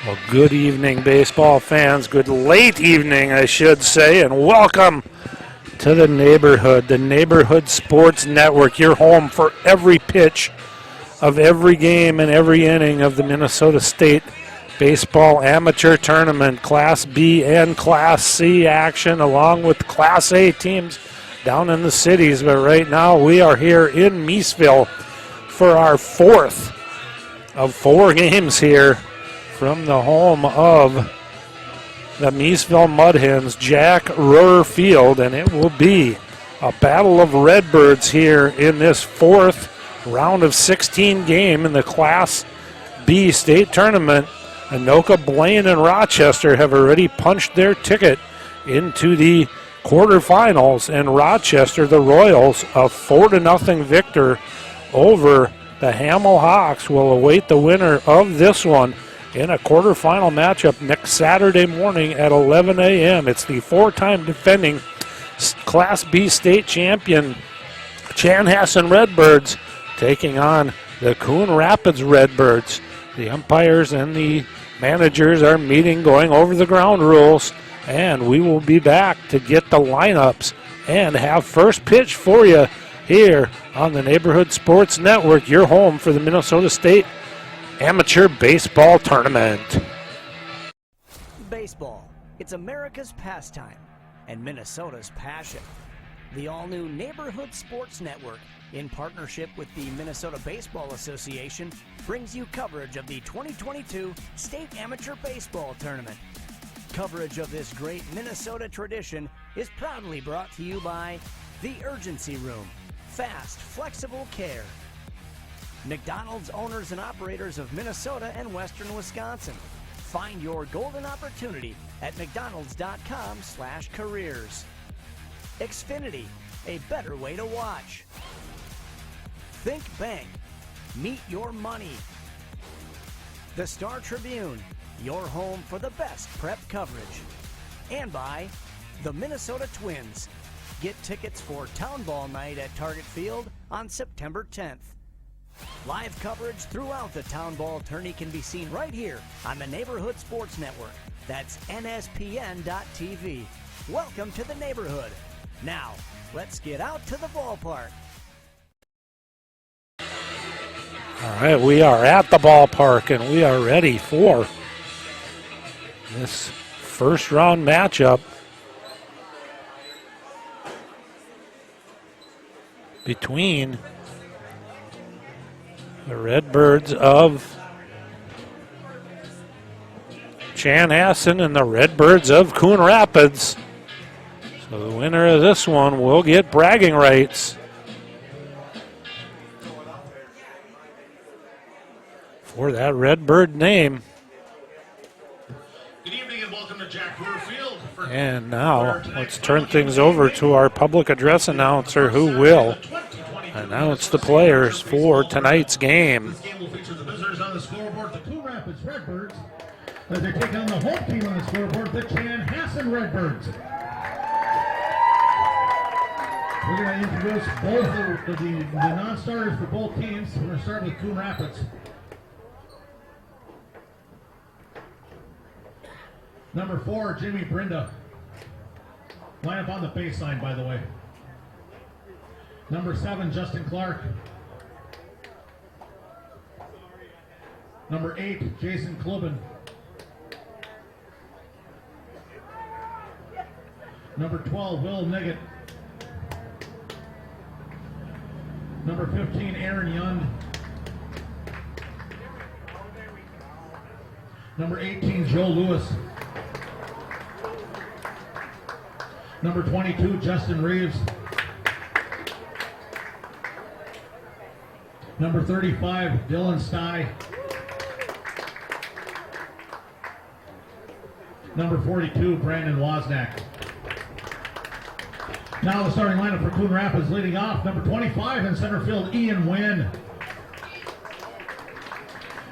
Well, good evening, baseball fans. Good late evening, I should say, and welcome to the Neighborhood Sports Network, your home for every pitch of every game and every inning of the Minnesota State Baseball Amateur Tournament, Class B and Class C action, along with Class A teams down in the cities. But right now, we are here in Miesville for our fourth of 4 games here from the home of the Miesville Mud Hens, Jack Ruhr Field, and it will be a battle of Redbirds here in this 4th round of 16 game in the Class B state tournament. Anoka, Blaine, and Rochester have already punched their ticket into the quarterfinals, and Rochester, the Royals, a 4-0 victor over the Hamel Hawks, will await the winner of this one in a quarterfinal matchup next Saturday morning at 11 a.m. It's the 4-time defending Class B state champion Chanhassen Redbirds taking on the Coon Rapids Redbirds. The umpires and the managers are meeting, going over the ground rules, and we will be back to get the lineups and have first pitch for you here on the Neighborhood Sports Network, your home for the Minnesota State Amateur Baseball Tournament. Baseball, it's America's pastime and Minnesota's passion. The all-new Neighborhood Sports Network, in partnership with the Minnesota Baseball Association, brings you coverage of the 2022 State Amateur Baseball Tournament. Coverage of this great Minnesota tradition is proudly brought to you by the Urgency Room, fast, flexible care. McDonald's, owners and operators of Minnesota and Western Wisconsin. Find your golden opportunity at mcdonalds.com/careers. Xfinity, a better way to watch. Think Bank, meet your money. The Star Tribune, your home for the best prep coverage. And by the Minnesota Twins. Get tickets for Town Ball Night at Target Field on September 10th. Live coverage throughout the Town Ball tourney can be seen right here on the Neighborhood Sports Network. That's NSPN.TV. Welcome to the neighborhood. Now, let's get out to the ballpark. All right, we are at the ballpark, and we are ready for this first round matchup between the Redbirds of Chanhassen and the Redbirds of Coon Rapids. So the winner of this one will get bragging rights for that Redbird name. Good evening and welcome to Jack Ruhr Field. And now let's turn things over to our public address announcer, who will announce the players for tonight's game. This game will feature the visitors on the scoreboard, the Coon Rapids Redbirds, as they take on the home team on the scoreboard, the Chanhassen Redbirds. We're going to introduce both of the non-starters for both teams. We're going to start with Coon Rapids. Number 4, Jimmy Brinda. Line up on the baseline, by the way. Number 7, Justin Clark. Number 8, Jason Klubben. Number 12, Will Niggett. Number 15, Aaron Yund. Number 18, Joe Lewis. Number 22, Justin Reeves. Number 35, Dylan Stye. Number 42, Brandon Wozniak. Now the starting lineup for Coon Rapids, leading off, number 25 in center field, Ian Wynn.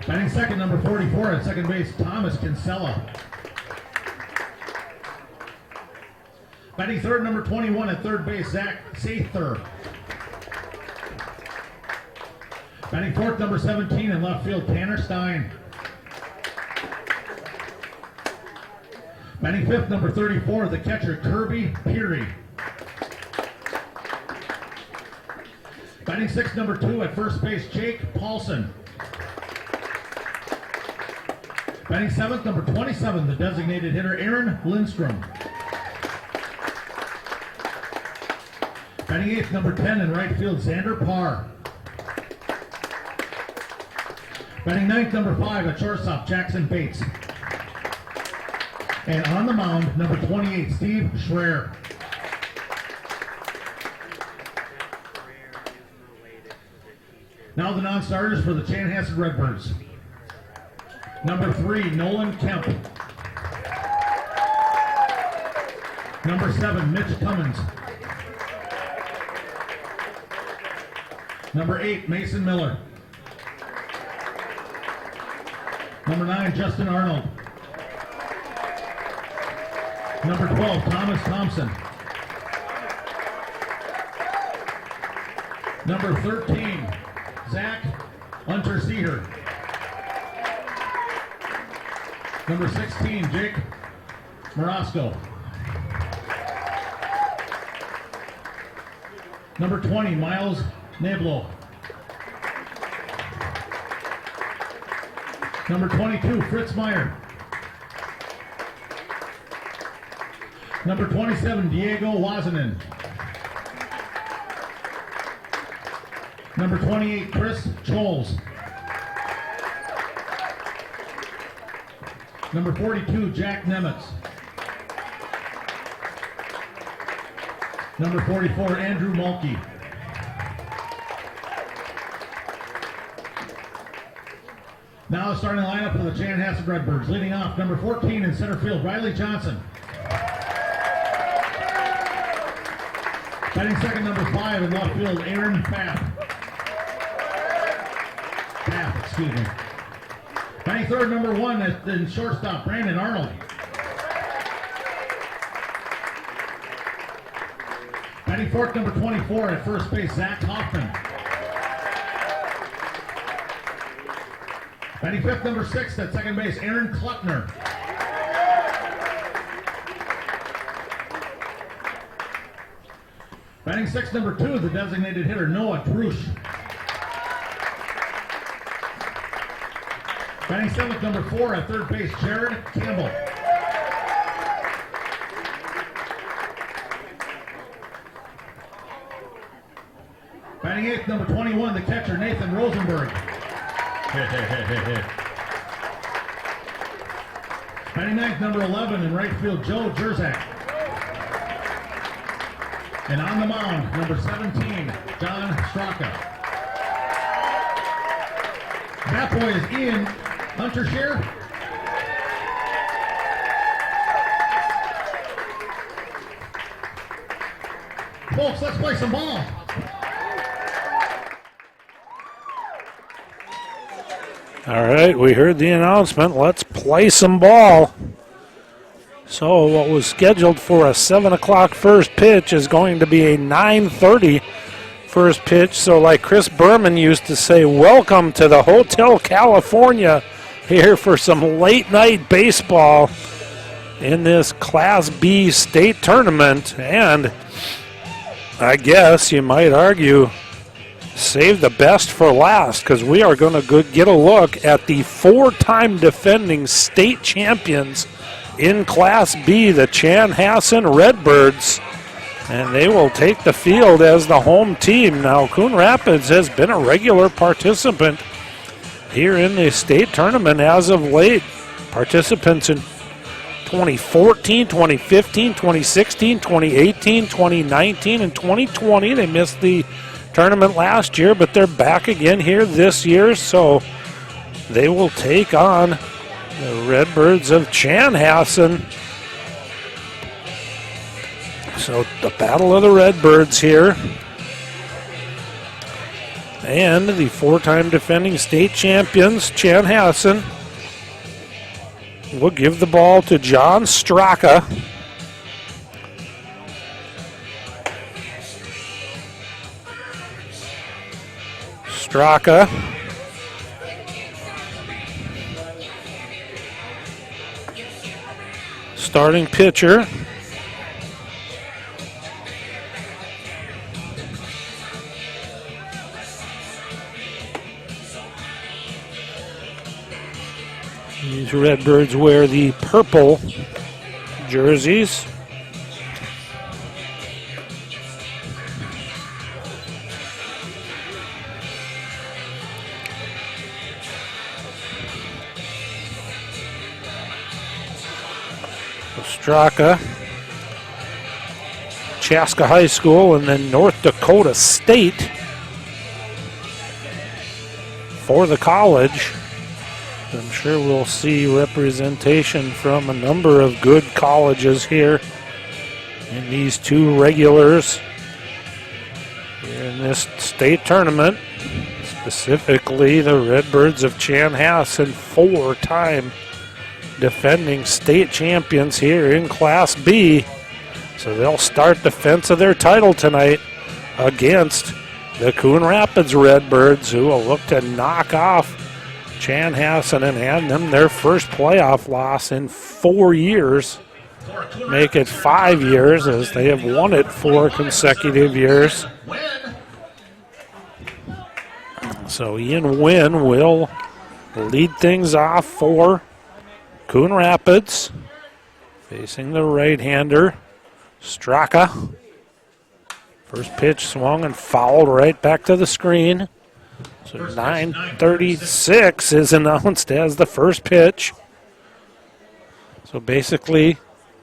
Batting second, number 44 at second base, Thomas Kinsella. Batting third, number 21 at third base, Zach Sather. Batting fourth, number 17 in left field, Tanner Stein. Batting fifth, number 34, the catcher, Kirby Peary. Batting sixth, number 2, at first base, Jake Paulson. Batting seventh, number 27, the designated hitter, Aaron Lindstrom. Batting eighth, number 10, in right field, Xander Parr. Batting ninth, number 5, at shortstop, Jackson Bates. And on the mound, number 28, Steve Schreier. Now the non-starters for the Chanhassen Redbirds. Number 3, Nolan Kemp. Number 7, Mitch Cummins. Number 8, Mason Miller. Number 9, Justin Arnold. Number 12, Thomas Thompson. Number 13, Zach Unterseher. Number 16, Jake Morosco. Number 20, Miles Neblo. Number 22, Fritz Meyer. Number 27, Diego Wazanen. Number 28, Chris Scholes. Number 42, Jack Nemitz. Number 44, Andrew Mulkey. Now the starting lineup for the Chanhassen Redbirds. Leading off, number 14 in center field, Riley Johnson. Batting second, number 5 in left field, Aaron Pfaff. Excuse me. Batting third, number 1 in shortstop, Brandon Arnold. Batting fourth, number 24 at first base, Zach Hoffman. Batting fifth, number 6 at second base, Aaron Klutner. Batting sixth, number 2, the designated hitter, Noah Trush. Batting seventh, number 4 at third base, Jared Campbell. Batting eighth, number 21, the catcher, Nathan Rosenberg. Batting ninth, number 11 in right field, Joe Jerzak. And on the mound, number 17, John Straka. That boy is Ian Huntershear. Folks, let's play some ball. All right, we heard the announcement. Let's play some ball. So what was scheduled for a 7 o'clock first pitch is going to be a 9:30 first pitch. So like Chris Berman used to say, welcome to the Hotel California here for some late night baseball in this Class B state tournament. And I guess you might argue, save the best for last, because we are going to get a look at the 4-time defending state champions in Class B, the Chanhassen Redbirds, and they will take the field as the home team. Now, Coon Rapids has been a regular participant here in the state tournament as of late. Participants in 2014, 2015, 2016, 2018, 2019, and 2020. They missed the tournament last year, but they're back again here this year, so they will take on the Redbirds of Chanhassen. So the Battle of the Redbirds here. And the 4-time defending state champions, Chanhassen, will give the ball to John Straka. Straka. starting pitcher. These Redbirds wear the purple jerseys. Ostraka, Chaska High School, and then North Dakota State for the college. I'm sure we'll see representation from a number of good colleges here in these two regulars here in this state tournament. Specifically, the Redbirds of Chanhassen, four-time defending state champions here in Class B. So they'll start defense of their title tonight against the Coon Rapids Redbirds, who will look to knock off Chanhassen and hand them their first playoff loss in 4 years. Make it 5 years, as they have won it 4 consecutive years. So Ian Wynn will lead things off for Coon Rapids, facing the right-hander, Straka. First pitch swung and fouled right back to the screen. So 9:36 is announced as the first pitch. So basically,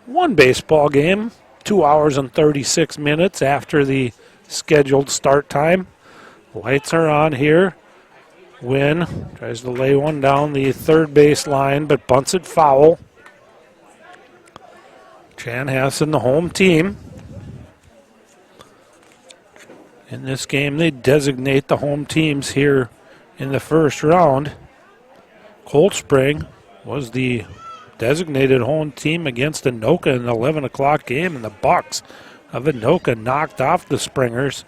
one baseball game, 2 hours and 36 minutes after the scheduled start time. Lights are on here. Wynn tries to lay one down the third base line, but bunts it foul. Chanhassen, the home team. In this game, they designate the home teams here in the first round. Cold Spring was the designated home team against Anoka in the 11 o'clock game, and the Bucks of Anoka knocked off the Springers.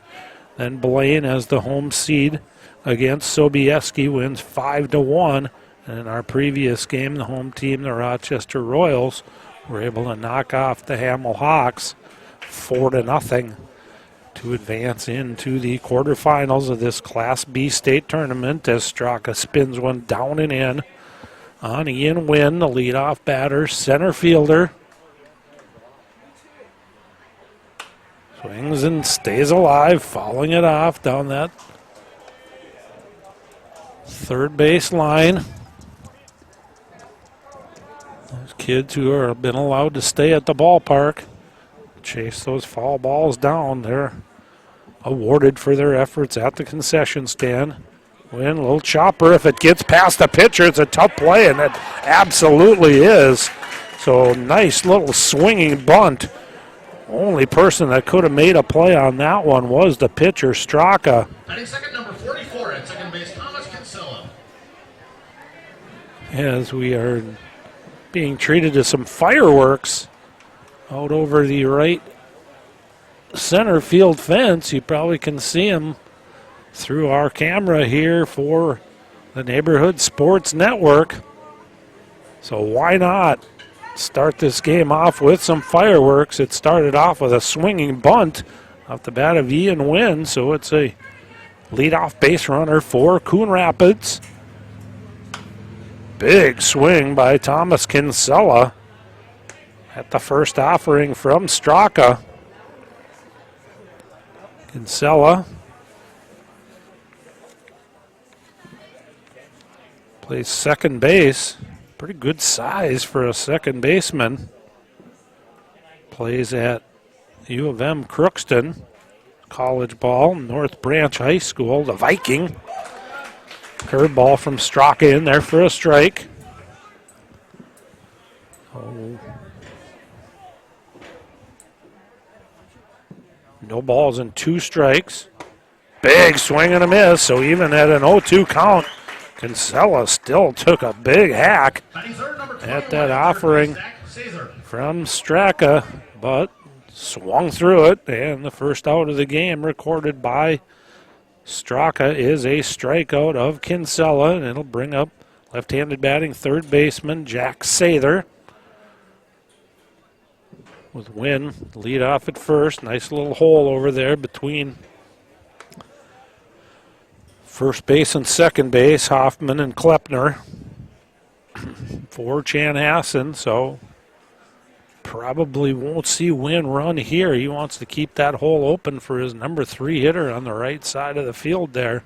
Then Blaine, as the home seed against Sobieski, wins 5-1. And in our previous game, the home team, the Rochester Royals, were able to knock off the Hamel Hawks 4-0. To advance into the quarterfinals of this Class B state tournament, as Straka spins one down and in on Ian Wynn, the leadoff batter, center fielder. Swings and stays alive, fouling it off down that third base line. Those kids who have been allowed to stay at the ballpark chase those foul balls down. They're awarded for their efforts at the concession stand. Win, a little chopper. If it gets past the pitcher, it's a tough play, and it absolutely is. So nice little swinging bunt. Only person that could have made a play on that one was the pitcher, Straka. Batting second, number 44 at second base, Thomas Kinsella. As we are being treated to some fireworks out over the right center field fence. You probably can see them through our camera here for the Neighborhood Sports Network. So why not start this game off with some fireworks? It started off with a swinging bunt off the bat of Ian Wynn, so it's a leadoff base runner for Coon Rapids. Big swing by Thomas Kinsella at the first offering from Straka. Kinsella plays second base. Pretty good size for a second baseman. Plays at U of M Crookston College ball, North Branch High School, the Viking. Curveball from Straka in there for a strike. No balls and 2 strikes. Big swing and a miss, so even at an 0-2 count, Kinsella still took a big hack at that offering from Straka, but swung through it, and the first out of the game recorded by Straka is a strikeout of Kinsella, and it'll bring up left-handed batting third baseman Jack Sather. with Wynn lead off at first. Nice little hole over there between first base and second base, Hoffman and Klepner for Chanhassen. So probably won't see Wynn run here. He wants to keep that hole open for his number 3 hitter on the right side of the field there.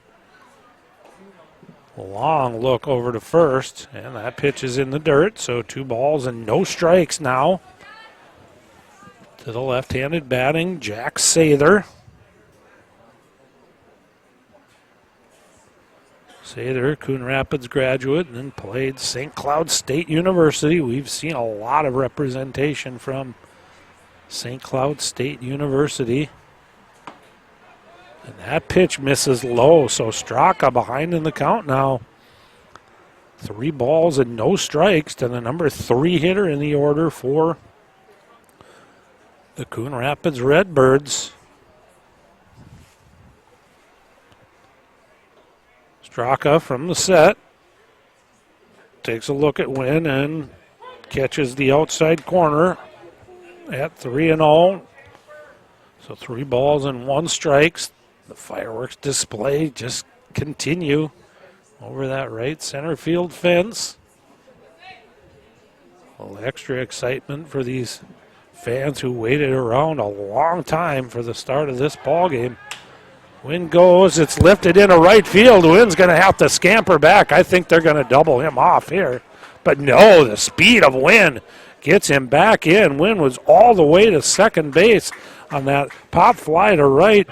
Long look over to first, and that pitch is in the dirt, so 2 balls and no strikes now. To the left-handed batting, Jack Sather. Sather, Coon Rapids graduate, and then played St. Cloud State University. We've seen a lot of representation from St. Cloud State University. And that pitch misses low, so Straka behind in the count now. 3 balls and no strikes to the number 3 hitter in the order for the Coon Rapids Redbirds. Straka from the set. Takes a look at Wynn and catches the outside corner at 3-0. So 3 balls and 1 strikes. The fireworks display just continue over that right center field fence. A little extra excitement for these fans who waited around a long time for the start of this ball game. Wynn goes, it's lifted into right field. Wynn's going to have to scamper back. I think they're going to double him off here. But no, the speed of Wynn gets him back in. Wynn was all the way to second base on that pop fly to right.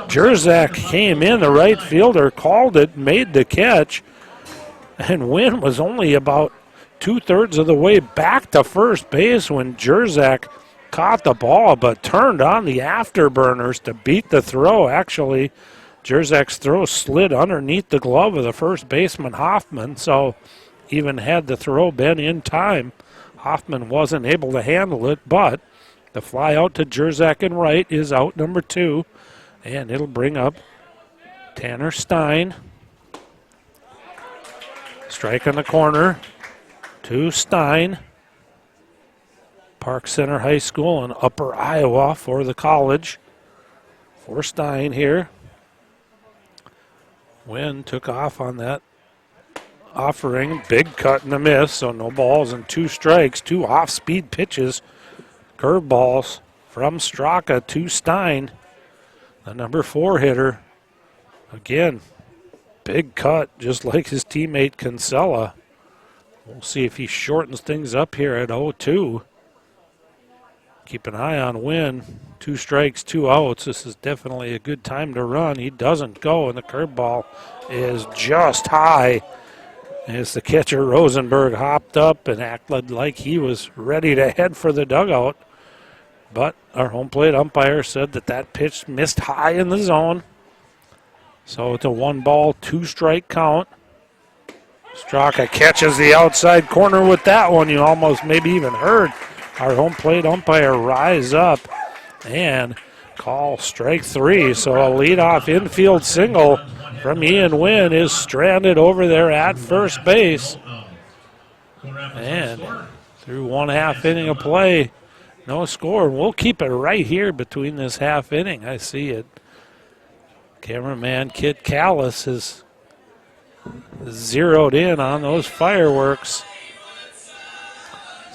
Jerzak came in, the right fielder called it, made the catch, and Wynn was only about 2/3 of the way back to first base when Jerzak caught the ball but turned on the afterburners to beat the throw. Actually, Jerzak's throw slid underneath the glove of the first baseman Hoffman, so even had the throw been in time, Hoffman wasn't able to handle it, but the fly out to Jerzak and right is out number 2, and it'll bring up Tanner Stein. Strike on the corner to Stein. Park Center High School in Upper Iowa for the college. For Stein here. Wynn took off on that offering. Big cut and a miss, so no balls and 2 strikes. 2 off-speed pitches. Curveballs from Straka to Stein, the number 4 hitter. Again, big cut, just like his teammate Kinsella. We'll see if he shortens things up here at 0-2. Keep an eye on Wynn. 2 strikes, 2 outs. This is definitely a good time to run. He doesn't go, and the curveball is just high as the catcher Rosenberg hopped up and acted like he was ready to head for the dugout. But our home plate umpire said that that pitch missed high in the zone. So it's a 1-ball, 2-strike count. Straka catches the outside corner with that one. You almost maybe even heard our home plate umpire rise up and call strike 3. So a leadoff infield single from Ian Wynn is stranded over there at first base. And through 1/2 inning of play, no score. We'll keep it right here between this half inning. I see it. Cameraman Kit Callis is zeroed in on those fireworks.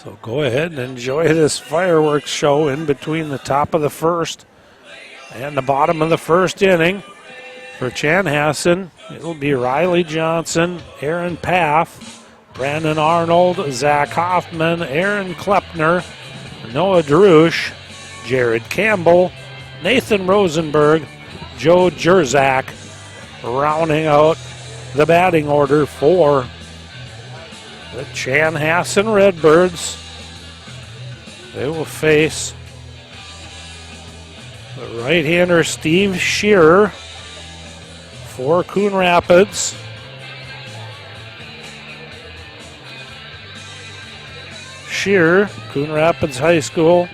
So go ahead and enjoy this fireworks show in between the top of the first and the bottom of the first inning. For Chanhassen, it'll be Riley Johnson, Aaron Paff, Brandon Arnold, Zach Hoffman, Aaron Klepner, Noah Drusch, Jared Campbell, Nathan Rosenberg, Joe Jerzak, rounding out the batting order for the Chanhassen Redbirds. They will face the right-hander Steve Shearer for Coon Rapids. Shearer, Coon Rapids High School,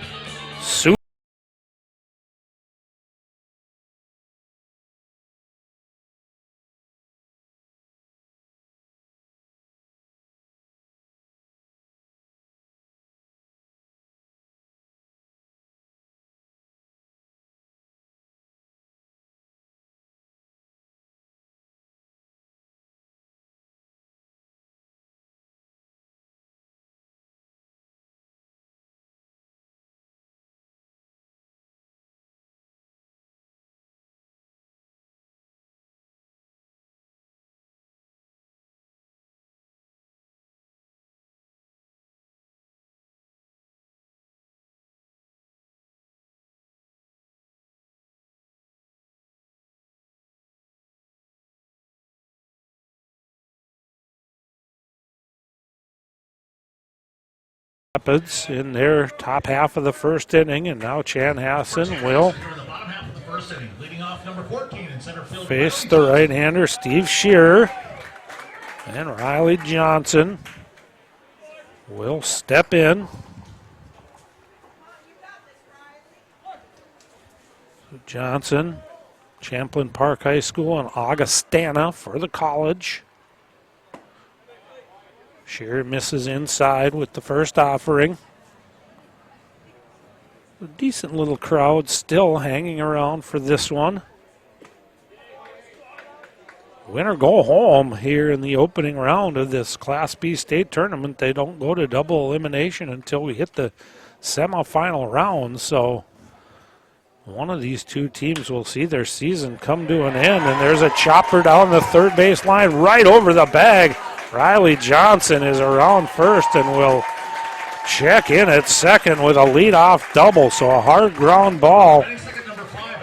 Rapids in their top half of the first inning, and now Chanhassen will face the right-hander Steve Shearer, and Riley Johnson will step in. Johnson, Champlain Park High School in Augustana for the college. Shearer misses inside with the first offering. A decent little crowd still hanging around for this one. Win or go home here in the opening round of this Class B state tournament. They don't go to double elimination until we hit the semifinal round, so one of these two teams will see their season come to an end, and there's a chopper down the third base line right over the bag. Riley Johnson is around first and will check in at second with a leadoff double, so a hard ground ball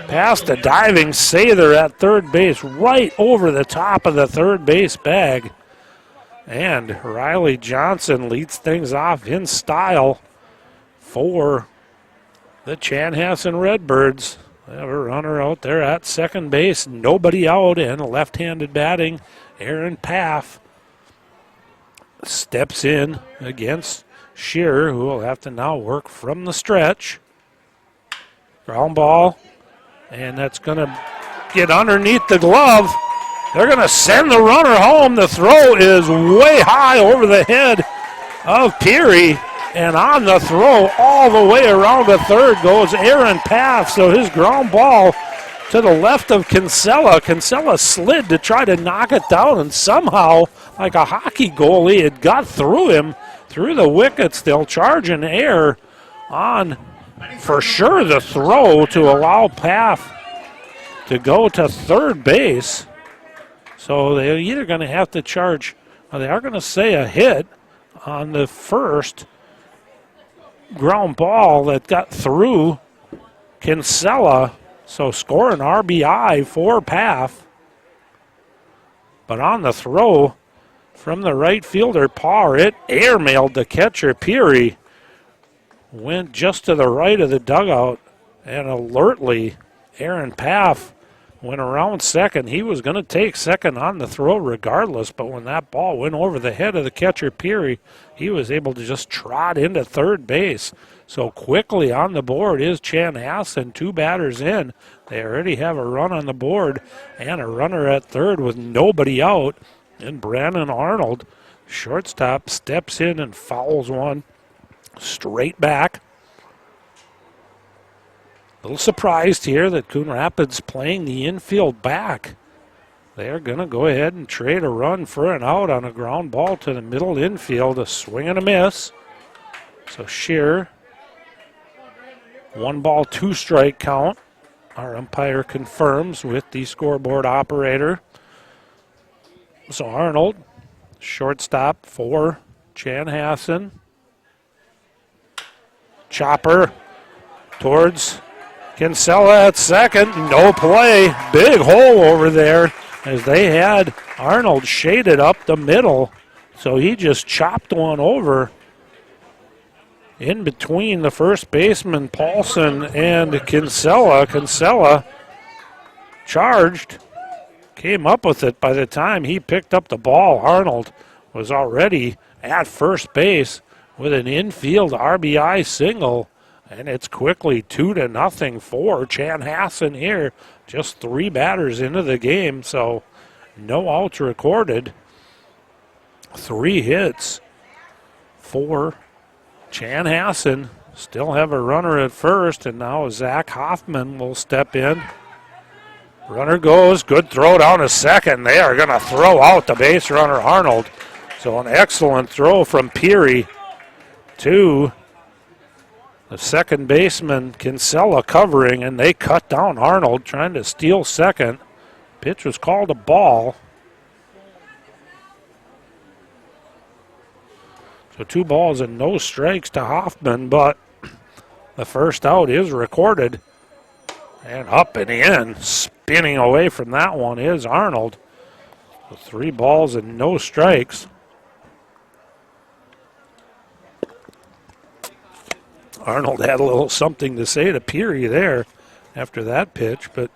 past the diving Sather at third base, right over the top of the third base bag. And Riley Johnson leads things off in style for the Chanhassen Redbirds. They have a runner out there at second base, nobody out, and left-handed batting. Aaron Paff steps in against Shearer, who will have to now work from the stretch. Ground ball, and that's going to get underneath the glove. They're going to send the runner home. The throw is way high over the head of Peary. And on the throw, all the way around the third goes Aaron Paff. So his ground ball to the left of Kinsella. Kinsella slid to try to knock it down, and somehow, like a hockey goalie, it got through him, through the wickets. They'll charge an error on, for sure, the throw to allow Paff to go to third base. So they're either going to have to charge, or they are going to say a hit on the first ground ball that got through Kinsella. So score an RBI for Paff. But on the throw from the right fielder, Parr, it airmailed the catcher, Peary. Went just to the right of the dugout, and alertly Aaron Paff went around second. He was going to take second on the throw regardless, but when that ball went over the head of the catcher, Peary, he was able to just trot into third base. So quickly on the board is Chanhassen, two batters in. They already have a run on the board and a runner at third with nobody out. And Brandon Arnold, shortstop, steps in and fouls one straight back. A little surprised here that Coon Rapids playing the infield back. They're going to go ahead and trade a run for an out on a ground ball to the middle infield, a swing and a miss. So Shearer, 1 ball, 2 strike count. Our umpire confirms with the scoreboard operator. So Arnold, shortstop for Chanhassen. Chopper towards Kinsella at second, no play. Big hole over there as they had Arnold shaded up the middle. So he just chopped one over in between the first baseman, Paulson, and Kinsella. Kinsella charged, came up with it. By the time he picked up the ball, Arnold was already at first base with an infield RBI single. And it's quickly 2-0 for Chanhassen here. Just 3 batters into the game, so no outs recorded. 3 hits for Chanhassen. Still have a runner at first, and now Zach Hoffman will step in. Runner goes, good throw down to second. They are going to throw out the base runner, Arnold. So an excellent throw from Peary to the second baseman, Kinsella, covering, and they cut down Arnold, trying to steal second. Pitch was called a ball. So 2 balls and no strikes to Hoffman, but the first out is recorded. And up and in, spinning away from that one is Arnold. So 3 balls and no strikes. Arnold had a little something to say to Peary there after that pitch, but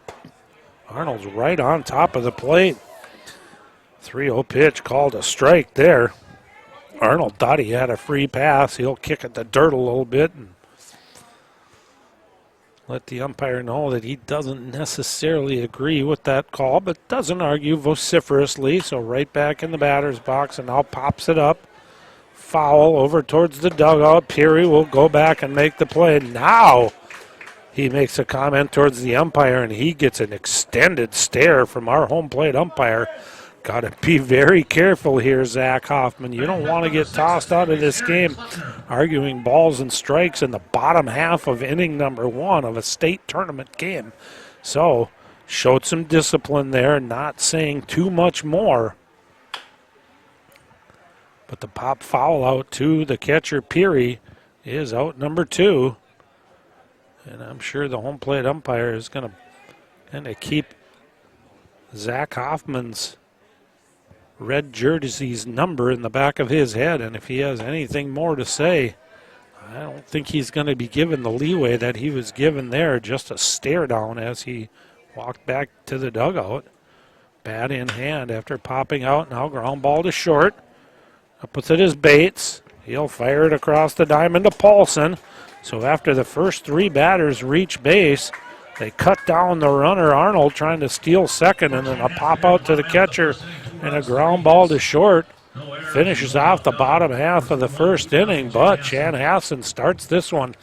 Arnold's right on top of the plate. 3-0 pitch called a strike there. Arnold thought he had a free pass. He'll kick at the dirt a little bit and let the umpire know that he doesn't necessarily agree with that call, but doesn't argue vociferously. So right back in the batter's box and now pops it up. Foul over towards the dugout. Peary will go back and make the play. Now he makes a comment towards the umpire, and he gets an extended stare from our home plate umpire. Got to be very careful here, Zach Hoffman. You don't want to get tossed out of this game arguing balls and strikes in the bottom half of inning number 1 of a state tournament game. So showed some discipline there, not saying too much more. But the pop foul out to the catcher, Peary, is out number 2. And I'm sure the home plate umpire is going to kind of keep Zach Hoffman's red jersey's number in the back of his head. And if he has anything more to say, I don't think he's going to be given the leeway that he was given there. Just a stare down as he walked back to the dugout. Bat in hand after popping out. Now ground ball to short. Up with it is Bates. He'll fire it across the diamond to Paulson. So after the first 3 batters reach base, they cut down the runner, Arnold, trying to steal second, and then a pop out to the catcher and a ground ball to short. Finishes off the bottom half of the first inning, but Chanhassen starts this one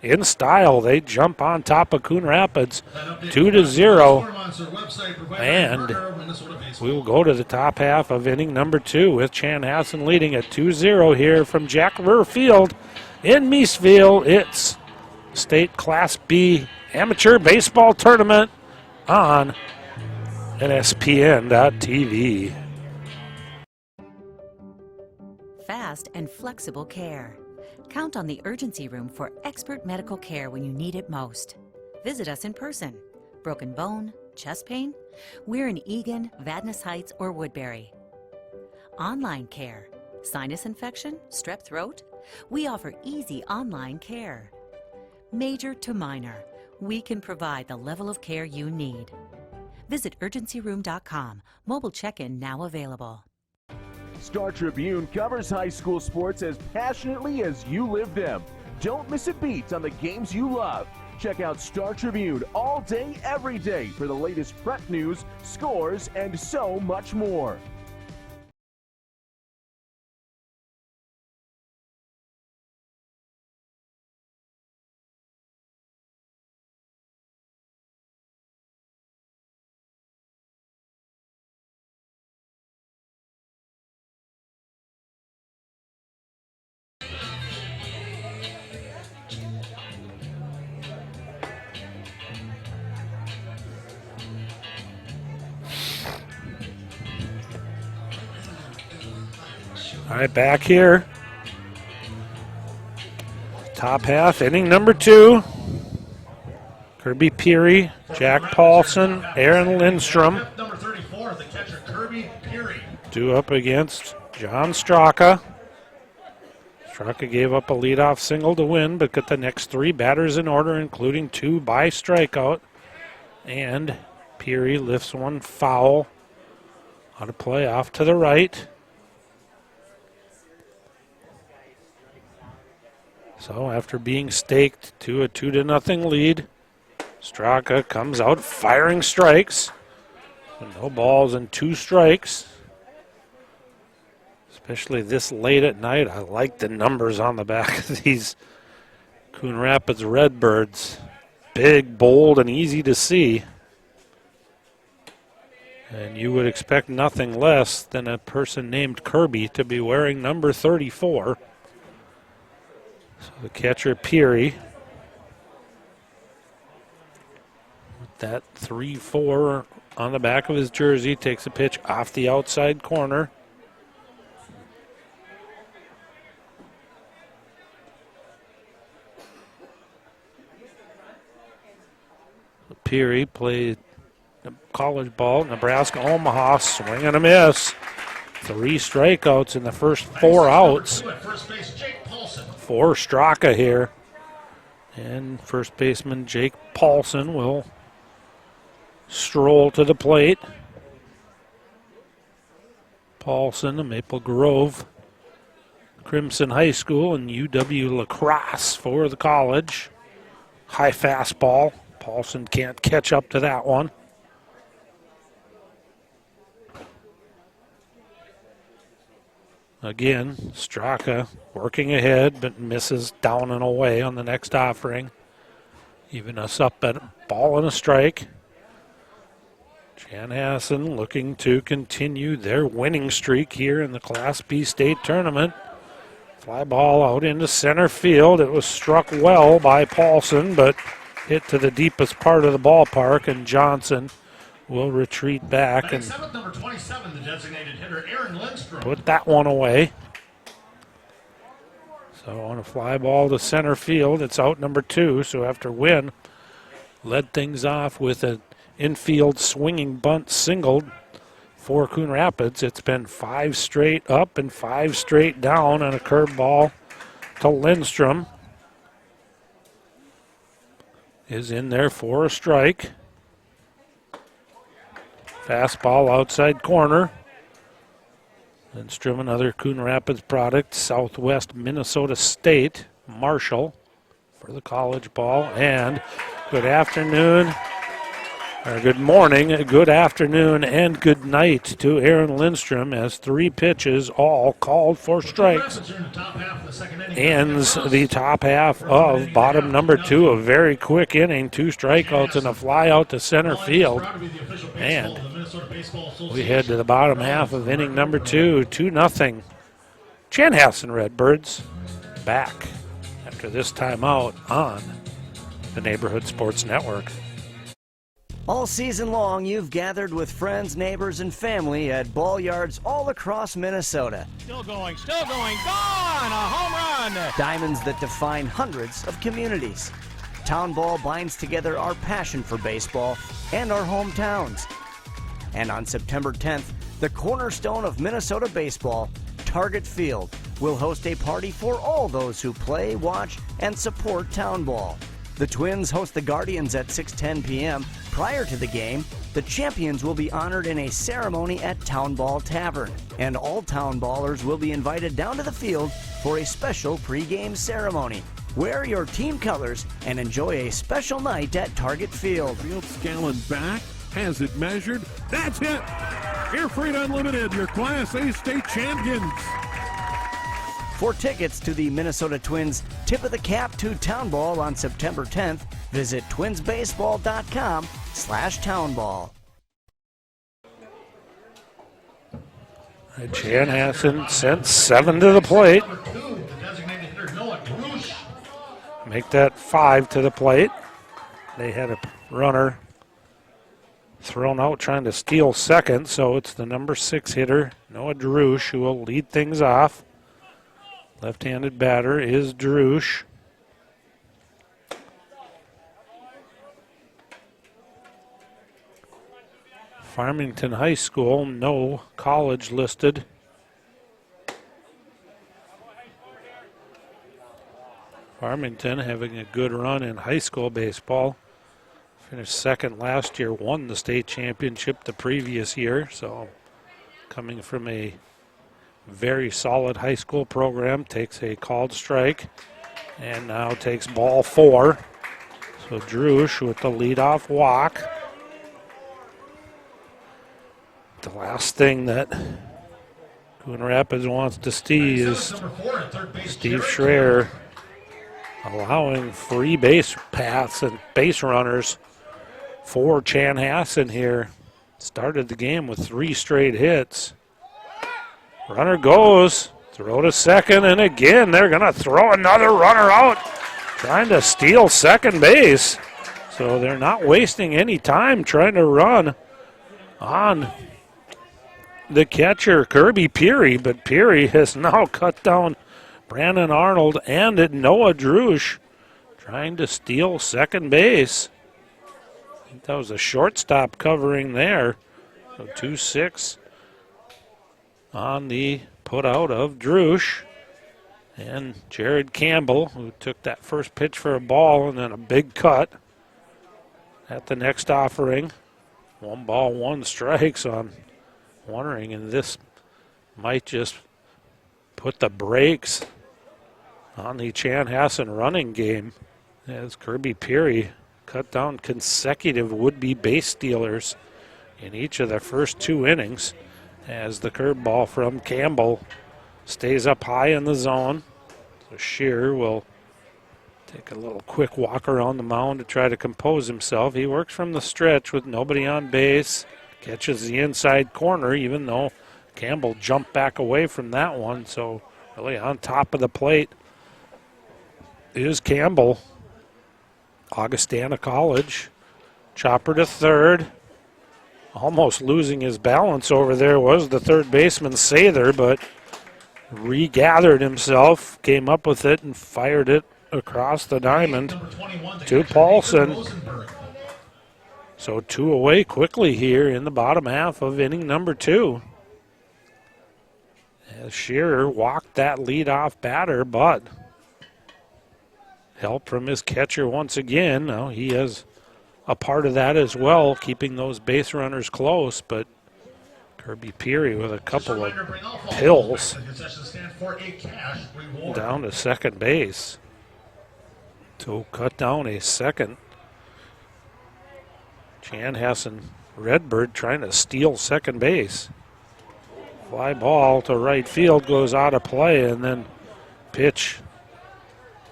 in style. They jump on top of Coon Rapids 2-0, and we will go to the top half of inning number 2 with Chanhassen leading at 2-0 here from Jack Ruhr Field in Miesville. It's State Class B Amateur Baseball Tournament on NSPN.TV. Fast and flexible care. Count on the urgency room for expert medical care when you need it most. Visit us in person. Broken bone, chest pain? We're in Eagan, Vadnais Heights, or Woodbury. Online care. Sinus infection? Strep throat? We offer easy online care. Major to minor, we can provide the level of care you need. Visit urgencyroom.com. Mobile check-in now available. Star Tribune covers high school sports as passionately as you live them. Don't miss a beat on the games you love. Check out Star Tribune all day, every day for the latest prep news, scores, and so much more. All right, back here. Top half, inning number 2. Kirby Peary, Jack Paulson, Aaron Lindstrom. Number 34, the catcher Kirby Peary. 2 up against John Straka. Straka gave up a leadoff single to win, but got the next 3 batters in order, including 2 by strikeout. And Peary lifts one foul. Out of play off to the right. So after being staked to a 2-0 lead, Straka comes out firing strikes. No balls and 2 strikes. Especially this late at night. I like the numbers on the back of these Coon Rapids Redbirds. Big, bold, and easy to see. And you would expect nothing less than a person named Kirby to be wearing number 34. So the catcher, Peary, with that 3-4 on the back of his jersey, takes a pitch off the outside corner. Peary played college ball, Nebraska-Omaha, swing and a miss. 3 strikeouts in the first 4 outs. For Straka here. And first baseman Jake Paulson will stroll to the plate. Paulson of Maple Grove Crimson High School and UW La Crosse for the college. High fastball. Paulson can't catch up to that one. Again, Straka working ahead, but misses down and away on the next offering. Even us up at a ball and a strike. Chanhassen looking to continue their winning streak here in the Class B state tournament. Fly ball out into center field. It was struck well by Paulson, but hit to the deepest part of the ballpark, and Johnson will retreat back and number 27, the designated hitter, Aaron Lindstrom. Put that one away. So on a fly ball to center field, it's out number 2. So after Wynn led things off with an infield swinging bunt singled for Coon Rapids, it's been 5 straight up and 5 straight down on a curveball to Lindstrom. Is in there for a strike. Fastball outside corner. Lindstrom, another Coon Rapids product, Southwest Minnesota State, Marshall for the college ball. And good afternoon, or good morning, good afternoon, and good night to Aaron Lindstrom as 3 pitches all called for strikes. Ends the top half of bottom number 2, a very quick inning, 2 strikeouts and a fly out to center field. And we head to the bottom half of inning number 2, 2-0. Chanhassen Redbirds back after this timeout on the Neighborhood Sports Network. All season long, you've gathered with friends, neighbors, and family at ball yards all across Minnesota. Still going, gone! A home run! Diamonds that define hundreds of communities. Town Ball binds together our passion for baseball and our hometowns. And on September 10th, the cornerstone of Minnesota baseball, Target Field, will host a party for all those who play, watch, and support Town Ball. The Twins host the Guardians at 6:10 p.m. Prior to the game, the champions will be honored in a ceremony at Town Ball Tavern, and all Town Ballers will be invited down to the field for a special pregame ceremony. Wear your team colors and enjoy a special night at Target Field. Field Scallon back, has it measured. That's it! Air Freight Unlimited, your Class A state champions. For tickets to the Minnesota Twins Tip of the Cap to Town Ball on September 10th, visit twinsbaseball.com/townball. Chanhassen sent 7 to the plate. Make that 5 to the plate. They had a runner thrown out trying to steal second, so it's the number 6 hitter, Noah Drush, who will lead things off. Left-handed batter is Drush. Farmington High School, no college listed. Farmington having a good run in high school baseball. Finished second last year, won the state championship the previous year, so coming from a very solid high school program, takes a called strike and now takes ball 4. So Drush with the leadoff walk. The last thing that Coon Rapids wants to see is Steve Schreier allowing free base paths and base runners for Chanhassen here. Started the game with 3 straight hits. Runner goes, throw to second, and again they're going to throw another runner out, trying to steal second base. So they're not wasting any time trying to run on the catcher, Kirby Peary, but Peary has now cut down Brandon Arnold and Noah Drush, trying to steal second base. I think that was a shortstop covering there. So 2-6. On the put out of Drush. And Jared Campbell, who took that first pitch for a ball and then a big cut at the next offering. 1 ball, 1 strike, so I'm wondering, and this might just put the brakes on the Chanhassen running game as Kirby Peary cut down consecutive would-be base stealers in each of the first 2 innings as the curveball from Campbell stays up high in the zone. So Shearer will take a little quick walk around the mound to try to compose himself. He works from the stretch with nobody on base, catches the inside corner even though Campbell jumped back away from that one. So really on top of the plate is Campbell. Augustana College. Chopper to third. Almost losing his balance over there was the third baseman Sather, but regathered himself, came up with it, and fired it across the diamond to Paulson. So 2 away quickly here in the bottom half of inning number 2. As Shearer walked that leadoff batter, but help from his catcher once again. Now he has a part of that as well, keeping those base runners close, but Kirby Peary with a couple of pills down to second base to cut down a second. Chanhassen Redbird trying to steal second base. Fly ball to right field goes out of play, and then pitch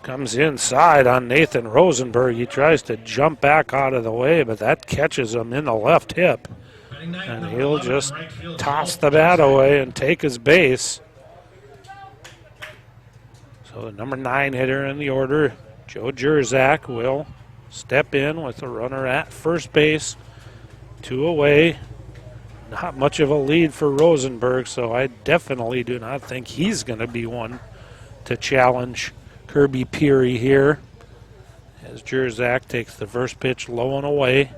comes inside on Nathan Rosenberg. He tries to jump back out of the way, but that catches him in the left hip. And he'll just toss the bat away and take his base. So the number 9 hitter in the order, Joe Jerzak, will step in with a runner at first base. 2 away. Not much of a lead for Rosenberg, so I definitely do not think he's going to be one to challenge Kirby Peary here as Jerzak takes the first pitch low and away.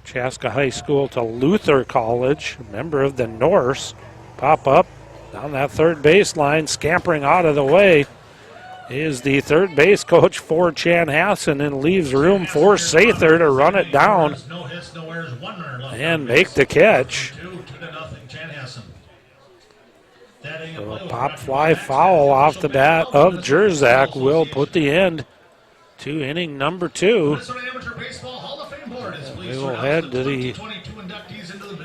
Chaska High School to Luther College, a member of the Norse, pop up down that third baseline, scampering out of the way is the third base coach for Chanhassen and leaves room for Sather to run it down and make the catch. So a pop fly foul off the bat of Jerzak will put the end to inning number 2. We will head to the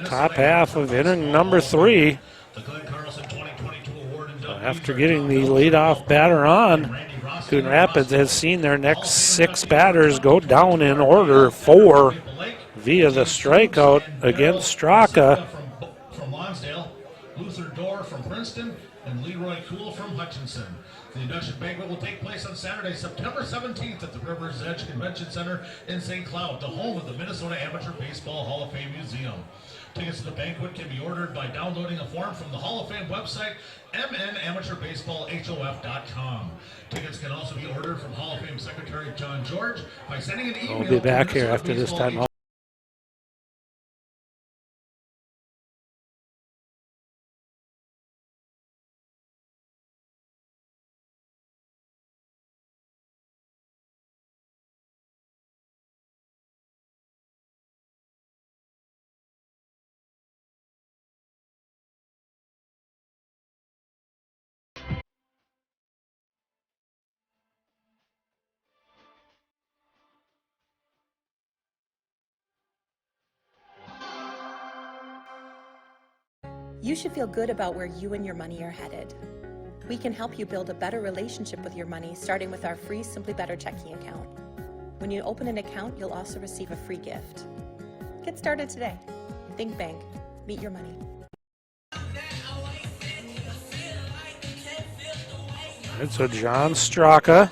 top half of inning number 3. After getting the leadoff batter on, Coon Rapids has seen their next 6 batters go down in order, 4 via the strikeout against Straka. From Lonsdale, Luther Dorr from Princeton, and Leroy Kuhl from Hutchinson. The induction banquet will take place on Saturday, September 17th at the River's Edge Convention Center in St. Cloud, the home of the Minnesota Amateur Baseball Hall of Fame Museum. Tickets to the banquet can be ordered by downloading a form from the Hall of Fame website, mnamateurBaseballHOF.com. Tickets can also be ordered from Hall of Fame Secretary John George by sending an email. We'll be back here after this time. You should feel good about where you and your money are headed. We can help you build a better relationship with your money, starting with our free Simply Better checking account. When you open an account, you'll also receive a free gift. Get started today. Think Bank. Meet your money. It's a John Straka.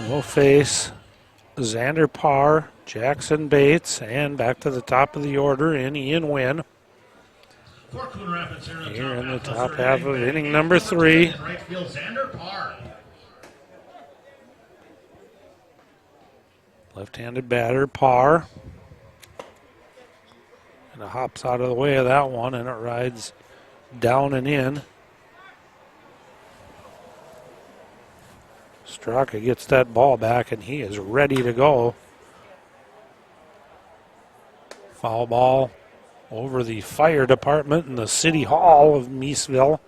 We'll face Xander Parr, Jackson Bates, and back to the top of the order in Ian Wynn. Here in the top half of inning number 3. Left-handed batter, Parr. And it hops out of the way of that one, and it rides down and in Straka gets that ball back, and he is ready to go. Foul ball over the fire department in the city hall of Miesville.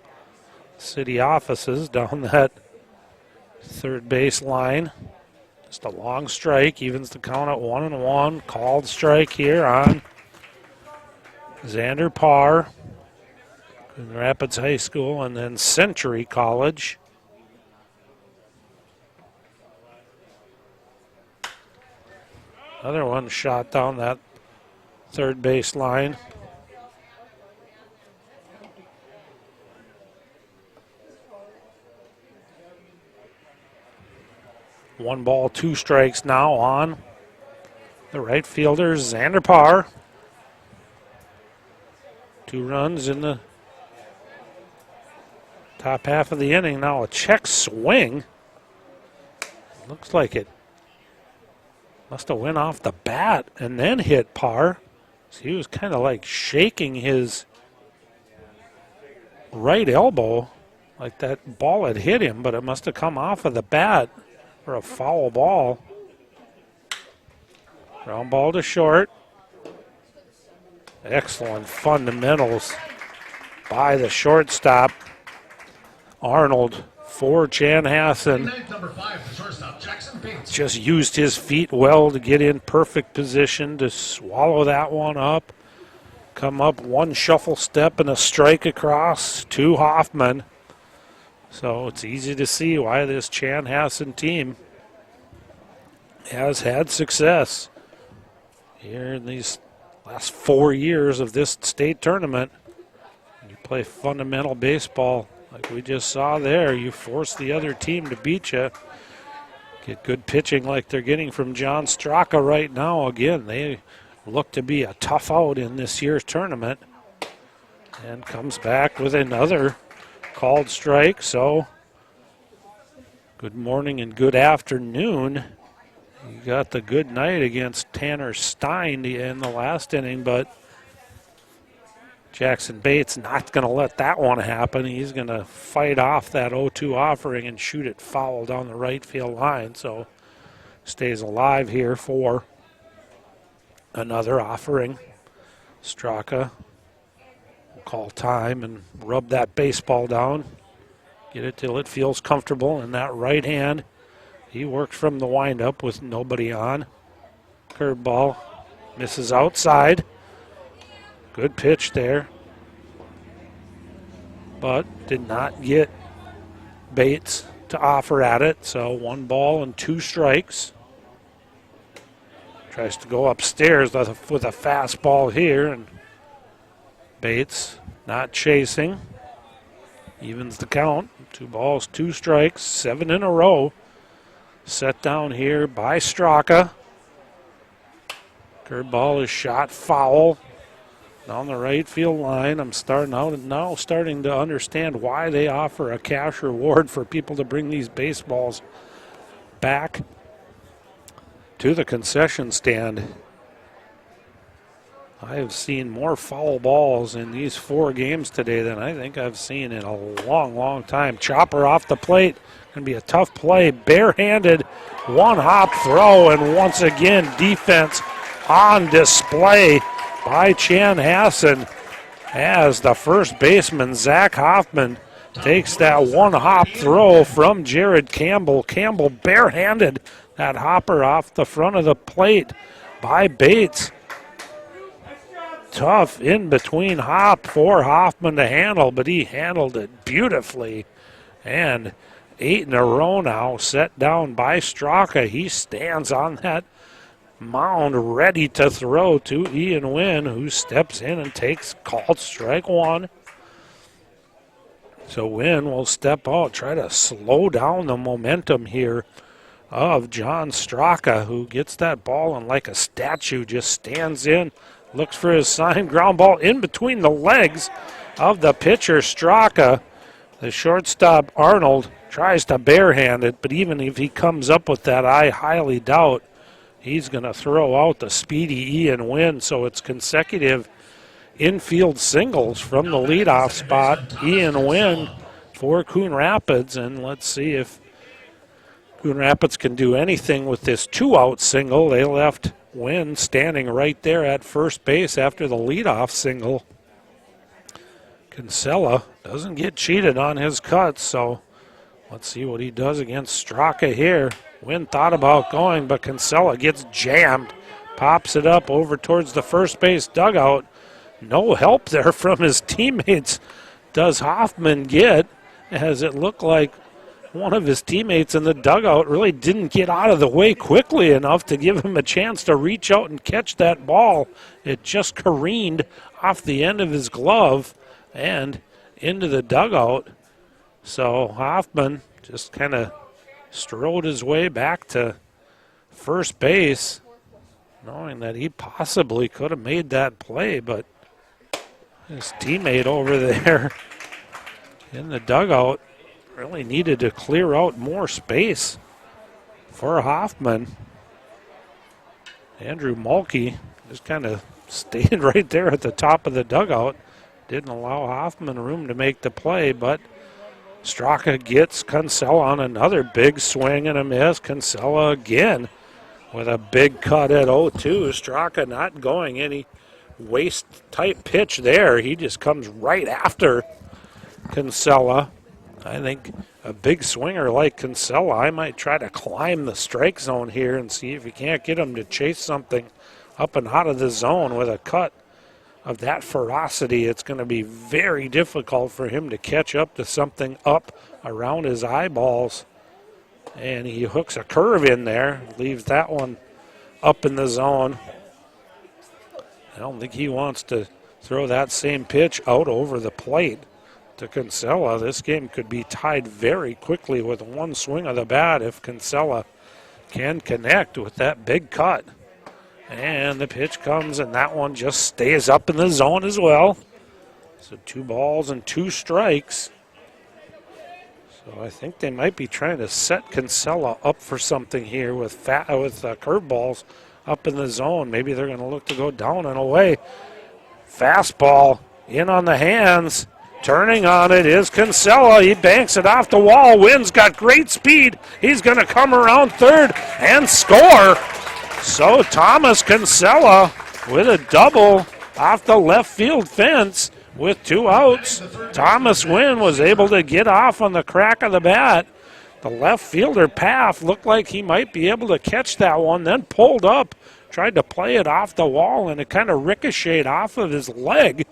City offices down that third base line. Just a long strike, evens the count at 1-1. Called strike here on Xander Parr, Coon Rapids High School, and then Century College. Another one shot down that third base line. One ball, two strikes now on the right fielder, Xander Parr. 2 runs in the top half of the inning. Now a check swing. Looks like it must have went off the bat and then hit Parr. So he was kind of like shaking his right elbow like that ball had hit him, but it must have come off of the bat for a foul ball. Ground ball to short. Excellent fundamentals by the shortstop, Arnold, for Chanhassen. Number 5, the shortstop, Jackson Bates. Just used his feet well to get in perfect position to swallow that one up. Come up one shuffle step and a strike across to Hoffman. So it's easy to see why this Chanhassen team has had success here in these last 4 years of this state tournament. You play fundamental baseball like we just saw there. You force the other team to beat you. Get good pitching like they're getting from John Straka right now. Again, they look to be a tough out in this year's tournament. And comes back with another called strike. So good morning and good afternoon. You got the good night against Tanner Stein in the last inning, but Jackson Bates not going to let that one happen. He's going to fight off that 0-2 offering and shoot it foul down the right field line. So stays alive here for another offering. Straka will call time and rub that baseball down. Get it till it feels comfortable in that right hand. He worked from the windup with nobody on. Curveball misses outside. Good pitch there. But did not get Bates to offer at it. So 1 ball and 2 strikes. Tries to go upstairs with a fastball here. And Bates not chasing. Evens the count. 2 balls, 2 strikes, 7 in a row. Set down here by Straka. Curveball is shot foul down the right field line. I'm starting to understand why they offer a cash reward for people to bring these baseballs back to the concession stand. I have seen more foul balls in these 4 games today than I think I've seen in a long, long time. Chopper off the plate. Going to be a tough play. Barehanded, 1-hop throw, and once again, defense on display by Chanhassen as the first baseman, Zach Hoffman, takes that 1-hop throw from Jared Campbell. Campbell barehanded that hopper off the front of the plate by Bates. Tough in-between hop for Hoffman to handle, but he handled it beautifully. And 8 in a row now set down by Straka. He stands on that mound ready to throw to Ian Wynn, who steps in and takes called strike 1. So Wynn will step out, try to slow down the momentum here of John Straka, who gets that ball and like a statue just stands in, looks for his sign. Ground ball in between the legs of the pitcher, Straka. The shortstop, Arnold, tries to barehand it, but even if he comes up with that, I highly doubt he's going to throw out the speedy Ian Wynn. So it's consecutive infield singles from the leadoff spot. Ian Wynn for Coon Rapids, and let's see if Coon Rapids can do anything with this 2-out single. They left Wynn standing right there at first base after the leadoff single. Kinsella doesn't get cheated on his cuts, so let's see what he does against Straka here. Wynn thought about going, but Kinsella gets jammed. Pops it up over towards the first base dugout. No help there from his teammates does Hoffman get, as it looked like one of his teammates in the dugout really didn't get out of the way quickly enough to give him a chance to reach out and catch that ball. It just careened off the end of his glove and into the dugout. So Hoffman just kind of strode his way back to first base, knowing that he possibly could have made that play, but his teammate over there in the dugout really needed to clear out more space for Hoffman. Andrew Mulkey just kind of stayed right there at the top of the dugout. Didn't allow Hoffman room to make the play, but Straka gets Kinsella on another big swing and a miss. Kinsella again with a big cut at 0-2. Straka not going any waist-type pitch there. He just comes right after Kinsella. I think a big swinger like Kinsella, I might try to climb the strike zone here and see if you can't get him to chase something up and out of the zone with a cut of that ferocity. It's going to be very difficult for him to catch up to something up around his eyeballs. And he hooks a curve in there, leaves that one up in the zone. I don't think he wants to throw that same pitch out over the plate to Kinsella. This game could be tied very quickly with one swing of the bat if Kinsella can connect with that big cut. And the pitch comes, and that one just stays up in the zone as well. So 2 balls and 2 strikes. So I think they might be trying to set Kinsella up for something here with curveballs up in the zone. Maybe they're going to look to go down and away. Fastball in on the hands. Turning on it is Kinsella. He banks it off the wall. Wynn's got great speed. He's going to come around third and score. So Thomas Kinsella with a double off the left field fence with 2 outs. Thomas Wynn was able to get off on the crack of the bat. The left fielder, Paff, looked like he might be able to catch that one, then pulled up, tried to play it off the wall, and it kind of ricocheted off of his leg,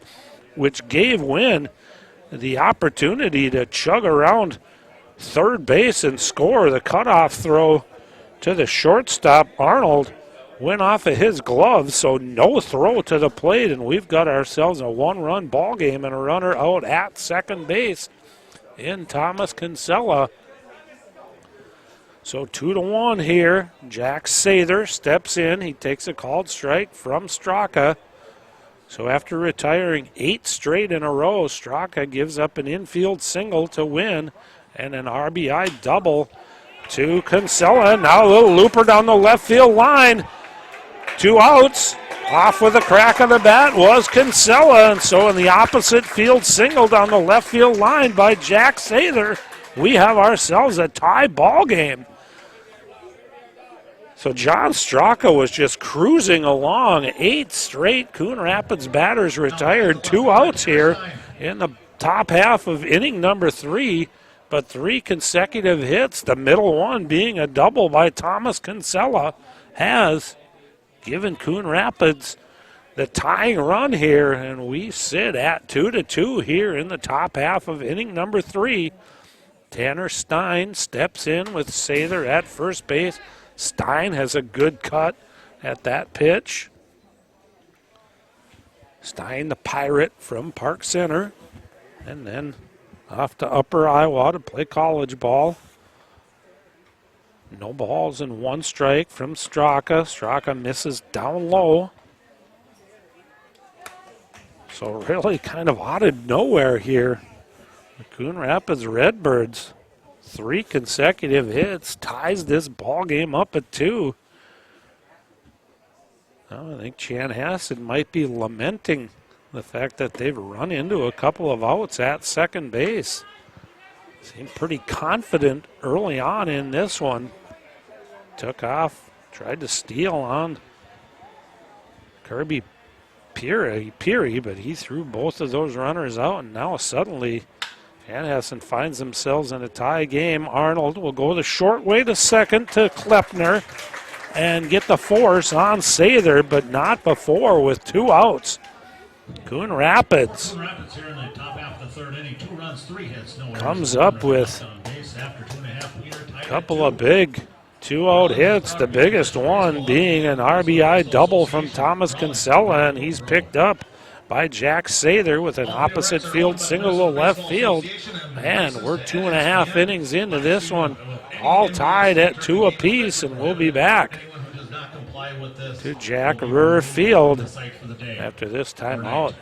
which gave Wynn the opportunity to chug around third base and score. The cutoff throw to the shortstop, Arnold, went off of his glove, so no throw to the plate, and we've got ourselves a 1-run ball game and a runner out at second base in Thomas Kinsella. So 2-1 here. Jack Sather steps in. He takes a called strike from Straka. So after retiring 8 straight in a row, Straka gives up an infield single to Wynn and an RBI double to Kinsella. Now a little looper down the left field line. 2 outs. Off with a crack of the bat was Kinsella. And so in the opposite field single down the left field line by Jack Sather, we have ourselves a tie ball game. So John Straka was just cruising along. 8 straight Coon Rapids batters retired. 2 outs here in the top half of inning number 3, but 3 consecutive hits, the middle one being a double by Thomas Kinsella, has given Coon Rapids the tying run here, and we sit at 2-2 here in the top half of inning number 3. Tanner Stein steps in with Sather at first base. Stein has a good cut at that pitch. Stein, the Pirate from Park Center, and then off to Upper Iowa to play college ball. No balls and 1 strike from Straka. Straka misses down low. So really kind of out of nowhere here. The Coon Rapids Redbirds, 3 consecutive hits, ties this ball game up at 2. Now I think Chanhassen might be lamenting the fact that they've run into a couple of outs at second base. Seemed pretty confident early on in this one. took off, tried to steal on Kirby Peary, but he threw both of those runners out, and now suddenly Chanhassen finds themselves in a tie game. Arnold will go the short way to second to Klepner and get the force on Sather, but not before with 2 outs. Coon Rapids Coon Rapids here in the top half of the third inning. 2 runs, 3 hits, no errors. comes up with a couple of big 2-out hits, the biggest one being an RBI double from Thomas Kinsella, and he's picked up by Jack Sather with an opposite field single to left field. And we're 2.5 innings into this one, all tied at 2 apiece, and we'll be back to Jack Ruhr Field after this timeout.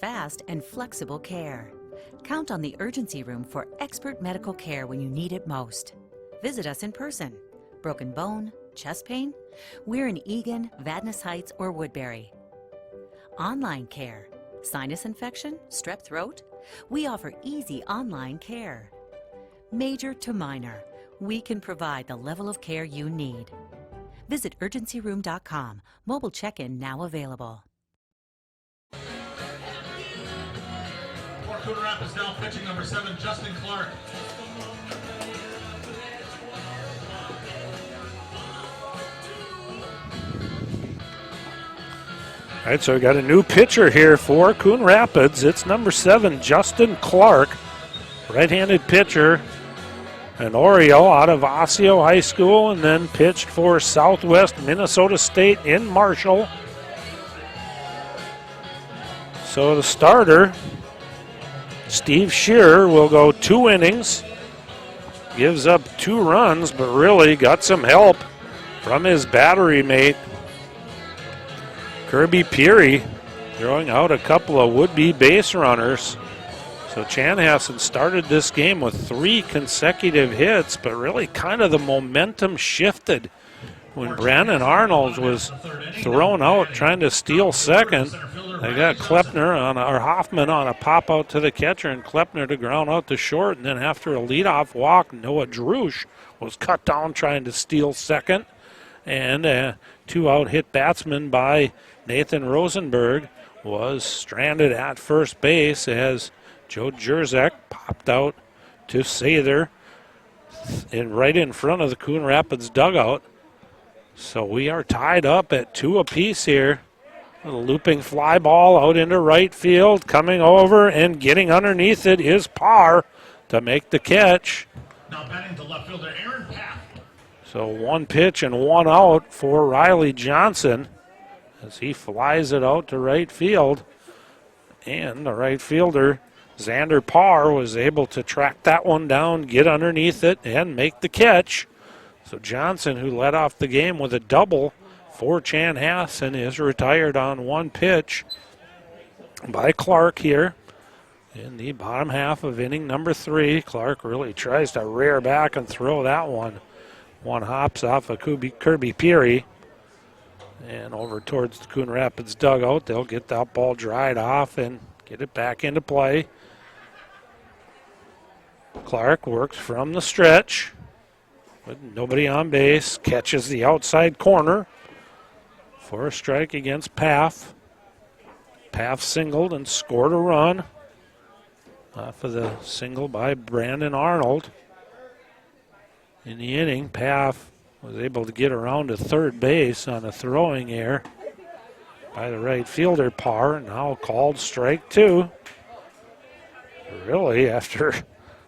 Fast and flexible care. Count on the urgency room for expert medical care when you need it most. Visit us in person. Broken bone, chest pain? We're in Eagan, Vadnais Heights, or Woodbury. Online care. Sinus infection? Strep throat? We offer easy online care. Major to minor, we can provide the level of care you need. Visit urgencyroom.com. Mobile check-in now available. Coon Rapids now pitching number 7, Justin Clark. All right, so we got a new pitcher here for Coon Rapids. It's number 7, Justin Clark, right-handed pitcher, an Oriole out of Osseo High School, and then pitched for Southwest Minnesota State in Marshall. So the starter, Steve Shearer, will go 2 innings, gives up 2 runs, but really got some help from his battery mate, Kirby Peary, throwing out a couple of would-be base runners. So Chanhassen started this game with 3 consecutive hits, but really kind of the momentum shifted when Brandon Arnold was thrown out trying to steal second. They got Hoffman on a pop out to the catcher, and Klepner to ground out to short. And then after a leadoff walk, Noah Drusch was cut down trying to steal second. And a 2-out hit batsman by Nathan Rosenberg was stranded at first base as Joe Jerzak popped out to Sather right in front of the Coon Rapids dugout. So we are tied up at 2 apiece here. A looping fly ball out into right field, coming over and getting underneath it is Parr to make the catch. Now batting to left fielder Aaron Paff. So 1 pitch and 1 out for Riley Johnson as he flies it out to right field. And the right fielder, Xander Parr, was able to track that one down, get underneath it, and make the catch. So Johnson, who led off the game with a double for Chanhassen, is retired on 1 pitch by Clark here in the bottom half of inning number 3. Clark really tries to rear back and throw that one. 1 hops off of Kirby Peary and over towards the Coon Rapids dugout. They'll get that ball dried off and get it back into play. Clark works from the stretch with nobody on base, catches the outside corner for a strike against Paff. Paff singled and scored a run off of the single by Brandon Arnold. In the inning, Paff was able to get around to third base on a throwing error by the right fielder, Parr, now called strike 2. Really, after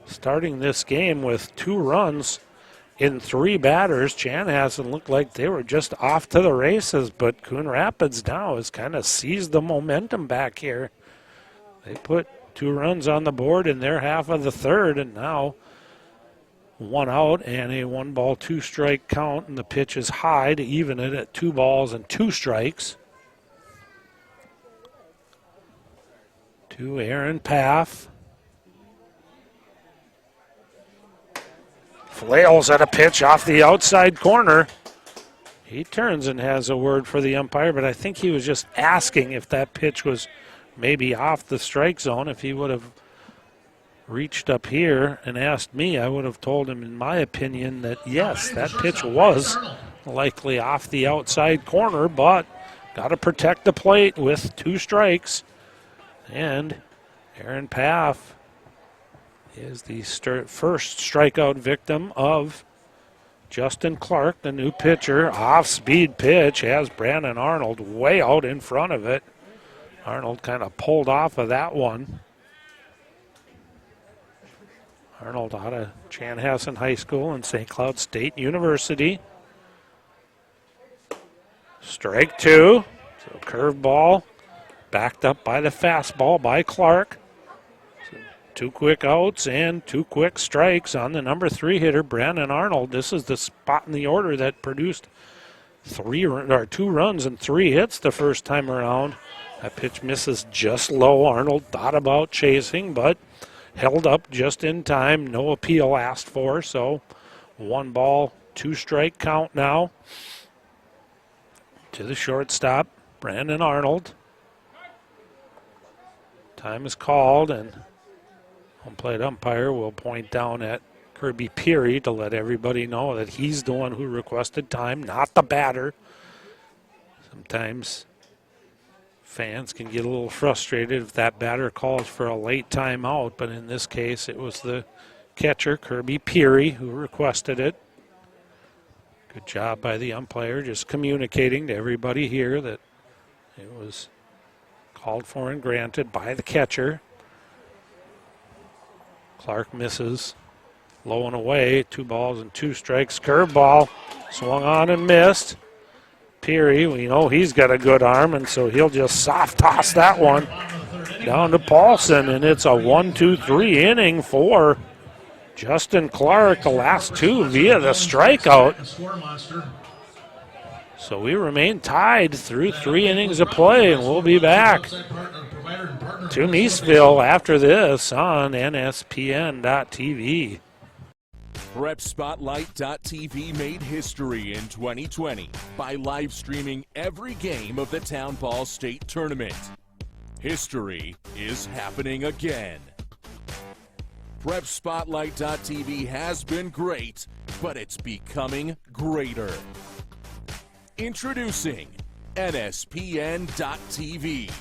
starting this game with 2 runs in 3 batters, Chanhassen looked like they were just off to the races, but Coon Rapids now has kind of seized the momentum back here. They put 2 runs on the board in their half of the third, and now 1 out and a 1-ball, 2-strike count, and the pitch is high to even it at 2 balls and 2 strikes. To Aaron Paff. Flails at a pitch off the outside corner. He turns and has a word for the umpire, but I think he was just asking if that pitch was maybe off the strike zone. If he would have reached up here and asked me, I would have told him, in my opinion, that yes, that pitch was likely off the outside corner, but got to protect the plate with 2 strikes. And Aaron Paff is the first strikeout victim of Justin Clark, the new pitcher. Off-speed pitch has Brandon Arnold way out in front of it. Arnold kind of pulled off of that one. Arnold out of Chanhassen High School and St. Cloud State University. Strike 2. So curveball backed up by the fastball by Clark. So 2 quick outs and 2 quick strikes on the number 3 hitter, Brandon Arnold. This is the spot in the order that produced 2 runs and 3 hits the first time around. That pitch misses just low. Arnold thought about chasing, but held up just in time. No appeal asked for, so 1 ball, 2 strike count now. To the shortstop, Brandon Arnold. Time is called, and home plate umpire will point down at Kirby Peary to let everybody know that he's the one who requested time, not the batter. Sometimes fans can get a little frustrated if that batter calls for a late timeout, but in this case it was the catcher, Kirby Peary, who requested it. Good job by the umpire, just communicating to everybody here that it was called for and granted by the catcher. Clark misses, low and away, 2 balls and 2 strikes. Curveball, swung on and missed. Peary, we know he's got a good arm, and so he'll just soft toss that one down to Paulson, and it's a 1-2-3 inning for Justin Clark, the last 2 via the strikeout. So we remain tied through 3 innings of play, and we'll be back to Miesville after this on NSPN.TV. PrepSpotlight.tv made history in 2020 by live streaming every game of the Town Ball State Tournament. History is happening again. PrepSpotlight.tv has been great, but it's becoming greater. Introducing NSPN.TV.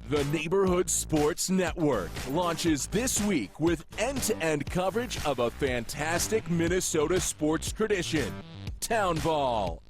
The Neighborhood Sports Network launches this week with end-to-end coverage of a fantastic Minnesota sports tradition, Town Ball.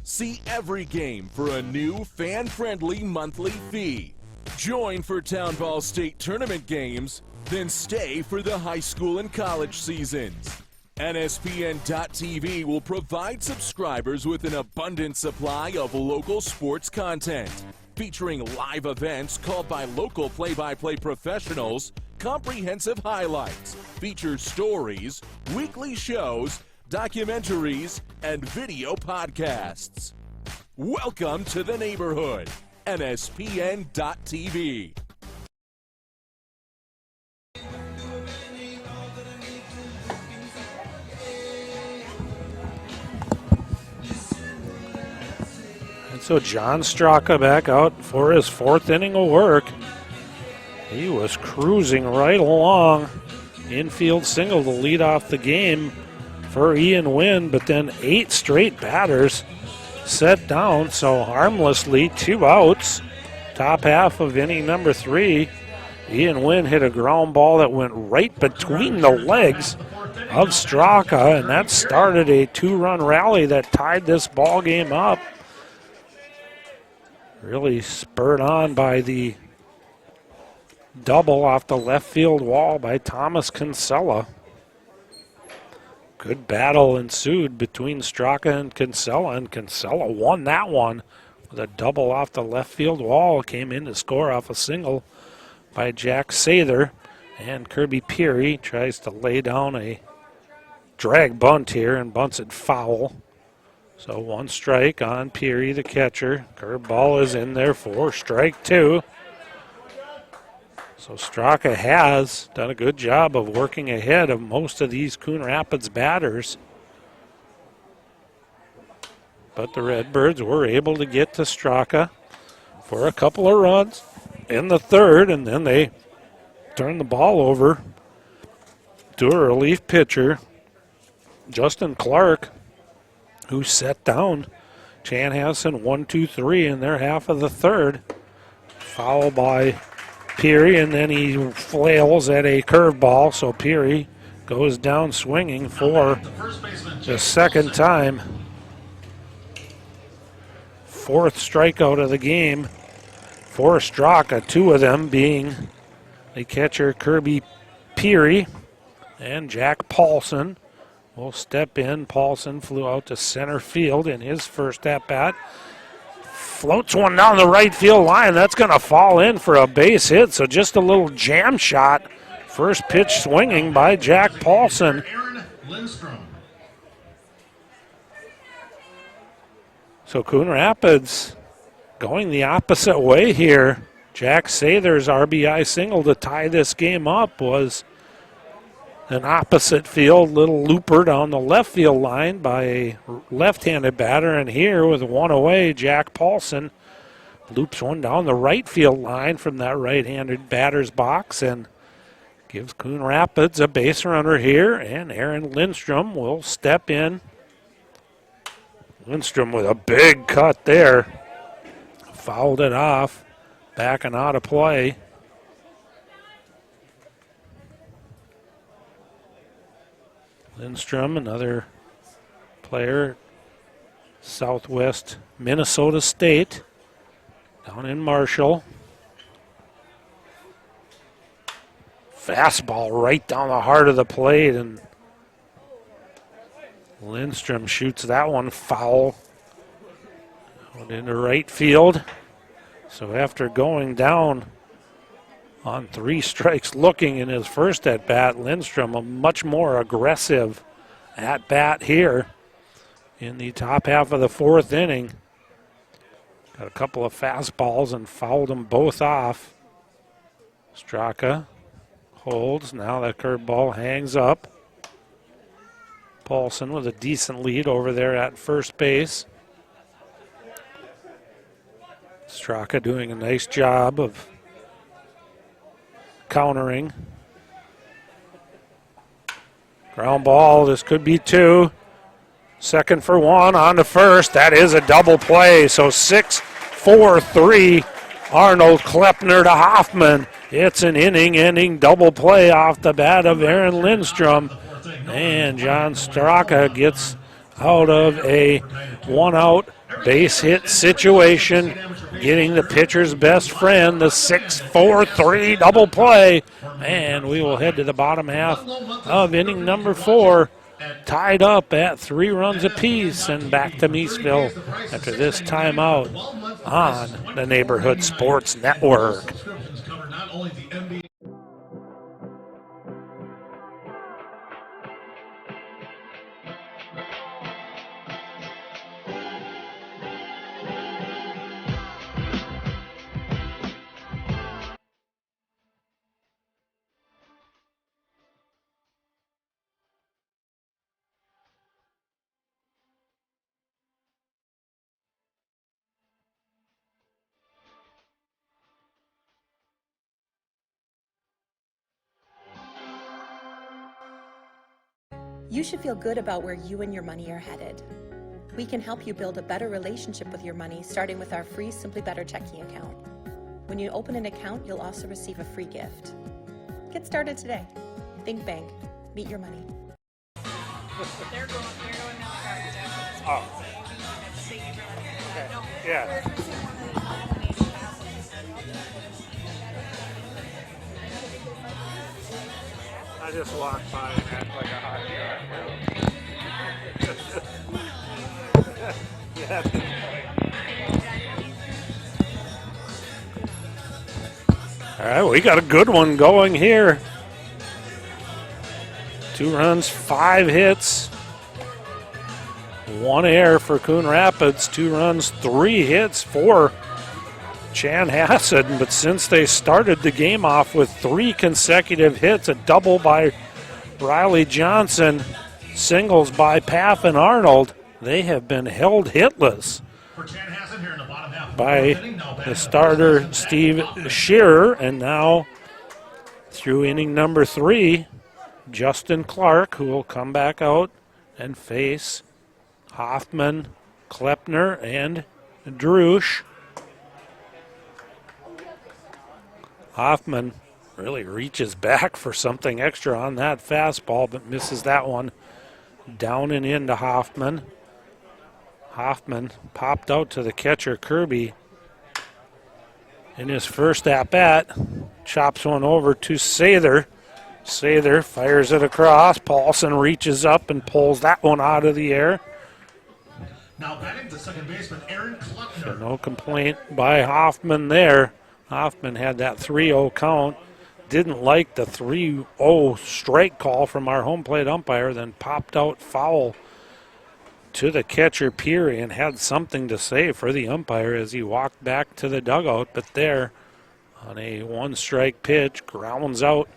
See every game for a new fan-friendly monthly fee. Join for Town Ball State Tournament games, then stay for the high school and college seasons. NSPN.TV will provide subscribers with an abundant supply of local sports content, featuring live events called by local play-by-play professionals, comprehensive highlights, feature stories, weekly shows, documentaries, and video podcasts. Welcome to the neighborhood, NSPN.TV. So John Straka back out for his 4th inning of work. He was cruising right along. Infield single to lead off the game for Ian Wynn, but then 8 straight batters set down, so harmlessly 2 outs. Top half of inning number 3. Ian Wynn hit a ground ball that went right between the legs of Straka, and that started a 2-run rally that tied this ball game up. Really spurred on by the double off the left field wall by Thomas Kinsella. Good battle ensued between Straka and Kinsella won that one with a double off the left field wall. Came in to score off a single by Jack Sather, and Kirby Peary tries to lay down a drag bunt here and bunts it foul. So 1 strike on Peary, the catcher. Curveball is in there for strike 2. So Straka has done a good job of working ahead of most of these Coon Rapids batters. But the Redbirds were able to get to Straka for a couple of runs in the 3rd, and then they turned the ball over to a relief pitcher, Justin Clark, who set down Chanhassen 1-2-3 in their half of the 3rd. Foul by Peary, and then he flails at a curveball, so Peary goes down swinging for the 2nd time. 4th strikeout of the game for Straka, 2 of them being the catcher Kirby Peary and Jack Paulson will step in. Paulson flew out to center field in his first at-bat. Floats one down the right field line. That's going to fall in for a base hit, so just a little jam shot. First pitch swinging by Jack Paulson. So Coon Rapids going the opposite way here. Jack Sather's RBI single to tie this game up was an opposite field little looper down the left field line by a left-handed batter, and here with 1 away, Jack Paulson loops one down the right field line from that right-handed batter's box and gives Coon Rapids a base runner here, and Aaron Lindstrom will step in. Lindstrom with a big cut there. Fouled it off, backing out of play. Lindstrom, another player, Southwest Minnesota State, down in Marshall. Fastball right down the heart of the plate, and Lindstrom shoots that one foul out into right field. So after going down on 3 strikes looking in his first at-bat, Lindstrom a much more aggressive at-bat here in the top half of the 4th inning. Got a couple of fastballs and fouled them both off. Straka holds. Now that curveball hangs up. Paulson with a decent lead over there at first base. Straka doing a nice job of countering. Ground ball, this could be 2. Second for 1 on to first. That is a double play. So 6-4-3, Arnold Klepner to Hoffman. It's an inning-ending double play off the bat of Aaron Lindstrom. And John Straka gets out of a 1-out base hit situation, getting the pitcher's best friend, the 6-4-3 double play. And we will head to the bottom half of inning number 4, tied up at 3 runs apiece, and back to Miesville after this timeout on the Neighborhood Sports Network. You should feel good about where you and your money are headed. We can help you build a better relationship with your money, starting with our free Simply Better checking account. When you open an account, you'll also receive a free gift. Get started today. Think Bank. Meet your money. They're going now. Oh. Okay. Yeah. I just walked by and act like a hockey yeah. All right, we got a good one going here. 2 runs, 5 hits, 1 error for Coon Rapids. 2 runs, 3 hits for Chanhassen. But since they started the game off with 3 consecutive hits, a double by Riley Johnson, singles by Paff and Arnold, they have been held hitless by the starter Steve Shearer. And now through inning number 3, Justin Clark, who will come back out and face Hoffman, Klepner, and Drusch. Hoffman really reaches back for something extra on that fastball, but misses that one. Down and into Hoffman. Hoffman popped out to the catcher, Kirby. In his first at-bat, chops one over to Sather. Sather fires it across. Paulson reaches up and pulls that one out of the air. Now batting the second baseman, Aaron Klepner. So no complaint by Hoffman there. Hoffman had that 3-0 count. Didn't like the 3-0 strike call from our home plate umpire, then popped out foul to the catcher, Peary, and had something to say for the umpire as he walked back to the dugout. But there, on a 1-strike pitch, grounds out,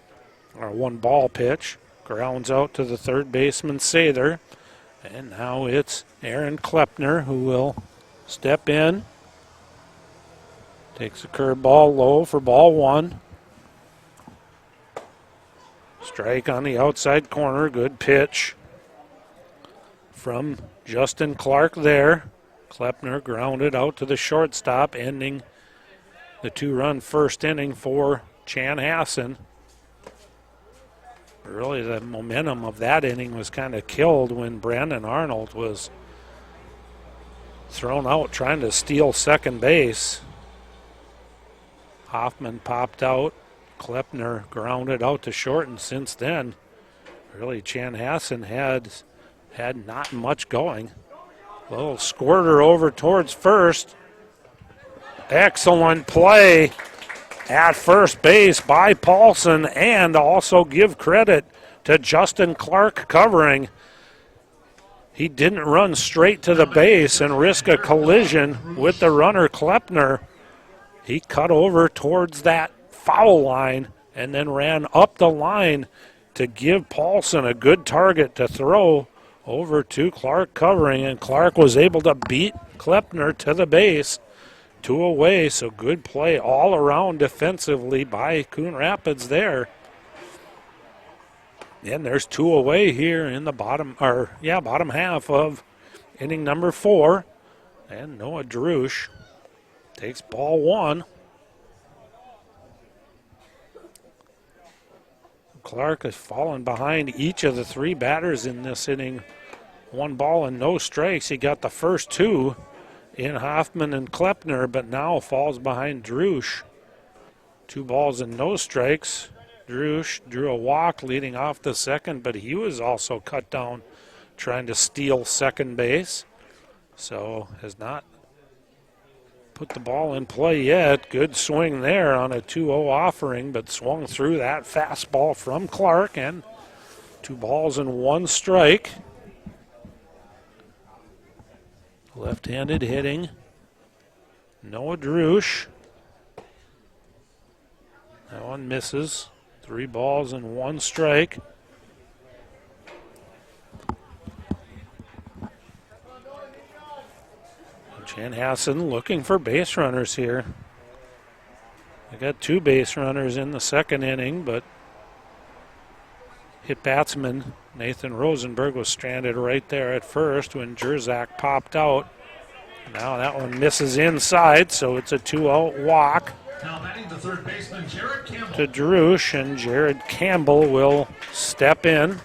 or 1-ball pitch, grounds out to the third baseman, Sather. And now it's Aaron Klepner who will step in. Takes a curveball low for ball 1. Strike on the outside corner. Good pitch from Justin Clark there. Klepner grounded out to the shortstop, ending the 2-run first inning for Chanhassen. Really, the momentum of that inning was kind of killed when Brandon Arnold was thrown out trying to steal second base. Hoffman popped out. Klepner grounded out to short, and since then, really Chanhassen had not much going. A little squirter over towards first. Excellent play at first base by Paulson, and also give credit to Justin Clark covering. He didn't run straight to the base and risk a collision with the runner Klepner. He cut over towards that foul line and then ran up the line to give Paulson a good target to throw over to Clark covering, and Clark was able to beat Klepner to the base. 2 away, so good play all around defensively by Coon Rapids there. And there's 2 away here in the bottom half of inning number 4. And Noah Drusch takes ball 1. Clark has fallen behind each of the 3 batters in this inning. 1 ball and no strikes. He got the first 2 in Hoffman and Klepner, but now falls behind Drusch. 2 balls and no strikes. Drusch drew a walk leading off the second, but he was also cut down trying to steal second base. So has not put the ball in play yet. Good swing there on a 2-0 offering, but swung through that fastball from Clark, and 2 balls and 1 strike. Left-handed hitting, Noah Drusch. That one misses. 3 balls and 1 strike. Chanhassen looking for base runners here. They got 2 base runners in the second inning, but hit batsman Nathan Rosenberg was stranded right there at first when Jerzak popped out. Now that one misses inside, so it's a 2-out walk Now batting the third baseman, Jared Campbell. to Drusch, and Jared Campbell will step in.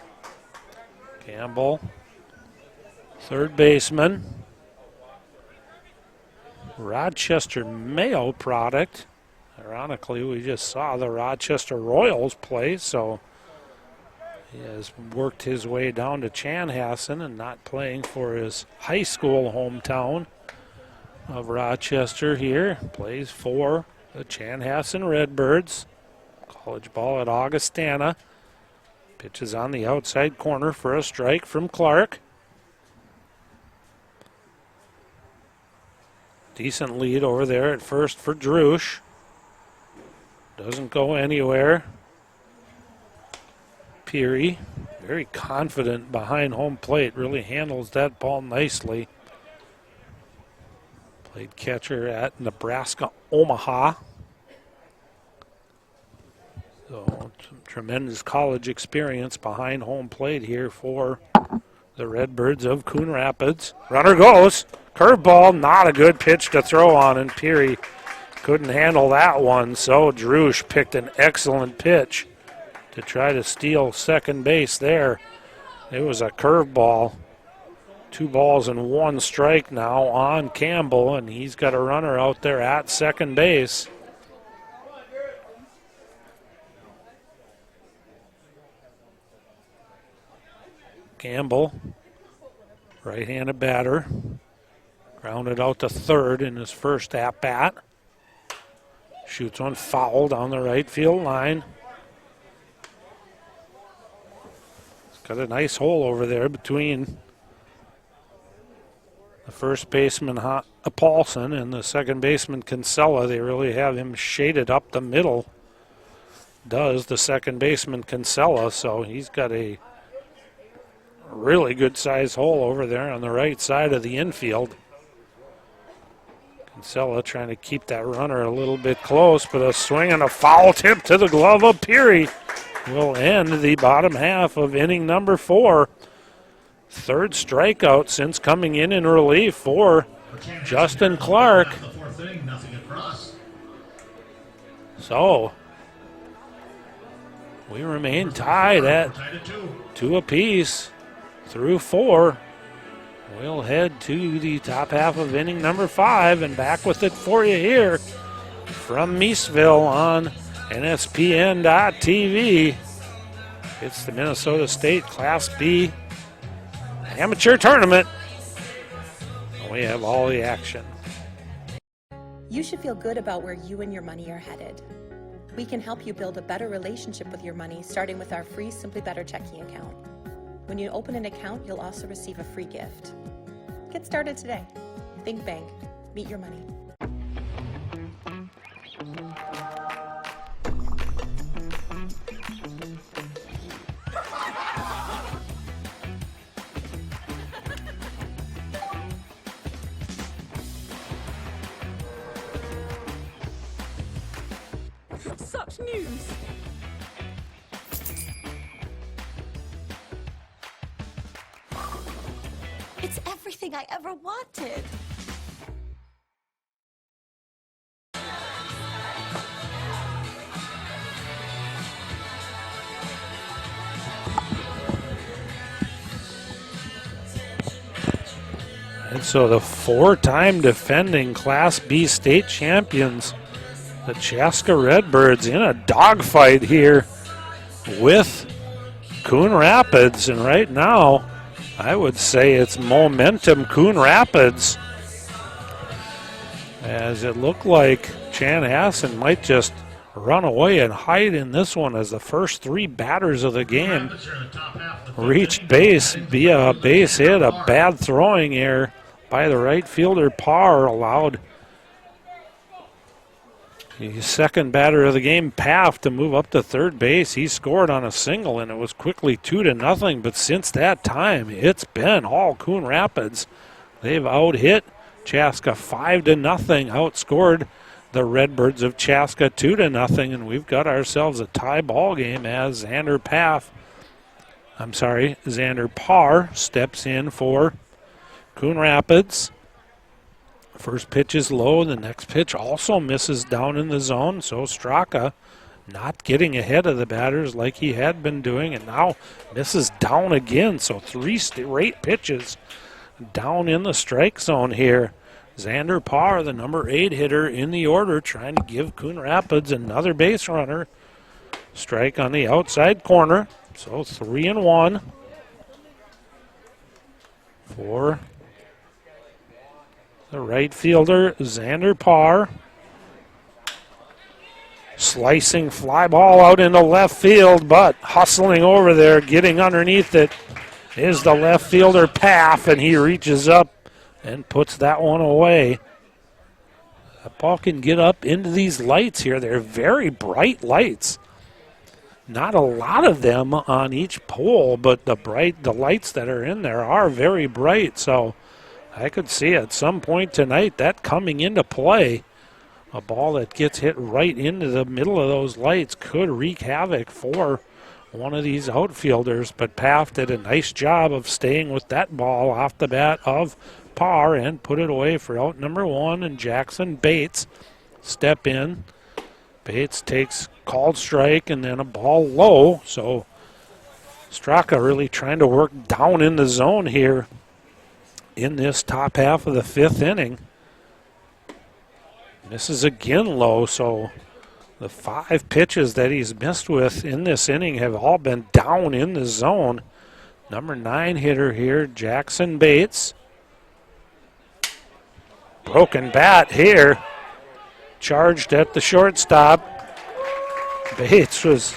Campbell, third baseman. Rochester Mayo product. Ironically, we just saw the Rochester Royals play, so he has worked his way down to Chanhassen and not playing for his high school hometown of Rochester here. Plays for the Chanhassen Redbirds. College ball at Augustana. Pitch is on the outside corner for a strike from Clark. Decent lead over there at first for Drusch. Doesn't go anywhere. Peary, very confident behind home plate, really handles that ball nicely. Played catcher at Nebraska Omaha. So some tremendous college experience behind home plate here for the Redbirds of Coon Rapids. Runner goes. Curveball, not a good pitch to throw on, and Peary couldn't handle that one. So Drusch picked an excellent pitch to try to steal second base there. It was a curveball. 2 balls and 1 strike now on Campbell, and he's got a runner out there at second base. Campbell, right-handed batter, grounded out to third in his first at-bat. Shoots one foul down the right field line. He's got a nice hole over there between the first baseman Paulson and the second baseman Kinsella. They really have him shaded up the middle, does the second baseman Kinsella, so he's got a really good sized hole over there on the right side of the infield. Kinsella trying to keep that runner a little bit close, but a swing and a foul tip to the glove of Peary will end the bottom half of inning number 4. Third strikeout since coming in relief for Justin Clark. So we remain tied at 2 apiece through 4. We'll head to the top half of inning number 5 and back with it for you here from Miesville on NSPN.TV. It's the Minnesota State Class B Amateur Tournament. We have all the action. You should feel good about where you and your money are headed. We can help you build a better relationship with your money, starting with our free Simply Better checking account. When you open an account, you'll also receive a free gift. Get started today. Think Bank. Meet your money. Such news! It's everything I ever wanted. And so the 4-time defending Class B state champions, the Chaska Redbirds, in a dogfight here with Coon Rapids. And right now, I would say it's momentum Coon Rapids, as it looked like Chanhassen might just run away and hide in this one as the first 3 batters of the game reached base via a base hit. A bad throwing error by the right fielder Parr allowed the second batter of the game, Paff, to move up to third base. He scored on a single, and it was quickly 2-0. But since that time, it's been all Coon Rapids. They've out-hit Chaska 5-0, outscored the Redbirds of Chaska 2-0, and we've got ourselves a tie ball game as Xander Parr steps in for Coon Rapids. First pitch is low. The next pitch also misses down in the zone. So Straka not getting ahead of the batters like he had been doing, and now misses down again. So 3 straight pitches down in the strike zone here. Xander Parr, the number 8 hitter in the order, trying to give Coon Rapids another base runner. Strike on the outside corner. So 3-1 for the right fielder, Xander Parr. Slicing fly ball out into left field, but hustling over there, getting underneath it is the left fielder Paff, and he reaches up and puts that one away. That ball can get up into these lights here. They're very bright lights. Not a lot of them on each pole, but the lights that are in there are very bright. So I could see at some point tonight that coming into play. A ball that gets hit right into the middle of those lights could wreak havoc for one of these outfielders, but Paff did a nice job of staying with that ball off the bat of par and put it away for out number 1, and Jackson Bates step in. Bates takes called strike and then a ball low, so Straka really trying to work down in the zone here in this top half of the 5th inning. Misses again low, so the 5 pitches that he's missed with in this inning have all been down in the zone. Number 9 hitter here, Jackson Bates. Broken bat here. Charged at the shortstop. Bates was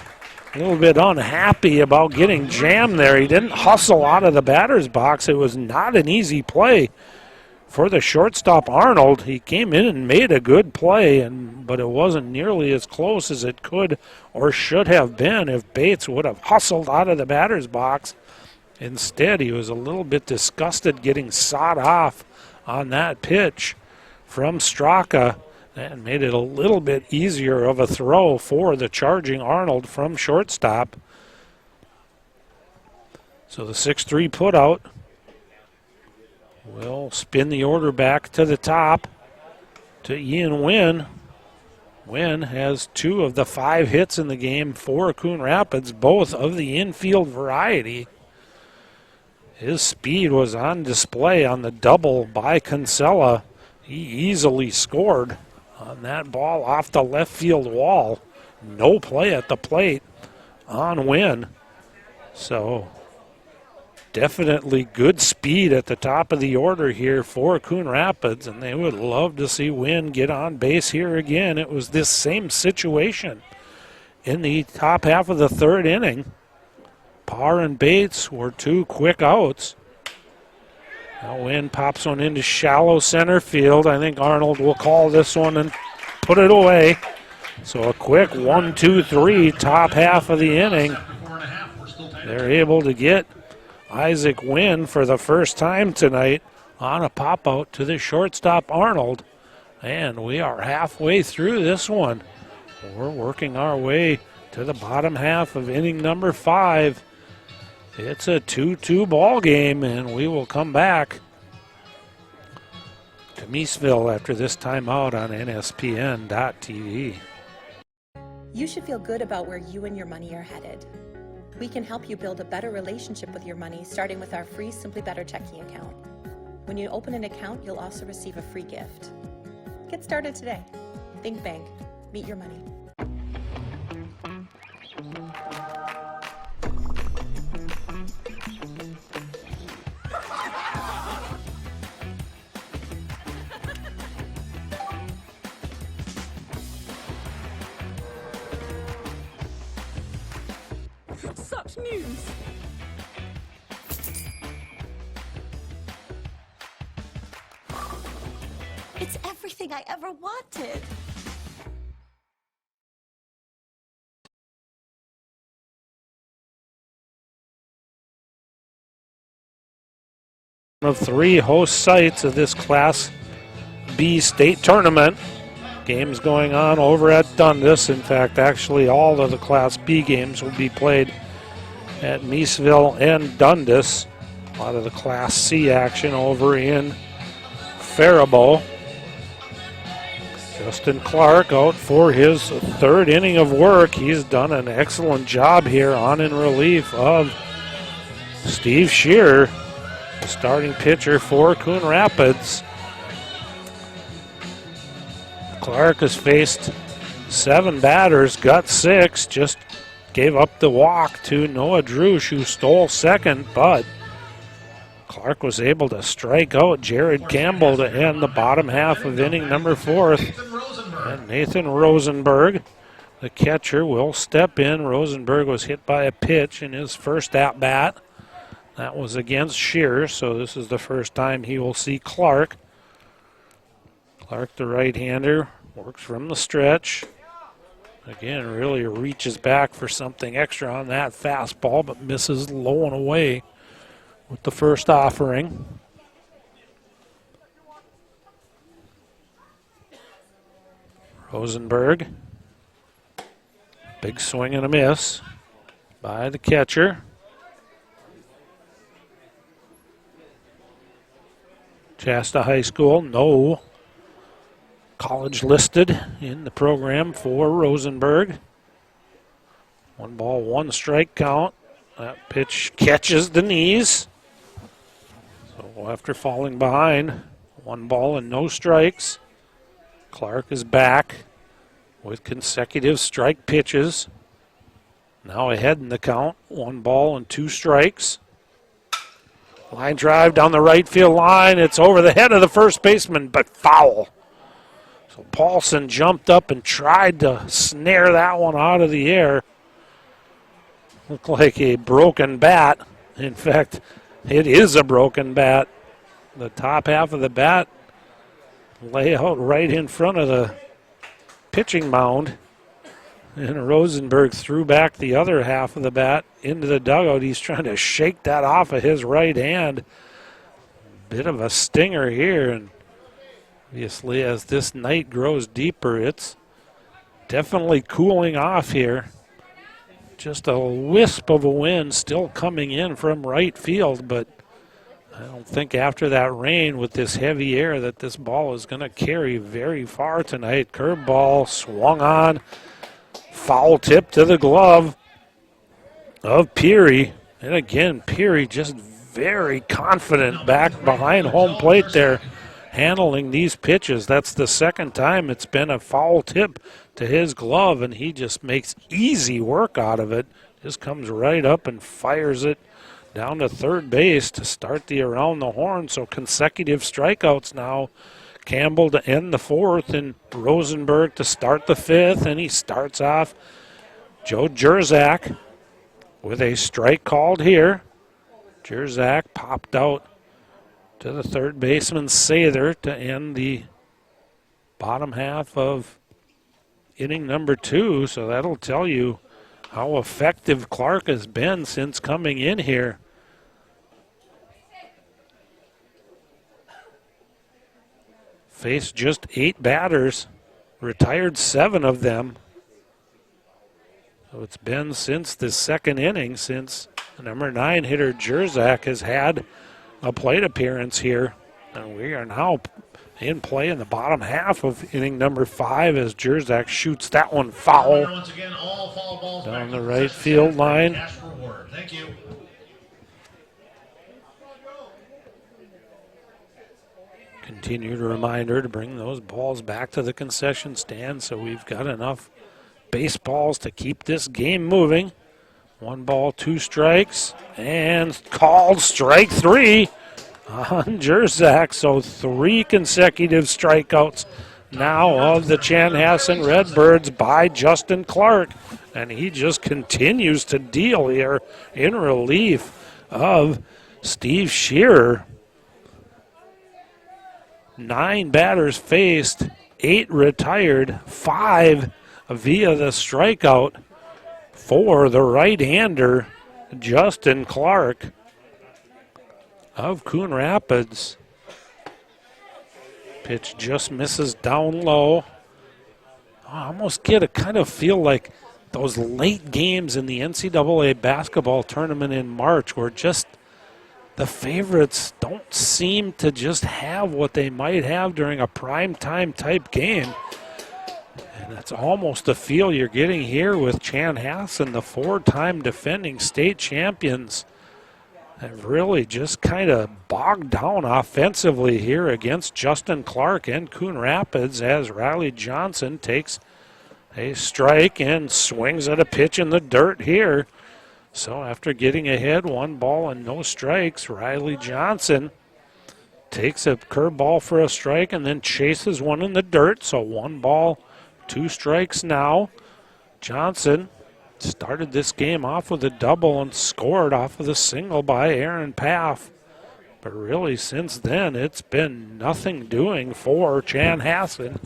a little bit unhappy about getting jammed there. He didn't hustle out of the batter's box. It was not an easy play for the shortstop Arnold. He came in and made a good play, but it wasn't nearly as close as it could or should have been if Bates would have hustled out of the batter's box. Instead, he was a little bit disgusted getting sawed off on that pitch from Straka and made it a little bit easier of a throw for the charging Arnold from shortstop. So the 6-3 putout will spin the order back to the top to Ian Wynn. Wynn has 2 of the 5 hits in the game for Coon Rapids, both of the infield variety. His speed was on display on the double by Kinsella. He easily scored on that ball off the left field wall. No play at the plate on Wynn. So definitely good speed at the top of the order here for Coon Rapids, and they would love to see Wynn get on base here again. It was this same situation in the top half of the 3rd inning. Parr and Bates were 2 quick outs. Now Wynn pops one into shallow center field. I think Arnold will call this one and put it away. So a quick 1-2-3 top half of the inning. They're able to get Isaac Wynn for the first time tonight on a pop-out to the shortstop Arnold. And we are halfway through this one. We're working our way to the bottom half of inning number 5. It's a 2-2 ball game, and we will come back to Miesville after this timeout on NSPN.TV. You should feel good about where you and your money are headed. We can help you build a better relationship with your money, starting with our free Simply Better checking account. When you open an account, you'll also receive a free gift. Get started today. Think Bank. Meet your money. Such news! It's everything I ever wanted. Of 3 host sites of this Class B state tournament. Games going on over at Dundas. In fact, actually all of the Class B games will be played at Miesville and Dundas. A lot of the Class C action over in Faribault. Justin Clark out for his 3rd inning of work. He's done an excellent job here on in relief of Steve Shearer, the starting pitcher for Coon Rapids. Clark has faced 7 batters, got 6, just gave up the walk to Noah Drusch, who stole second, but Clark was able to strike out Jared Campbell to end the bottom half of inning number 4. And Nathan Rosenberg, The catcher will step in. Rosenberg was hit by a pitch in his first at-bat. That was against Shearer, so this is the first time he will see Clark. Clark, the right-hander, works from the stretch. Again, really reaches back for something extra on that fastball, but misses low and away with the first offering. Rosenberg. Big swing and a miss by the catcher. Shasta High School, no college listed in the program for Rosenberg. 1 ball, 1 strike count. That pitch catches the knees. So after falling behind, 1 ball and no strikes. Clark is back with consecutive strike pitches. Now ahead in the count, 1 ball and 2 strikes. Line drive down the right field line. It's over the head of the first baseman, but foul. So Paulson jumped up and tried to snare that one out of the air. Looked like a broken bat. In fact, it is a broken bat. The top half of the bat lay out right in front of the pitching mound. And Rosenberg threw back the other half of the bat into the dugout. He's trying to shake that off of his right hand. Bit of a stinger here, and obviously as this night grows deeper, it's definitely cooling off here. Just a wisp of a wind still coming in from right field, but I don't think after that rain with this heavy air that this ball is going to carry very far tonight. Curveball swung on. Foul tip to the glove of Peary. And again, Peary just very confident back behind home plate there, handling these pitches. That's the second time it's been a foul tip to his glove, and he just makes easy work out of it. Just comes right up and fires it down to third base to start the around the horn. So consecutive strikeouts now. Campbell to end the fourth and Rosenberg to start the fifth, and he starts off Joe Jerzak with a strike called here. Jerzak popped out to the third baseman Sather to end the bottom half of inning number 2, so that'll tell you how effective Clark has been since coming in here. Faced just 8 batters, retired 7 of them. So it's been since the second inning since the number 9 hitter Jerzak has had a plate appearance here. And we are now in play in the bottom half of inning number 5 as Jerzak shoots that one foul Once again, all foul balls down the right field line. Cash reward. Thank you. Continued reminder to bring those balls back to the concession stand so we've got enough baseballs to keep this game moving. 1 ball, 2 strikes, and called strike 3 on Jerzak. So 3 consecutive strikeouts now of the Chanhassen Redbirds by Justin Clark. And he just continues to deal here in relief of Steve Shearer. 9 batters faced, 8 retired, 5 via the strikeout for the right-hander Justin Clark of Coon Rapids. Pitch just misses down low. I almost get a kind of feel like those late games in the NCAA basketball tournament in March were just the favorites don't seem to just have what they might have during a primetime type game. And that's almost the feel you're getting here with Chanhassen, the 4-time defending state champions. Have really just kind of bogged down offensively here against Justin Clark and Coon Rapids as Riley Johnson takes a strike and swings at a pitch in the dirt here. So after getting ahead, 1 ball and no strikes, Riley Johnson takes a curveball for a strike and then chases one in the dirt. So 1 ball, 2 strikes now. Johnson started this game off with a double and scored off of the single by Aaron Paff. But really, since then, it's been nothing doing for Chanhassen.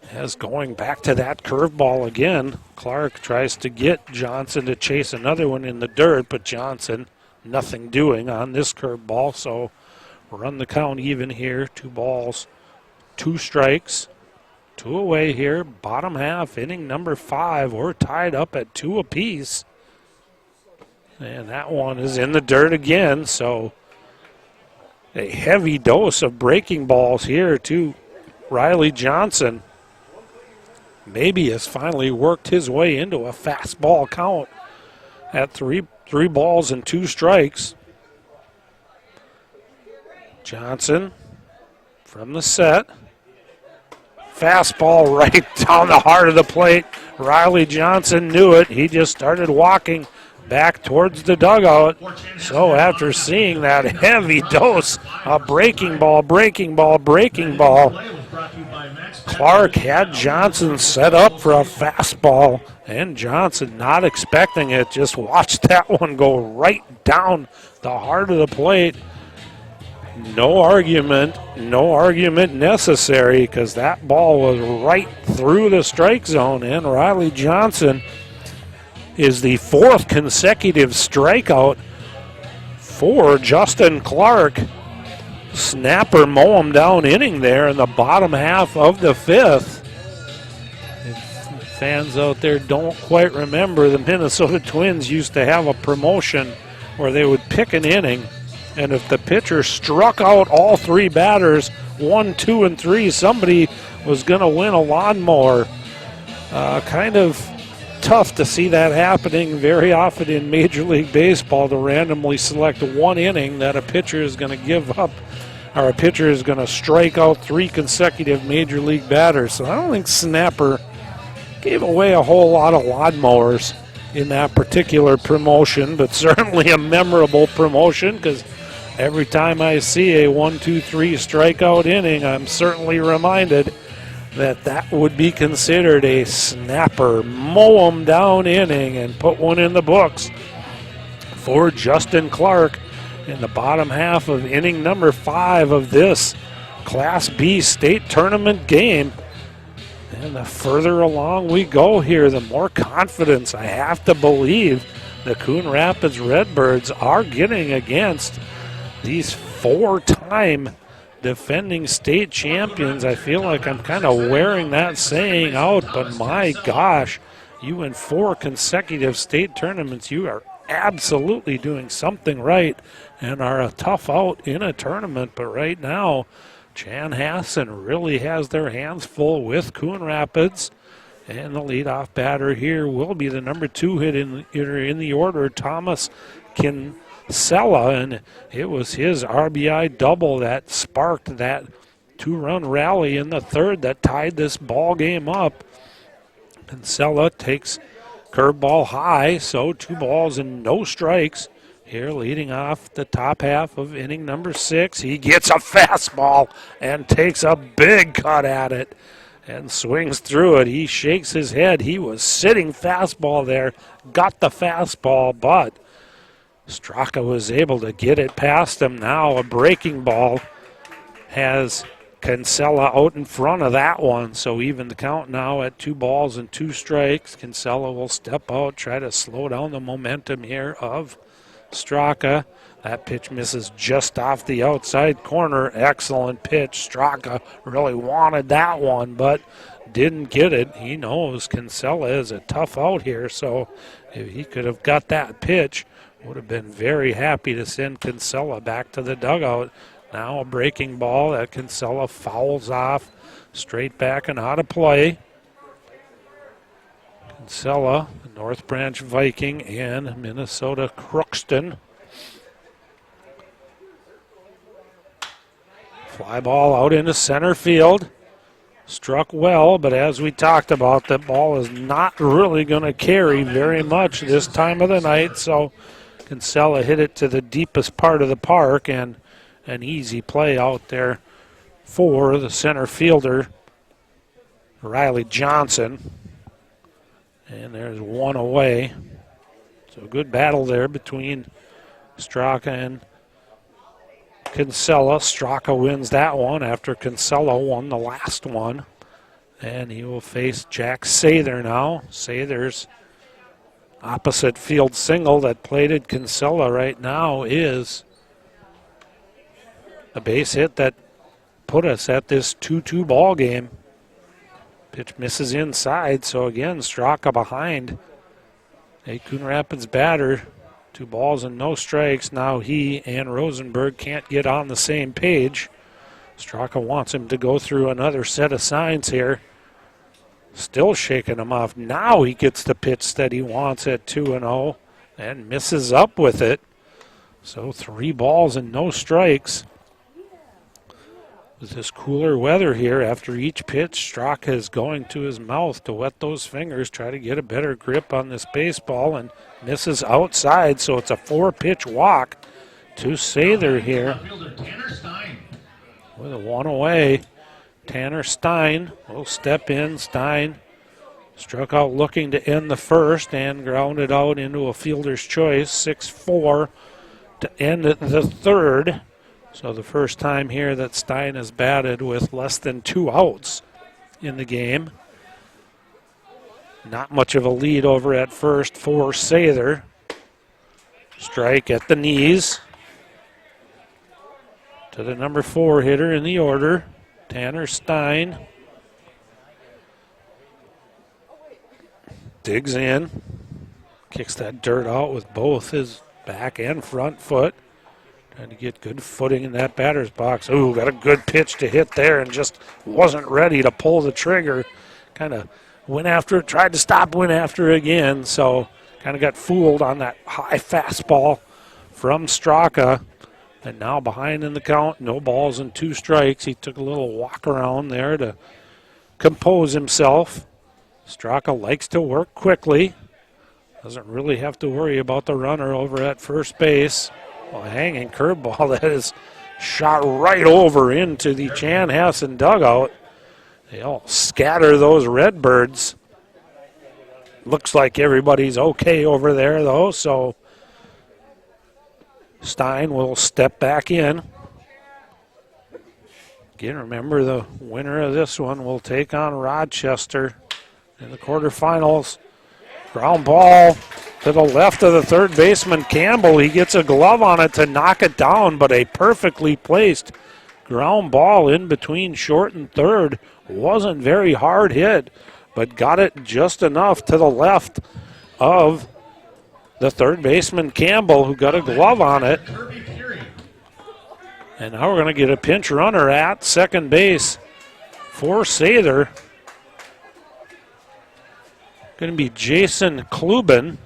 As going back to that curveball again, Clark tries to get Johnson to chase another one in the dirt, but Johnson nothing doing on this curveball, so run the count even here. 2 balls, 2 strikes, 2 away here. Bottom half, inning number 5. We're tied up at 2 apiece. And that one is in the dirt again, so a heavy dose of breaking balls here to Riley Johnson. Maybe has finally worked his way into a fastball count at 3 balls and 2 strikes. Johnson from the set. Fastball right down the heart of the plate. Riley Johnson knew it. He just started walking back towards the dugout. So after seeing that heavy dose of breaking ball, Clark had Johnson set up for a fastball, and Johnson not expecting it. Just watched that one go right down the heart of the plate. No argument necessary, because that ball was right through the strike zone, and Riley Johnson is the 4th consecutive strikeout for Justin Clark. Snapper mow him down inning there in the bottom half of the 5th. If fans out there don't quite remember, the Minnesota Twins used to have a promotion where they would pick an inning, and if the pitcher struck out all 3 batters, 1, 2, and 3, somebody was going to win a lawnmower. Kind of tough to see that happening very often in Major League Baseball, to randomly select 1 inning that a pitcher is going to give up, or a pitcher is going to strike out 3 consecutive Major League batters. So I don't think Snapper gave away a whole lot of lawnmowers in that particular promotion, but certainly a memorable promotion, because every time I see a 1, 2, 3 strikeout inning, I'm certainly reminded that would be considered a snapper, mow 'em down inning, and put one in the books for Justin Clark in the bottom half of inning number 5 of this Class B state tournament game. And the further along we go here, the more confidence I have to believe the Coon Rapids Redbirds are getting against these 4-time defending state champions. I feel like I'm kind of wearing that saying out, but my gosh, you win 4 consecutive state tournaments. You are absolutely doing something right and are a tough out in a tournament. But right now, Chanhassen really has their hands full with Coon Rapids. And the leadoff batter here will be the number 2 hitter in the order, Thomas Kinsella, and it was his RBI double that sparked that 2-run rally in the 3rd that tied this ball game up. Kinsella takes curveball high, so 2 balls and no strikes here, leading off the top half of inning number 6. He gets a fastball and takes a big cut at it and swings through it. He shakes his head. He was sitting fastball there, got the fastball, but Straka was able to get it past him. Now a breaking ball has Kinsella out in front of that one. So even the count now at 2 balls and 2 strikes. Kinsella will step out, try to slow down the momentum here of Straka. That pitch misses just off the outside corner. Excellent pitch. Straka really wanted that one, but didn't get it. He knows Kinsella is a tough out here, so if he could have got that pitch, would have been very happy to send Kinsella back to the dugout. Now a breaking ball that Kinsella fouls off straight back and out of play. Kinsella, North Branch Viking, and Minnesota Crookston. Fly ball out into center field. Struck well, but as we talked about, that ball is not really going to carry very much this time of the night, so Kinsella hit it to the deepest part of the park, and an easy play out there for the center fielder, Riley Johnson. And there's one away. So good battle there between Straka and Kinsella. Straka wins that one after Kinsella won the last one. And he will face Jack Sather now. Sather's opposite field single that plated Kinsella right now is a base hit that put us at this 2-2 ball game. Pitch misses inside, so again, Straka behind a Coon Rapids batter. 2 balls and no strikes. Now he and Rosenberg can't get on the same page. Straka wants him to go through another set of signs here. Still shaking him off. Now he gets the pitch that he wants at 2-0 and misses up with it. So 3 balls and no strikes. With this cooler weather here, after each pitch, Straka is going to his mouth to wet those fingers, try to get a better grip on this baseball, and misses outside, so it's a 4-pitch walk to Sather here. With a 1 away, Tanner Stein will step in. Stein struck out looking to end the first and grounded out into a fielder's choice. 6-4 to end the third. So the first time here that Stein has batted with less than 2 outs in the game. Not much of a lead over at first for Sather. Strike at the knees. To the number 4 hitter in the order, Tanner Stein. Digs in. Kicks that dirt out with both his back and front foot. Trying to get good footing in that batter's box. Ooh, got a good pitch to hit there and just wasn't ready to pull the trigger. Kind of went after it, tried to stop, went after it again. So kind of got fooled on that high fastball from Straka. And now behind in the count, no balls and 2 strikes. He took a little walk around there to compose himself. Straka likes to work quickly. Doesn't really have to worry about the runner over at first base. A hanging curveball that is shot right over into the Chanhassen dugout. They all scatter those Redbirds. Looks like everybody's okay over there, though, so Stein will step back in. Again, remember the winner of this one will take on Rochester in the quarterfinals. Ground ball to the left of the third baseman, Campbell. He gets a glove on it to knock it down, but a perfectly placed ground ball in between short and third. Wasn't very hard hit, but got it just enough to the left of the third baseman, Campbell, who got a glove on it. And now we're going to get a pinch runner at second base for Sather. Going to be Jason Klubin.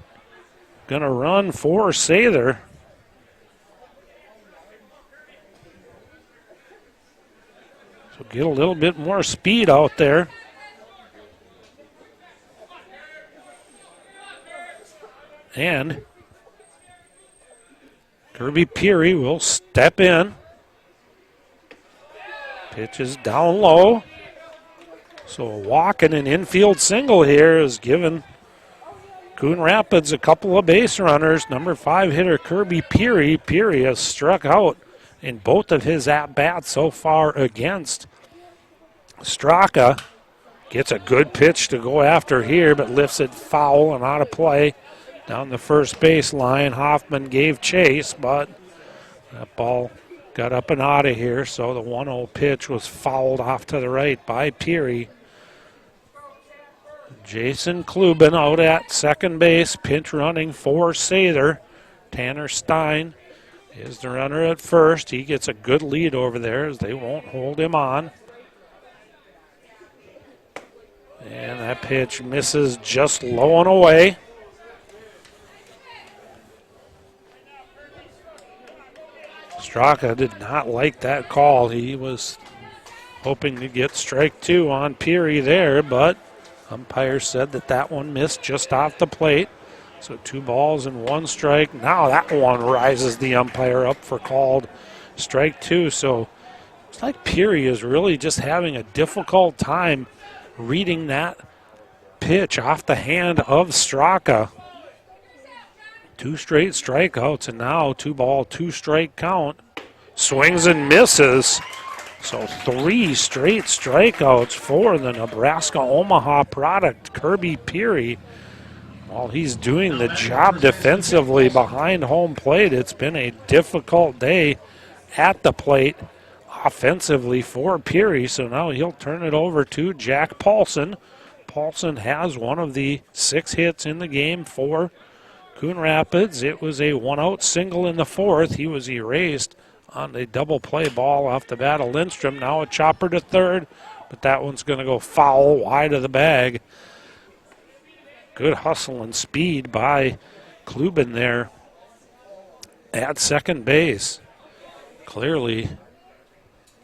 Going to run for Sather. So get a little bit more speed out there. And Kirby Peary will step in. Pitch is down low. So a walk and an infield single here is given Coon Rapids a couple of base runners. Number 5 hitter Kirby Peary. Peary has struck out in both of his at-bats so far against Straka. Gets a good pitch to go after here, but lifts it foul and out of play down the first base line. Hoffman gave chase, but that ball got up and out of here, so the 1-0 pitch was fouled off to the right by Peary. Jason Klubin out at second base, pinch running for Sather. Tanner Stein is the runner at first. He gets a good lead over there as they won't hold him on. And that pitch misses just low and away. Straka did not like that call. He was hoping to get strike 2 on Peary there, but umpire said that that one missed just off the plate. So 2 balls and 1 strike. Now that one rises the umpire up for called strike 2. So it's like Peary is really just having a difficult time reading that pitch off the hand of Straka. 2 straight strikeouts, and now 2-ball, 2-strike count. Swings and misses. So 3 straight strikeouts for the Nebraska Omaha product, Kirby Peary. While he's doing the job defensively behind home plate, it's been a difficult day at the plate offensively for Peary. So now he'll turn it over to Jack Paulson. Paulson has one of the 6 hits in the game for Coon Rapids. It was a 1-out single in the 4th. He was erased on a double play ball off the bat of Lindstrom. Now a chopper to third, but that one's going to go foul wide of the bag. Good hustle and speed by Klubin there at second base. Clearly,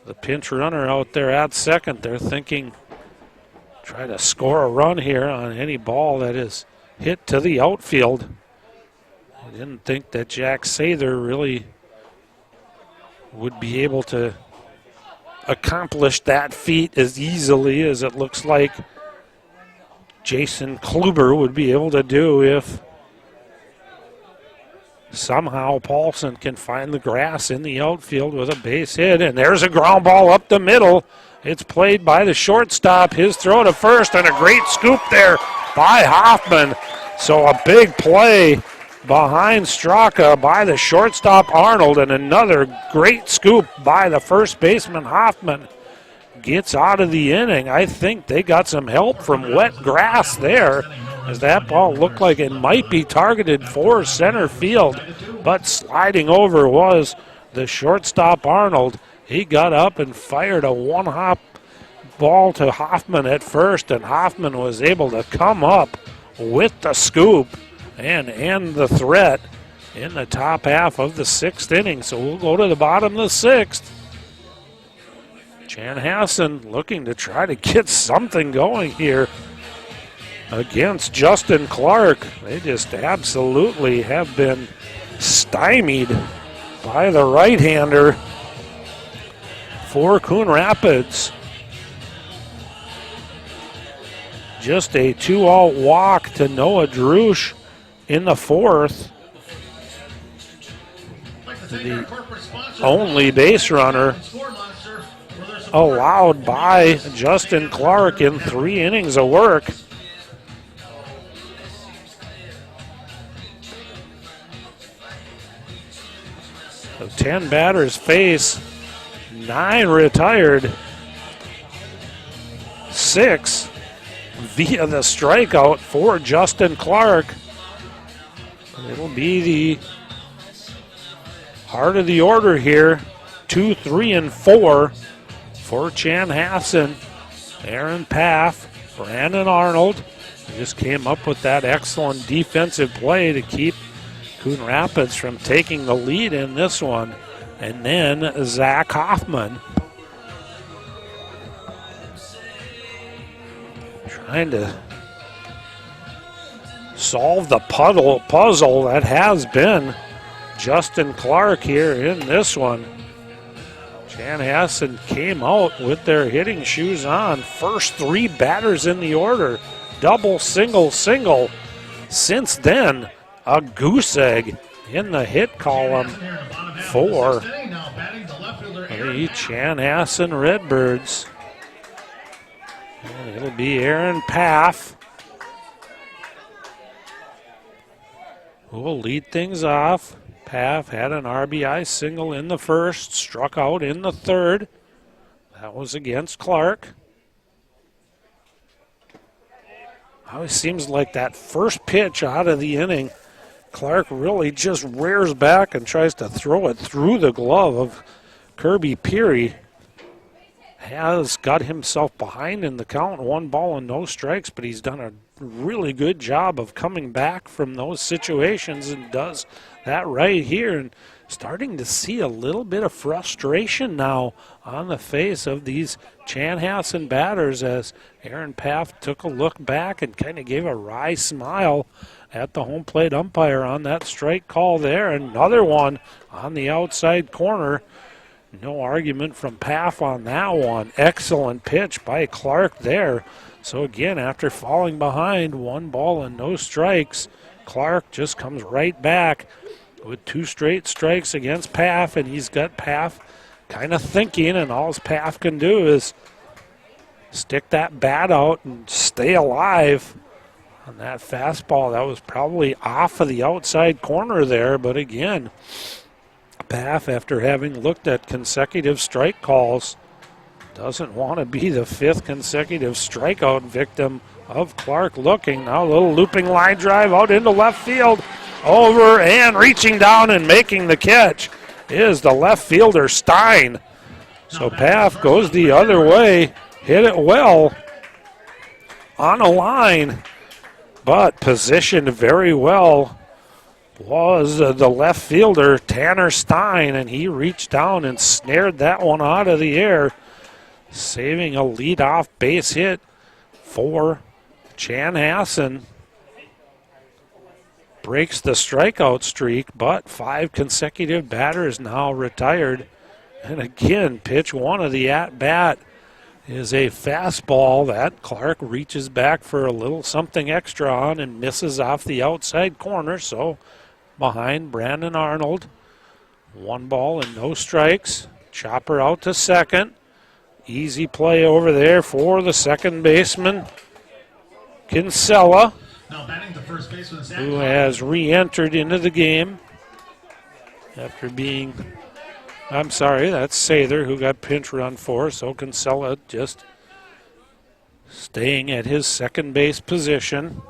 the pinch runner out there at second, they're thinking try to score a run here on any ball that is hit to the outfield. I didn't think that Jack Sather really would be able to accomplish that feat as easily as it looks like Jason Kluber would be able to do if somehow Paulson can find the grass in the outfield with a base hit. And there's a ground ball up the middle. It's played by the shortstop. His throw to first, and a great scoop there by Hoffman. So a big play behind Straka by the shortstop Arnold, and another great scoop by the first baseman Hoffman. Gets out of the inning. I think they got some help from wet grass there, as that ball looked like it might be targeted for center field, but sliding over was the shortstop Arnold. He got up and fired a one-hop ball to Hoffman at first, and Hoffman was able to come up with the scoop and end the threat in the top half of the 6th inning. So we'll go to the bottom of the 6th. Chanhassen looking to try to get something going here against Justin Clark. They just absolutely have been stymied by the right-hander for Coon Rapids. Just a 2-out walk to Noah Drusch in the 4th. The only base runner allowed by Justin Clark in 3 innings of work. So 10 batters face, 9 retired, 6 via the strikeout for Justin Clark. It'll be the heart of the order here, 2, 3, and 4 for Chanhassen. Aaron Paff, Brandon Arnold just came up with that excellent defensive play to keep Coon Rapids from taking the lead in this one. And then Zach Hoffman trying to solve the puzzle that has been Justin Clark here in this one. Chanhassen came out with their hitting shoes on. First 3 batters in the order. Double, single, single. Since then, a goose egg in the hit column for the Chanhassen Redbirds. And it'll be Aaron Paff who will lead things off. Paff had an RBI single in the 1st, struck out in the 3rd. That was against Clark. Always seems like that first pitch out of the inning, Clark really just rears back and tries to throw it through the glove of Kirby Peary. Has got himself behind in the count, 1 ball and no strikes, but he's done a really good job of coming back from those situations and does that right here, and starting to see a little bit of frustration now on the face of these Chanhassen batters as Aaron Paff took a look back and kind of gave a wry smile at the home plate umpire on that strike call there. Another one on the outside corner. No argument from Paff on that one. Excellent pitch by Clark there. So again, after falling behind, 1 ball and no strikes, Clark just comes right back with 2 straight strikes against Paff, and he's got Paff kind of thinking, and all Paff can do is stick that bat out and stay alive on that fastball. That was probably off of the outside corner there, but again, Paff, after having looked at consecutive strike calls, doesn't want to be the 5th consecutive strikeout victim of Clark looking. Now a little looping line drive out into left field. Over and reaching down and making the catch is the left fielder Stein. So Paff goes the other way, hit it well on a line, but positioned very well was the left fielder Tanner Stein, and he reached down and snared that one out of the air, saving a leadoff base hit for Chanhassen. Breaks the strikeout streak, but 5 consecutive batters now retired. And again, pitch 1 of the at-bat is a fastball that Clark reaches back for a little something extra on and misses off the outside corner. So behind Brandon Arnold, 1 ball and no strikes. Chopper out to second. Easy play over there for the second baseman, Kinsella, Now batting the first baseman, who has re-entered into the game after being, I'm sorry, that's Sather who got pinch run for, so Kinsella just staying at his second base position.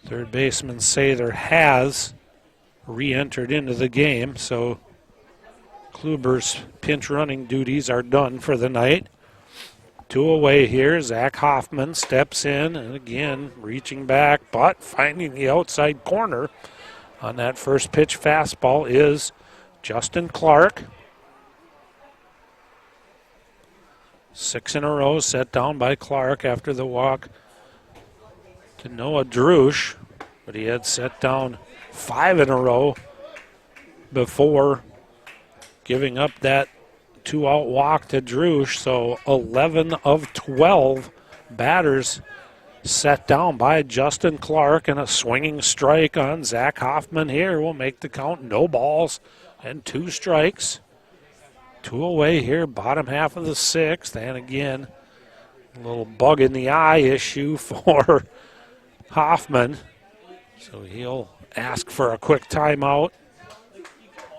Third baseman Sather has re-entered into the game, so Kluber's pinch running duties are done for the night. 2 away here. Zach Hoffman steps in and again reaching back, but finding the outside corner on that first pitch fastball is Justin Clark. 6 in a row set down by Clark after the walk to Noah Drush, but he had set down 5 in a row before giving up that 2-out walk to Drush, so 11 of 12 batters set down by Justin Clark, and a swinging strike on Zach Hoffman here will make the count no balls and 2 strikes. 2 away here, bottom half of the 6th, and again, a little bug in the eye issue for Hoffman, so he'll ask for a quick timeout.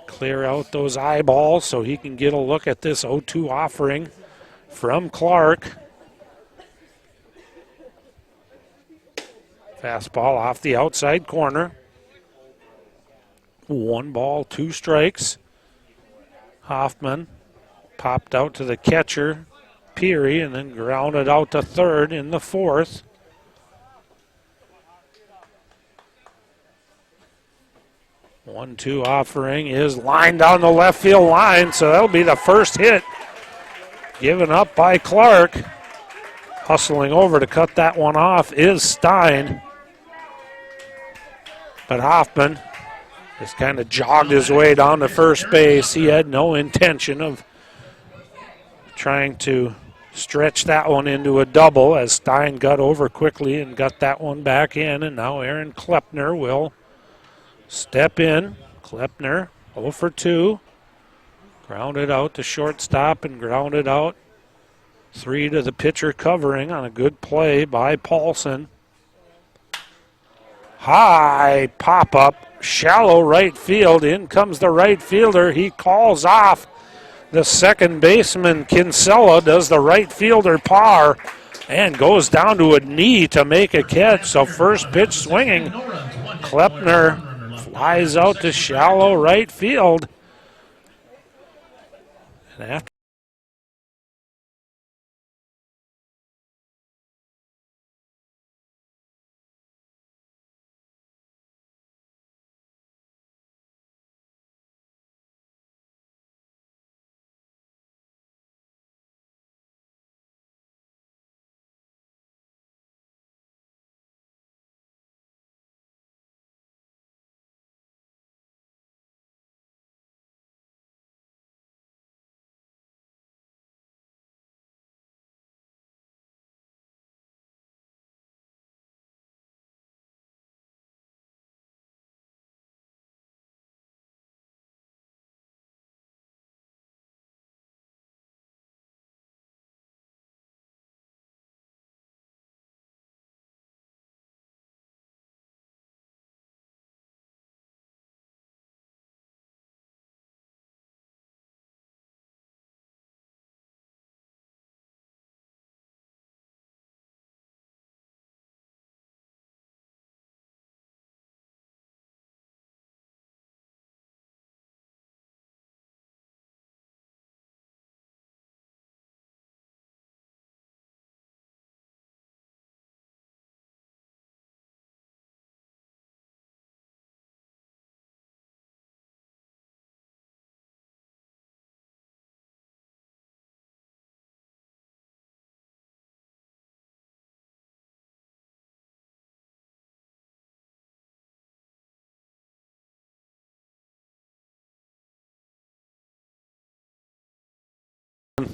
Clear out those eyeballs so he can get a look at this 0-2 offering from Clark. Fastball off the outside corner. 1 ball, 2 strikes. Hoffman popped out to the catcher, Peary, and then grounded out to third in the 4th. 1-2 offering is lined down the left field line, so that'll be the first hit given up by Clark. Hustling over to cut that one off is Stein. But Hoffman just kind of jogged his way down to first base. He had no intention of trying to stretch that one into a double, as Stein got over quickly and got that one back in, and now Aaron Klepner will step in. Klepner 0 for 2. Grounded out to shortstop and grounded out 3 to the pitcher covering on a good play by Paulson. High pop-up, shallow right field. In comes the right fielder. He calls off the second baseman. Kinsella does the right fielder par and goes down to a knee to make a catch. So first pitch swinging. Klepner flies out to shallow right field. And after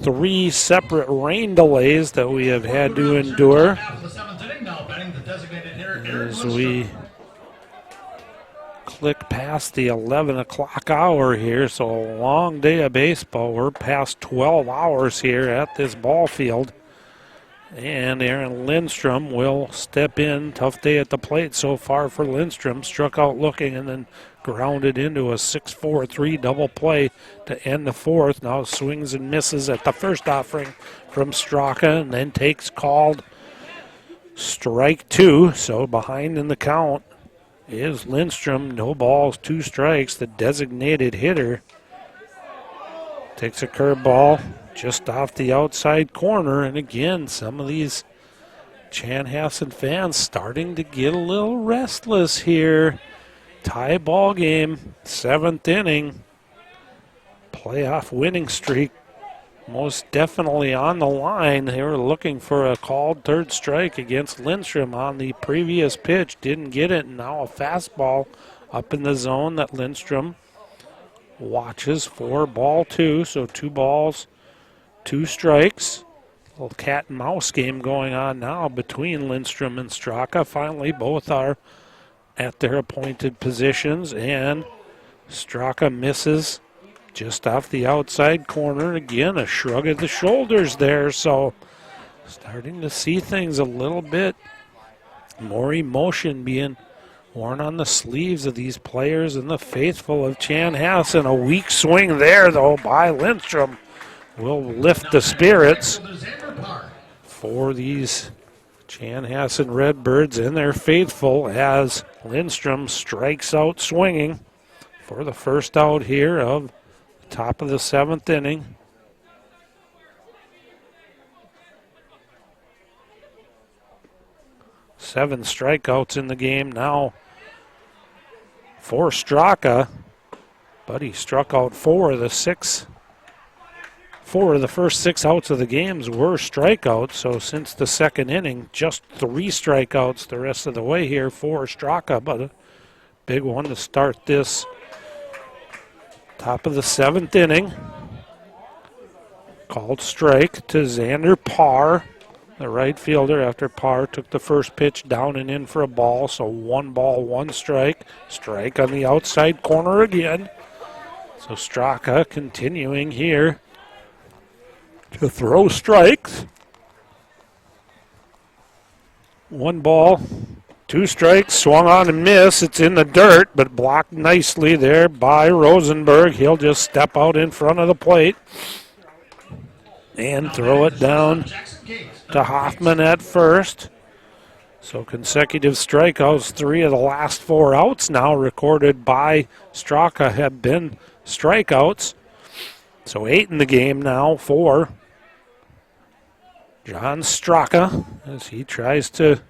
3 separate rain delays that we have had to endure as we click past the 11 o'clock hour here. So a long day of baseball. We're past 12 hours here at this ball field. And Aaron Lindstrom will step in. Tough day at the plate so far for Lindstrom. Struck out looking and then grounded into a 6-4-3 double play to end the 4th. Now swings and misses at the first offering from Straka and then takes called strike 2. So behind in the count is Lindstrom. No balls, 2 strikes. The designated hitter takes a curveball just off the outside corner. And again, some of these Chanhassen fans starting to get a little restless here. Tie ball game, 7th inning. Playoff winning streak most definitely on the line. They were looking for a called 3rd strike against Lindstrom on the previous pitch. Didn't get it, and now a fastball up in the zone that Lindstrom watches for ball 2. So 2 balls, 2 strikes. A little cat and mouse game going on now between Lindstrom and Straka. Finally, both are at their appointed positions, and Straka misses just off the outside corner. Again, a shrug of the shoulders there. So starting to see things a little bit more emotion being worn on the sleeves of these players and the faithful of Chanhassen. A weak swing there, though, by Lindstrom will lift the spirits for these Chanhassen Redbirds and their faithful as Lindstrom strikes out swinging for the first out here of the top of the 7th inning. Seven strikeouts in the game now for Straka, but he struck out 4 of the 6. 4 of the first 6 outs of the games were strikeouts, so since the 2nd inning, just 3 strikeouts the rest of the way here for Straka, but a big one to start this top of the 7th inning. Called strike to Xander Parr, the right fielder, after Parr took the first pitch down and in for a ball, so 1 ball, 1 strike. Strike on the outside corner again. So Straka continuing here to throw strikes. 1 ball, 2 strikes, swung on and miss. It's in the dirt, but blocked nicely there by Rosenberg. He'll just step out in front of the plate and throw it down to Hoffman at first. So consecutive strikeouts. 3 of the last 4 outs now recorded by Straka have been strikeouts. So 8 in the game now for John Straka as he tries to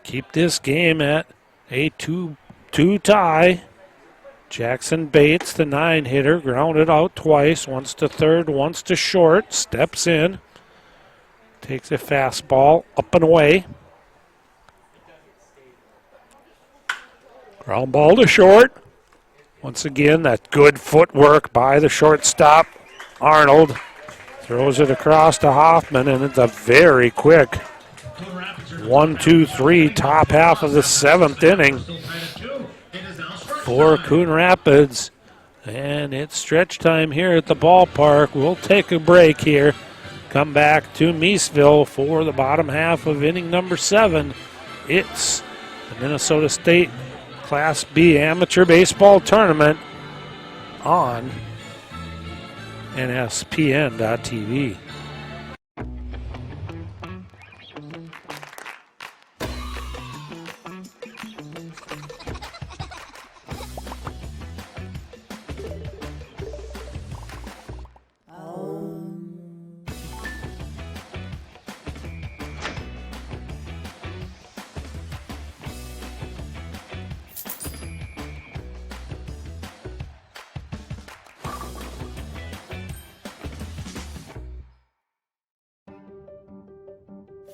keep this game at a 2-2 tie. Jackson Bates, the 9-hitter, grounded out twice, once to third, once to short, steps in, takes a fastball up and away. Ground ball to short. Once again, that good footwork by the shortstop, Arnold. Throws it across to Hoffman, and it's a very quick 1-2-3 top half of the 7th inning for Coon Rapids. And it's stretch time here at the ballpark. We'll take a break here. Come back to Miesville for the bottom half of inning number 7. It's the Minnesota State Class B Amateur Baseball Tournament on NSPN.TV.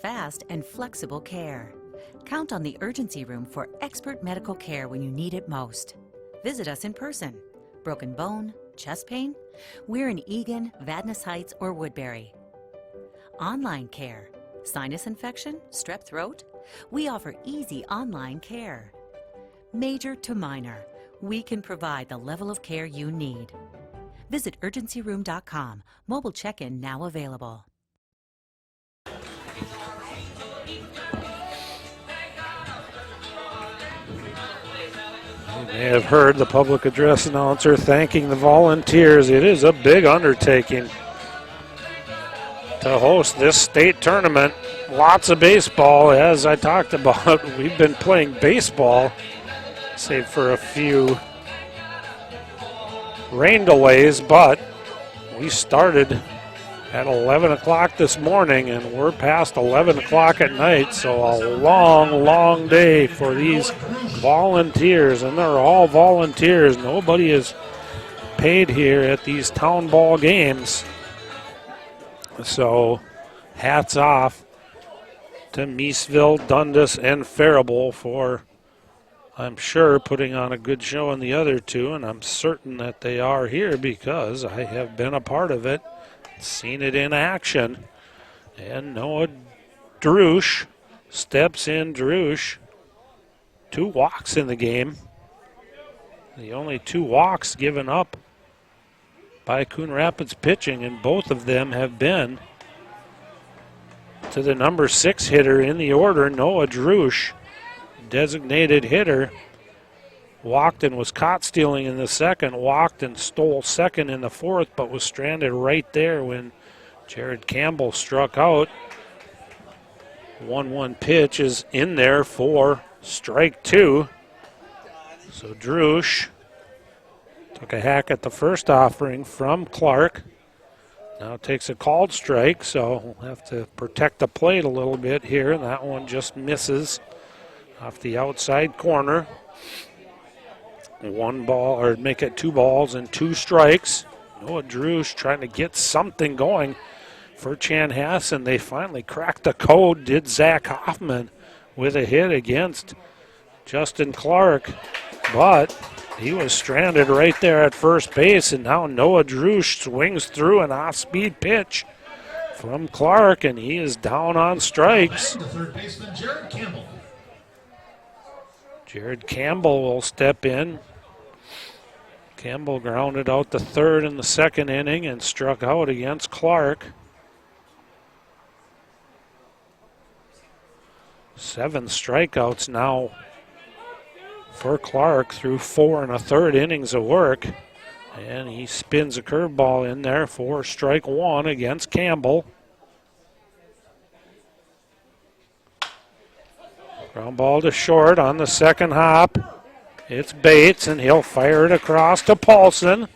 Fast and flexible care. Count on the urgency room for expert medical care when you need it most. Visit us in person. Broken bone, chest pain? We're in Eagan, Vadnais Heights, or Woodbury. Online care, sinus infection, strep throat? We offer easy online care. Major to minor, we can provide the level of care you need. Visit urgencyroom.com. Mobile check-in now available. You may have heard the public address announcer thanking the volunteers. It is a big undertaking to host this state tournament. Lots of baseball, as I talked about. We've been playing baseball, save for a few rain delays, but we started at 11 o'clock this morning, and we're past 11 o'clock at night, so a long, long day for these volunteers, and they're all volunteers. Nobody is paid here at these town ball games. So hats off to Miesville, Dundas, and Faribault for, I'm sure, putting on a good show in the other two, and I'm certain that they are here because I have been a part of it, seen it in action. And Noah Drush steps in. Drush, 2 walks in the game. The only 2 walks given up by Coon Rapids pitching, and both of them have been to the number 6 hitter in the order, Noah Drush, designated hitter. Walked and was caught stealing in the second, walked and stole second in the fourth, but was stranded right there when Jared Campbell struck out. 1-1 pitch is in there for strike 2. So Drush took a hack at the first offering from Clark. Now takes a called strike, so we'll have to protect the plate a little bit here, and that one just misses off the outside corner. 1 ball, or make it 2 balls and 2 strikes. Noah Drush trying to get something going for Chanhassen. They finally cracked the code, did Zach Hoffman, with a hit against Justin Clark, but he was stranded right there at first base, and now Noah Drush swings through an off-speed pitch from Clark, and he is down on strikes. The third baseman, Jared Campbell. Jared Campbell will step in. Campbell grounded out the third in the second inning and struck out against Clark. 7 strikeouts now for Clark through 4 1/3 innings of work. And he spins a curveball in there for strike 1 against Campbell. Ground ball to short on the second hop. It's Bates, and he'll fire it across to Paulson.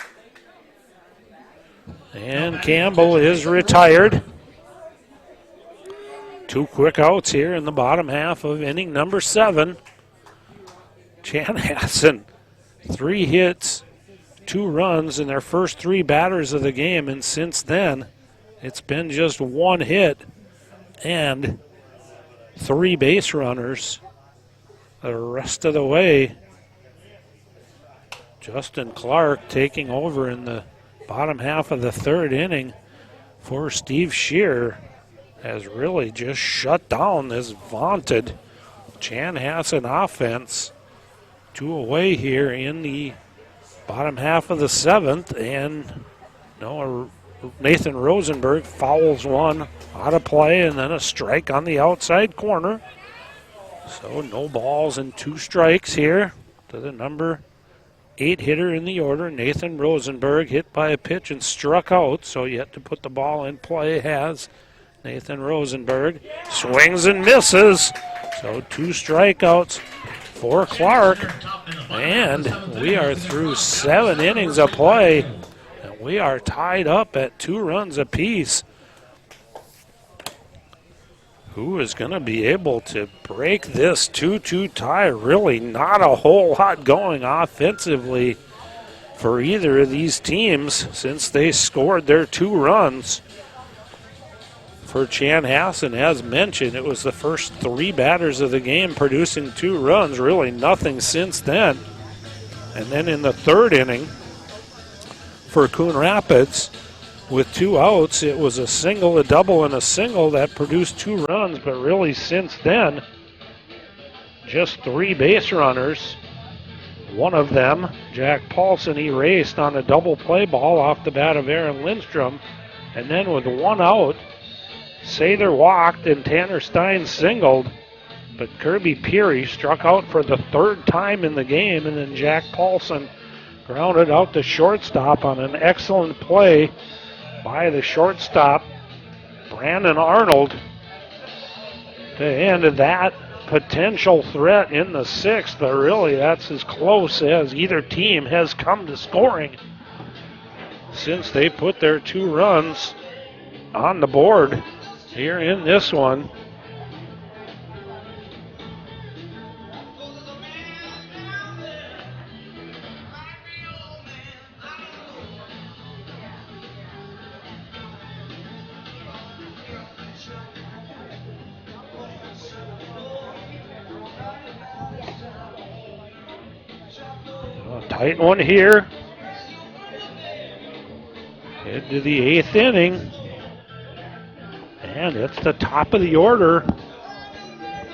And Campbell is retired. 2 quick outs here in the bottom half of inning number 7. Chanhassen, 3 hits, 2 runs in their first 3 batters of the game, and since then it's been just 1 hit and 3 base runners the rest of the way. Justin Clark taking over in the bottom half of the 3rd inning for Steve Shear has really just shut down this vaunted Chanhassen offense. 2 away here in the bottom half of the 7th, and Nathan Rosenberg fouls one out of play, and then a strike on the outside corner. So no balls and 2 strikes here to the number 8 hitter in the order, Nathan Rosenberg, hit by a pitch and struck out, so yet to put the ball in play has Nathan Rosenberg. Swings and misses, so 2 strikeouts for Clark, and we are through 7 innings of play, and we are tied up at 2 runs apiece. Who is going to be able to break this 2-2 tie? Really not a whole lot going offensively for either of these teams since they scored their 2 runs. For Chanhassen, as mentioned, it was the first 3 batters of the game producing 2 runs. Really nothing since then. And then in the 3rd inning, for Coon Rapids. With 2 outs, it was a single, a double, and a single that produced 2 runs, but really since then, just 3 base runners. One of them, Jack Paulson, erased on a double play ball off the bat of Aaron Lindstrom. And then with 1 out, Sather walked and Tanner Stein singled. But Kirby Peary struck out for the 3rd time in the game, and then Jack Paulson grounded out to shortstop on an excellent play by the shortstop, Brandon Arnold, to end that potential threat in the 6th, but really that's as close as either team has come to scoring since they put their 2 runs on the board here in this one. Tight one here. Into the 8th inning. And it's the top of the order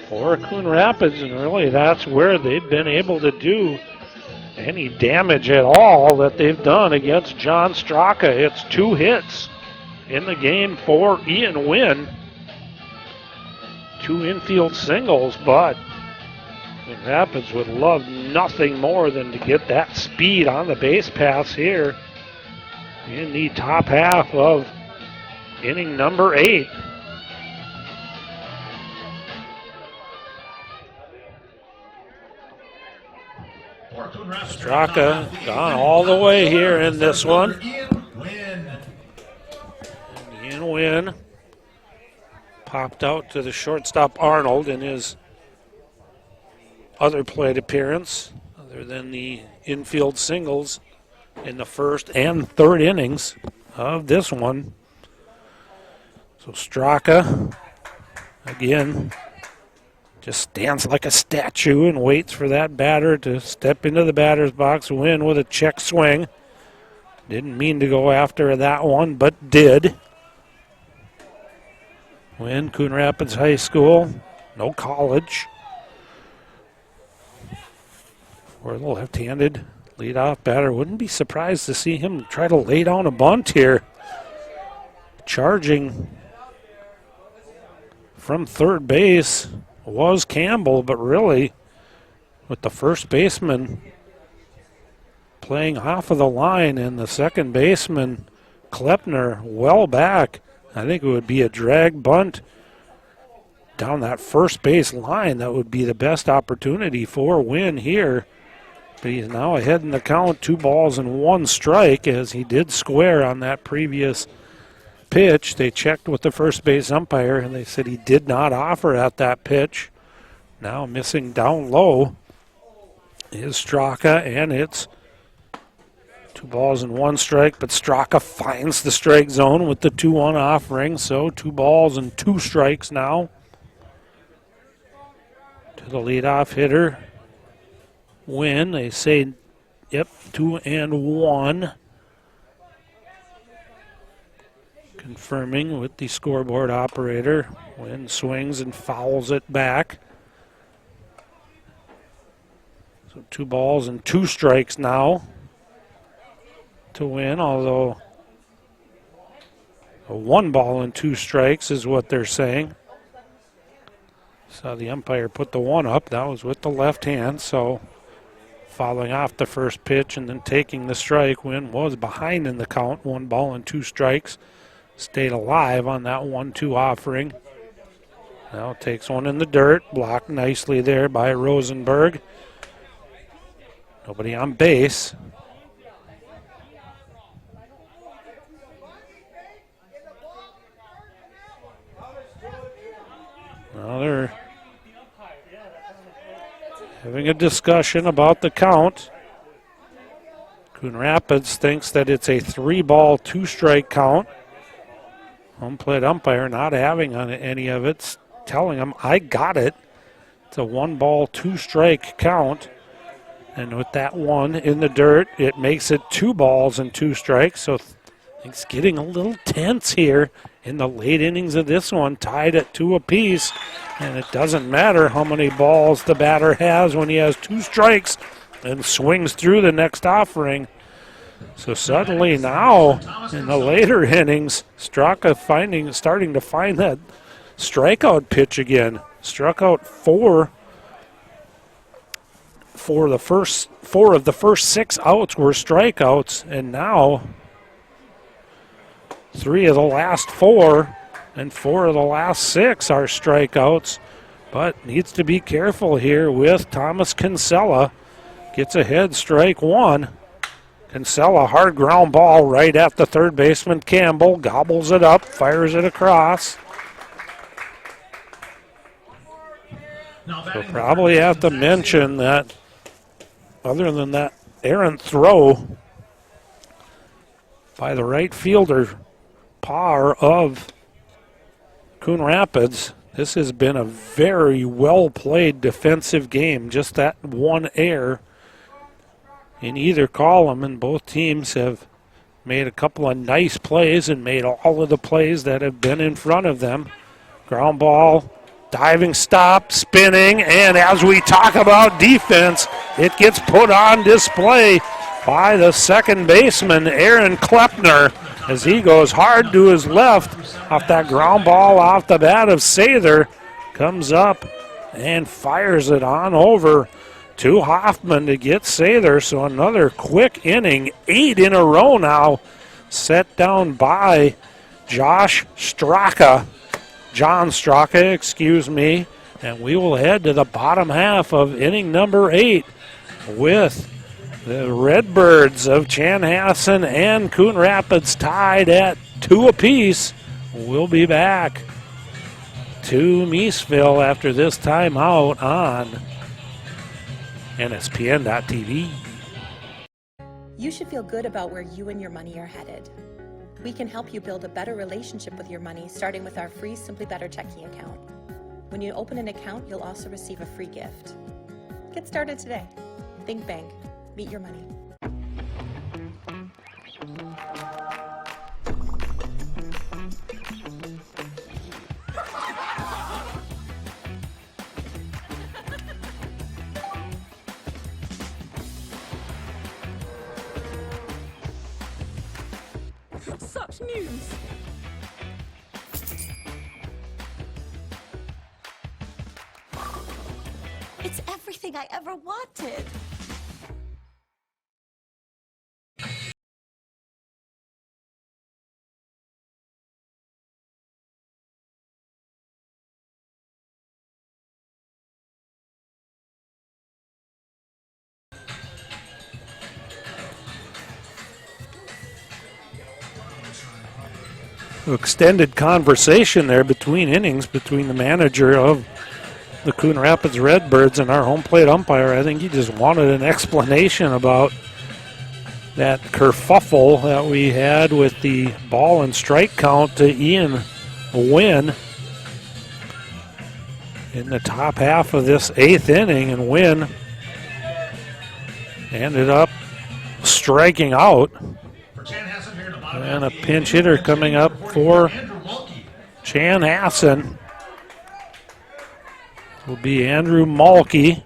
for Coon Rapids, and really that's where they've been able to do any damage at all that they've done against John Straka. It's 2 hits in the game for Ian Wynn. 2 infield singles, but Coon Rapids would love nothing more than to get that speed on the base paths here in the top half of inning number 8. Straka gone all the way here in this one. Ian Wynn popped out to the shortstop Arnold in his other plate appearance, other than the infield singles in the 1st and 3rd innings of this one. So Straka, again, just stands like a statue and waits for that batter to step into the batter's box. Win with a check swing. Didn't mean to go after that one, but did. Win, Coon Rapids High School, no college. For the left-handed leadoff batter. Wouldn't be surprised to see him try to lay down a bunt here. Charging from 3rd base was Campbell, but really with the first baseman playing off of the line and the second baseman Klepner well back, I think it would be a drag bunt down that first base line. That would be the best opportunity for Wynn here. But he's now ahead in the count, 2 balls and 1 strike, as he did square on that previous pitch. They checked with the first base umpire, and they said he did not offer at that pitch. Now missing down low is Straka, and it's 2 balls and 1 strike, but Straka finds the strike zone with the 2-1 offering, so 2 balls and 2 strikes now to the leadoff hitter. Win, they say, yep, 2-1. Confirming with the scoreboard operator. Win swings and fouls it back. So 2 balls and 2 strikes now to Win, although a 1 ball and 2 strikes is what they're saying. So the umpire put the 1 up. That was with the left hand, so following off the first pitch and then taking the strike. Wynn was behind in the count, 1 ball and 2 strikes. Stayed alive on that 1-2 offering. Now takes one in the dirt, blocked nicely there by Rosenberg. Nobody on base. Now they're having a discussion about the count. Coon Rapids thinks that it's a 3-ball, 2-strike count. Home plate umpire not having on any of it, telling him, I got it. It's a 1-ball, 2-strike count. And with that one in the dirt, it makes it 2 balls and 2 strikes. So things getting a little tense here in the late innings of this one, tied at 2 apiece. And it doesn't matter how many balls the batter has when he has 2 strikes and swings through the next offering. So suddenly now, in the later innings, Straka starting to find that strikeout pitch again. Struck out 4 for the first 4 of the first 6 outs were strikeouts, and now 3 of the last 4 and 4 of the last 6 are strikeouts, but needs to be careful here with Thomas Kinsella. Gets ahead, strike 1. Kinsella, hard ground ball right at the third baseman Campbell, gobbles it up, fires it across. So probably have to mention that other than that errant throw by the right fielder, Parr of Coon Rapids, this has been a very well-played defensive game. Just that one error in either column, and both teams have made a couple of nice plays and made all of the plays that have been in front of them. Ground ball, diving stop, spinning, and as we talk about defense, it gets put on display by the second baseman, Aaron Klepner, as he goes hard to his left off that ground ball off the bat of Sather. Comes up and fires it on over to Hoffman to get Sather. So another quick inning, 8 in a row now, set down by John Straka, and we will head to the bottom half of inning number 8 with the Redbirds of Chanhassen and Coon Rapids tied at 2 apiece. We'll be back to Miesville after this timeout on NSPN.TV. You should feel good about where you and your money are headed. We can help you build a better relationship with your money, starting with our free Simply Better checking account. When you open an account, you'll also receive a free gift. Get started today. Think Bank. Meet your money. Such news! It's everything I ever wanted. Extended conversation there between innings between the manager of the Coon Rapids Redbirds and our home plate umpire. I think he just wanted an explanation about that kerfuffle that we had with the ball and strike count to Ian Wynn in the top half of this 8th inning, and Wynn ended up striking out. And a pinch hitter coming up for Chanhassen will be Andrew Malky.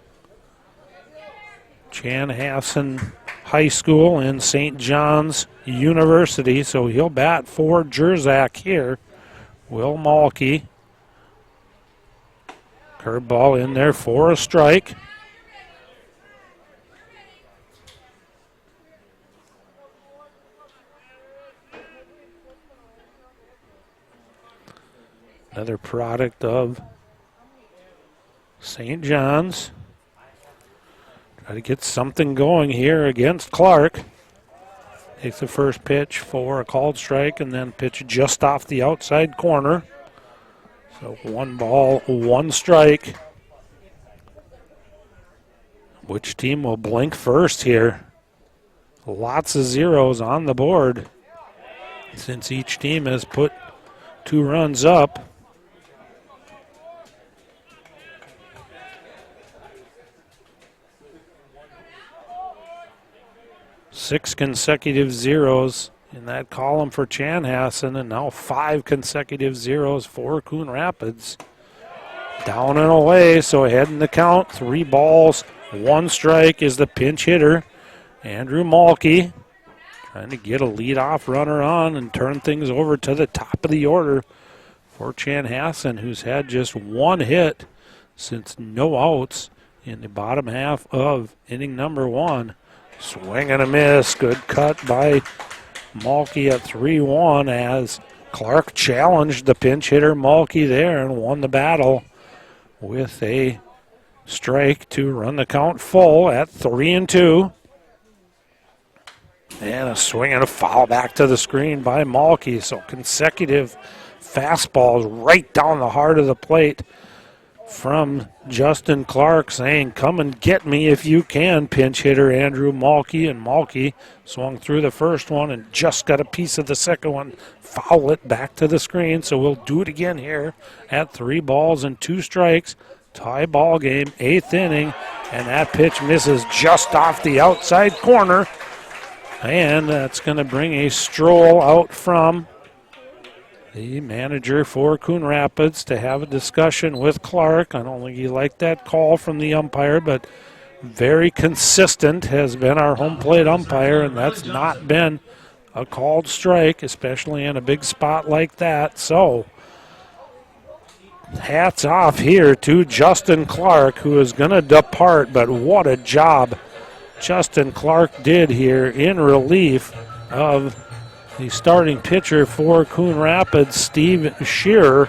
Chanhassen High School and St. John's University, so he'll bat for Jerzak here. Will Malky. Curveball in there for a strike. Another product of St. John's. Try to get something going here against Clark. Takes the first pitch for a called strike and then pitch just off the outside corner. So 1 ball, 1 strike. Which team will blink first here? Lots of zeros on the board since each team has put 2 runs up. 6 consecutive zeros in that column for Chanhassen, and now 5 consecutive zeros for Coon Rapids. Down and away, so ahead in the count. 3 balls, 1 strike is the pinch hitter, Andrew Malke, trying to get a leadoff runner on and turn things over to the top of the order for Chanhassen, who's had just 1 hit since no outs in the bottom half of inning number 1. Swing and a miss. Good cut by Malke at 3-1 as Clark challenged the pinch hitter Malke there and won the battle with a strike to run the count full at 3-2. And a swing and a foul back to the screen by Malke. So consecutive fastballs right down the heart of the plate from Justin Clark, saying, come and get me if you can, pinch hitter Andrew Malke. And Malke swung through the first one and just got a piece of the second one. Foul it back to the screen. So we'll do it again here at 3 balls and 2 strikes. Tie ball game, 8th inning. And that pitch misses just off the outside corner. And that's going to bring a stroll out from the manager for Coon Rapids to have a discussion with Clark. I don't think he liked that call from the umpire, but very consistent has been our home plate umpire, and that's not been a called strike, especially in a big spot like that. So hats off here to Justin Clark, who is going to depart, but what a job Justin Clark did here in relief of the starting pitcher for Coon Rapids, Steve Shearer.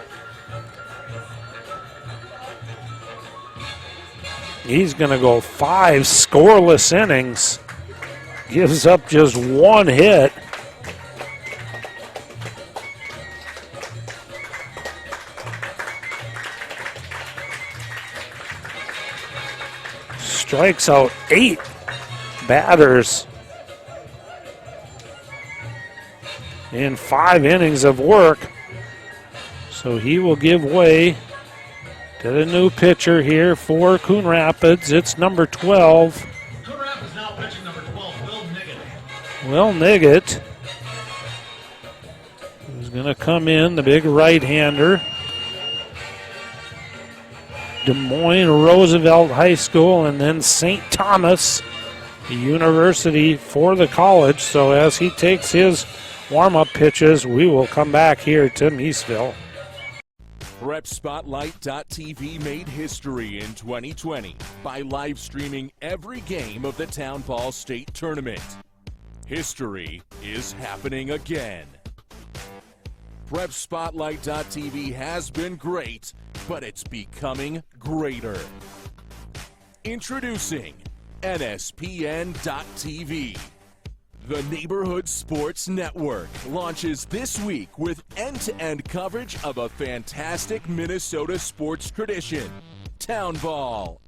He's going to go 5 scoreless innings. Gives up just 1 hit. Strikes out 8 batters in 5 innings of work. So he will give way to the new pitcher here for Coon Rapids. It's number 12. Coon Rapids now pitching number 12, Will Niggett. Will Niggett, who's going to come in, the big right-hander. Des Moines Roosevelt High School and then St. Thomas University for the college. So as he takes his warm-up pitches, we will come back here to Miesville. PrepSpotlight.tv made history in 2020 by live streaming every game of the Town Ball State Tournament. History is happening again. PrepSpotlight.tv has been great, but it's becoming greater. Introducing NSPN.tv. The Neighborhood Sports Network launches this week with end-to-end coverage of a fantastic Minnesota sports tradition, Town Ball.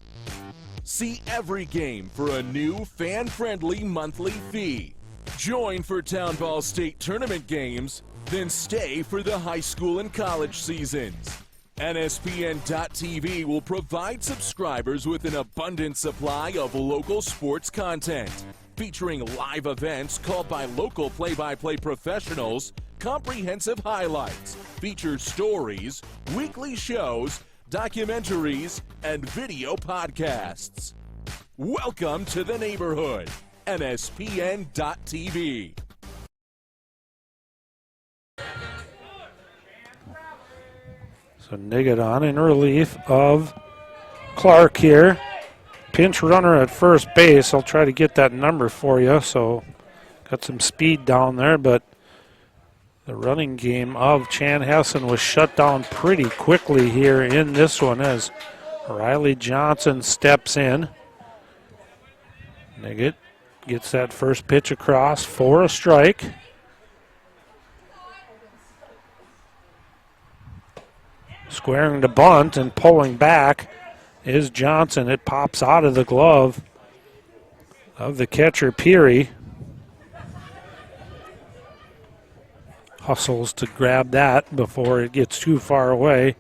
See every game for a new fan-friendly monthly fee. Join for Town Ball State Tournament games, then stay for the high school and college seasons. NSPN.tv will provide subscribers with an abundant supply of local sports content, featuring live events called by local play-by-play professionals, comprehensive highlights, featured stories, weekly shows, documentaries, and video podcasts. Welcome to the neighborhood. NSPN.tv. So Niggett on in relief of Clark here. Pinch runner at first base. I'll try to get that number for you. So got some speed down there, but the running game of Chanhassen was shut down pretty quickly here in this one as Riley Johnson steps in. Niggett gets that first pitch across for a strike. Squaring the bunt and pulling back is Johnson. It pops out of the glove of the catcher, Peary. Hustles to grab that before it gets too far away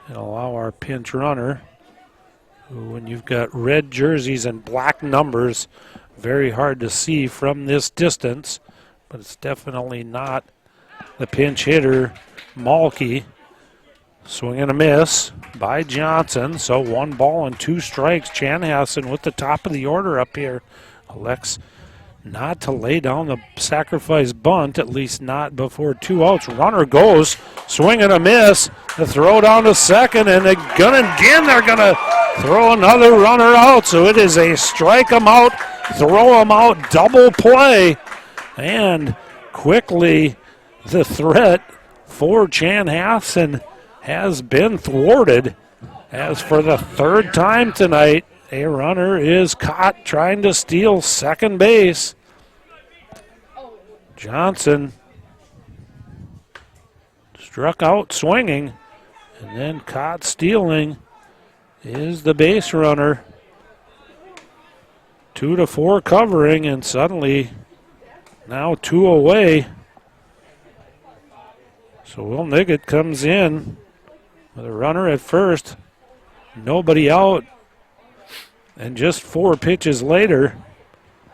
and allow our pinch runner, who, when you've got red jerseys and black numbers, very hard to see from this distance, but it's definitely not the pinch hitter, Malky. Swing and a miss by Johnson. So 1 ball and 2 strikes. Chanhassen with the top of the order up here. Elects not to lay down the sacrifice bunt, at least not before 2 outs. Runner goes, swing and a miss. The throw down to second, and they're going to throw another runner out. So it is a strike them out, throw them out, double play. And quickly the threat for Chanhassen has been thwarted, as for the 3rd time tonight, a runner is caught trying to steal second base. Johnson struck out swinging, and then caught stealing is the base runner. 2-4 covering, and suddenly now 2 away. So Will Niggett comes in with a runner at first, nobody out, and just 4 pitches later,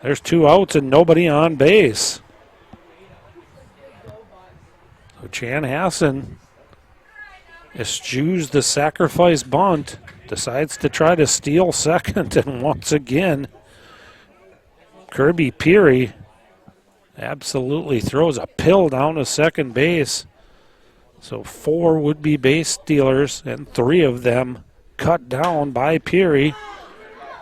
there's 2 outs and nobody on base. So Chanhassen eschews the sacrifice bunt, decides to try to steal second, and once again, Kirby Peary absolutely throws a pill down to second base. So 4 would-be base stealers, and 3 of them cut down by Peary.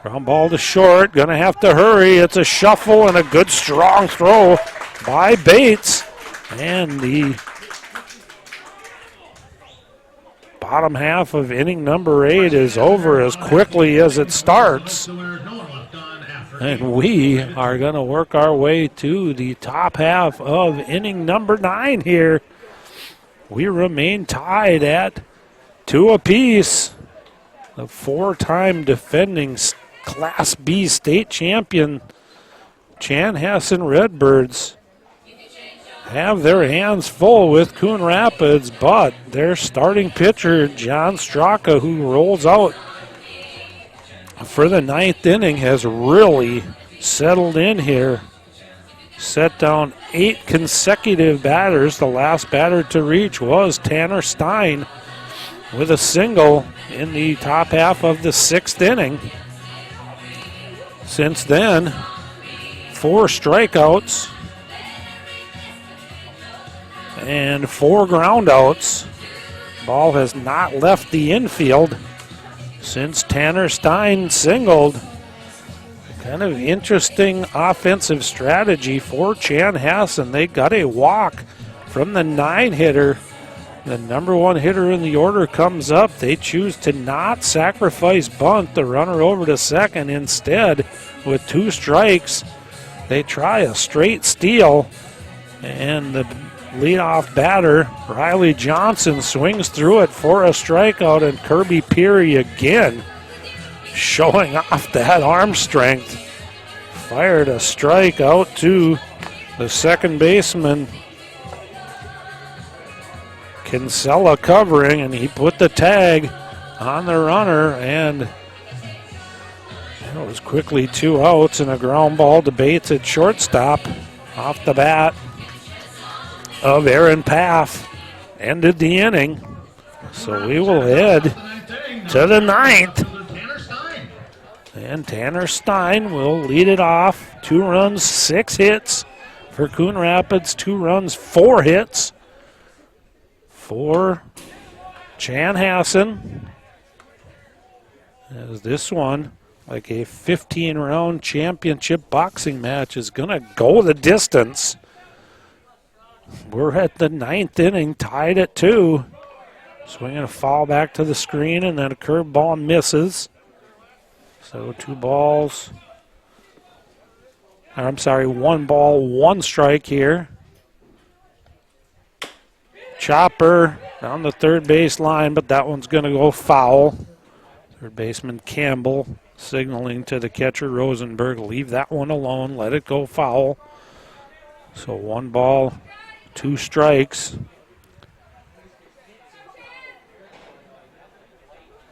Ground ball to short, gonna have to hurry. It's a shuffle and a good strong throw by Bates. And the bottom half of inning number 8 is over as quickly as it starts. And we are gonna work our way to the top half of inning number 9 here. We remain tied at 2 apiece. The 4-time defending Class B state champion Chanhassen Redbirds have their hands full with Coon Rapids, but their starting pitcher, John Straka, who rolls out for the 9th inning, has really settled in here. Set down 8 consecutive batters. The last batter to reach was Tanner Stein with a single in the top half of the 6th inning. Since then, 4 strikeouts and 4 groundouts. Ball has not left the infield since Tanner Stein singled. Kind of interesting offensive strategy for Chanhassen. They got a walk from the 9-hitter. The number 1 hitter in the order comes up. They choose to not sacrifice bunt the runner over to second. Instead, with 2 strikes, they try a straight steal. And the leadoff batter, Riley Johnson, swings through it for a strikeout. And Kirby Peary again showing off that arm strength. Fired a strike out to the second baseman. Kinsella covering, and he put the tag on the runner, and it was quickly 2 outs and a ground ball to Bates at shortstop. Off the bat of Aaron Paff ended the inning. So we will head to the 9th. And Tanner Stein will lead it off. 2 runs, 6 hits for Coon Rapids. 2 runs, 4 hits for Chanhassen. As this one, like a 15-round championship boxing match, is going to go the distance. We're at the 9th inning, tied at 2. Swinging a foul back to the screen, and then a curveball misses. So 1 ball, 1 strike here. Chopper down the third base line, but that one's going to go foul. Third baseman Campbell signaling to the catcher Rosenberg, leave that one alone, let it go foul. So 1 ball, 2 strikes.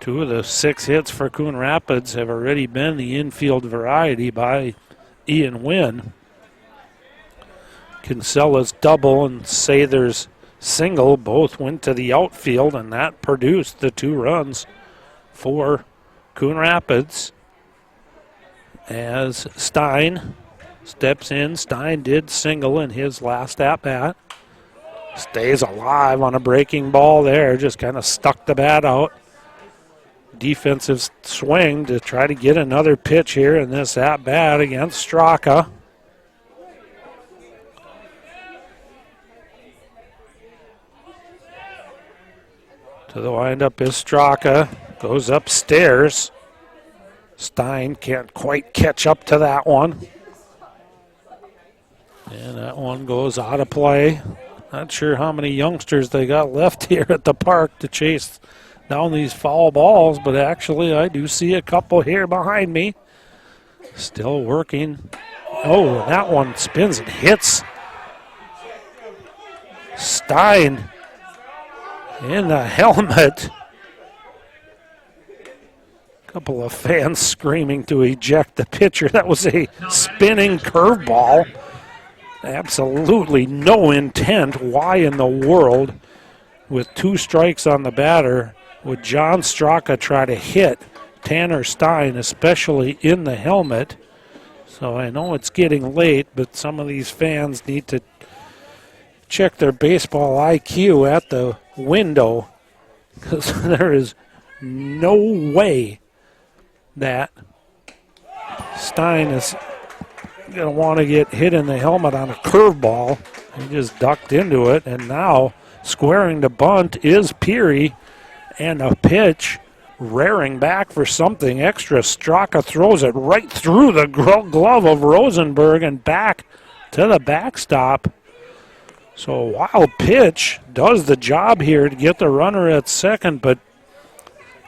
2 of the 6 hits for Coon Rapids have already been the infield variety by Ian Wynn. Kinsella's double and Sather's single both went to the outfield, and that produced the 2 runs for Coon Rapids. As Stein steps in, Stein did single in his last at-bat. Stays alive on a breaking ball there, just kind of stuck the bat out. Defensive swing to try to get another pitch here in this at-bat against Straka. To the windup is Straka, goes upstairs. Stein can't quite catch up to that one. And that one goes out of play. Not sure how many youngsters they got left here at the park to chase down these foul balls, but actually I do see a couple here behind me. Still working. Oh, that one spins and hits Stein in the helmet. Couple of fans screaming to eject the pitcher. That was a spinning curveball. Absolutely no intent. Why in the world, with 2 strikes on the batter, would John Straka try to hit Tanner Stein, especially in the helmet? So I know it's getting late, but some of these fans need to check their baseball IQ at the window, because there is no way that Stein is going to want to get hit in the helmet on a curveball. He just ducked into it, and now squaring the bunt is Peary, and a pitch raring back for something extra. Straka throws it right through the glove of Rosenberg and back to the backstop. So a wild pitch does the job here to get the runner at second, but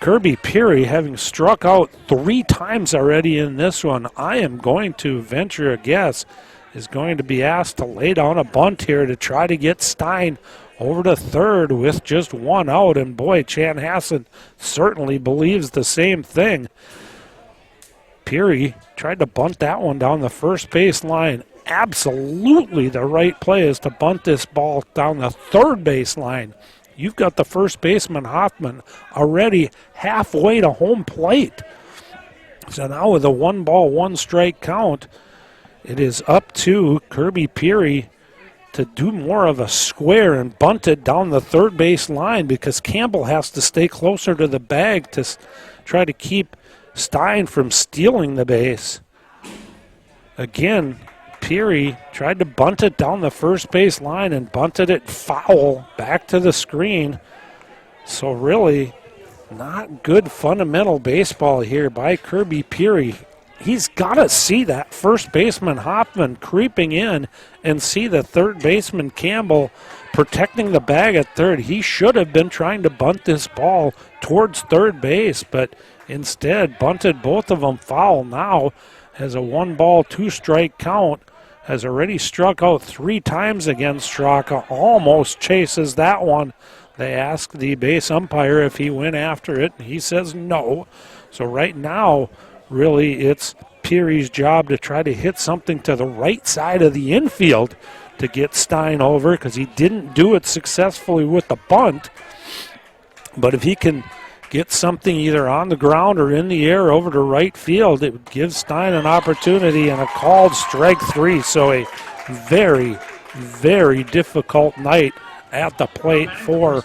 Kirby Peary, having struck out 3 times already in this one, I am going to venture a guess, is going to be asked to lay down a bunt here to try to get Stein over to third with just 1 out. And boy, Chanhassen certainly believes the same thing. Peary tried to bunt that one down the first base line. Absolutely the right play is to bunt this ball down the third base line. You've got the first baseman, Hoffman, already halfway to home plate. So now with a 1-ball-1-strike count, it is up to Kirby Peary to do more of a square and bunt it down the third base line, because Campbell has to stay closer to the bag to try to keep Stein from stealing the base. Again, Peary tried to bunt it down the first base line and bunted it foul back to the screen. So really not good fundamental baseball here by Kirby Peary. He's got to see that first baseman Hoffman creeping in and see the third baseman Campbell protecting the bag at third. He should have been trying to bunt this ball towards third base, but instead bunted both of them foul. Now has a 1-ball-2-strike count, has already struck out 3 times against Straka, almost chases that one. They ask the base umpire if he went after it, and he says no. So right now, really, it's Peary's job to try to hit something to the right side of the infield to get Stein over, because he didn't do it successfully with the bunt. But if he can get something either on the ground or in the air over to right field, it would give Stein an opportunity, and a called strike 3. So a very, very difficult night at the plate for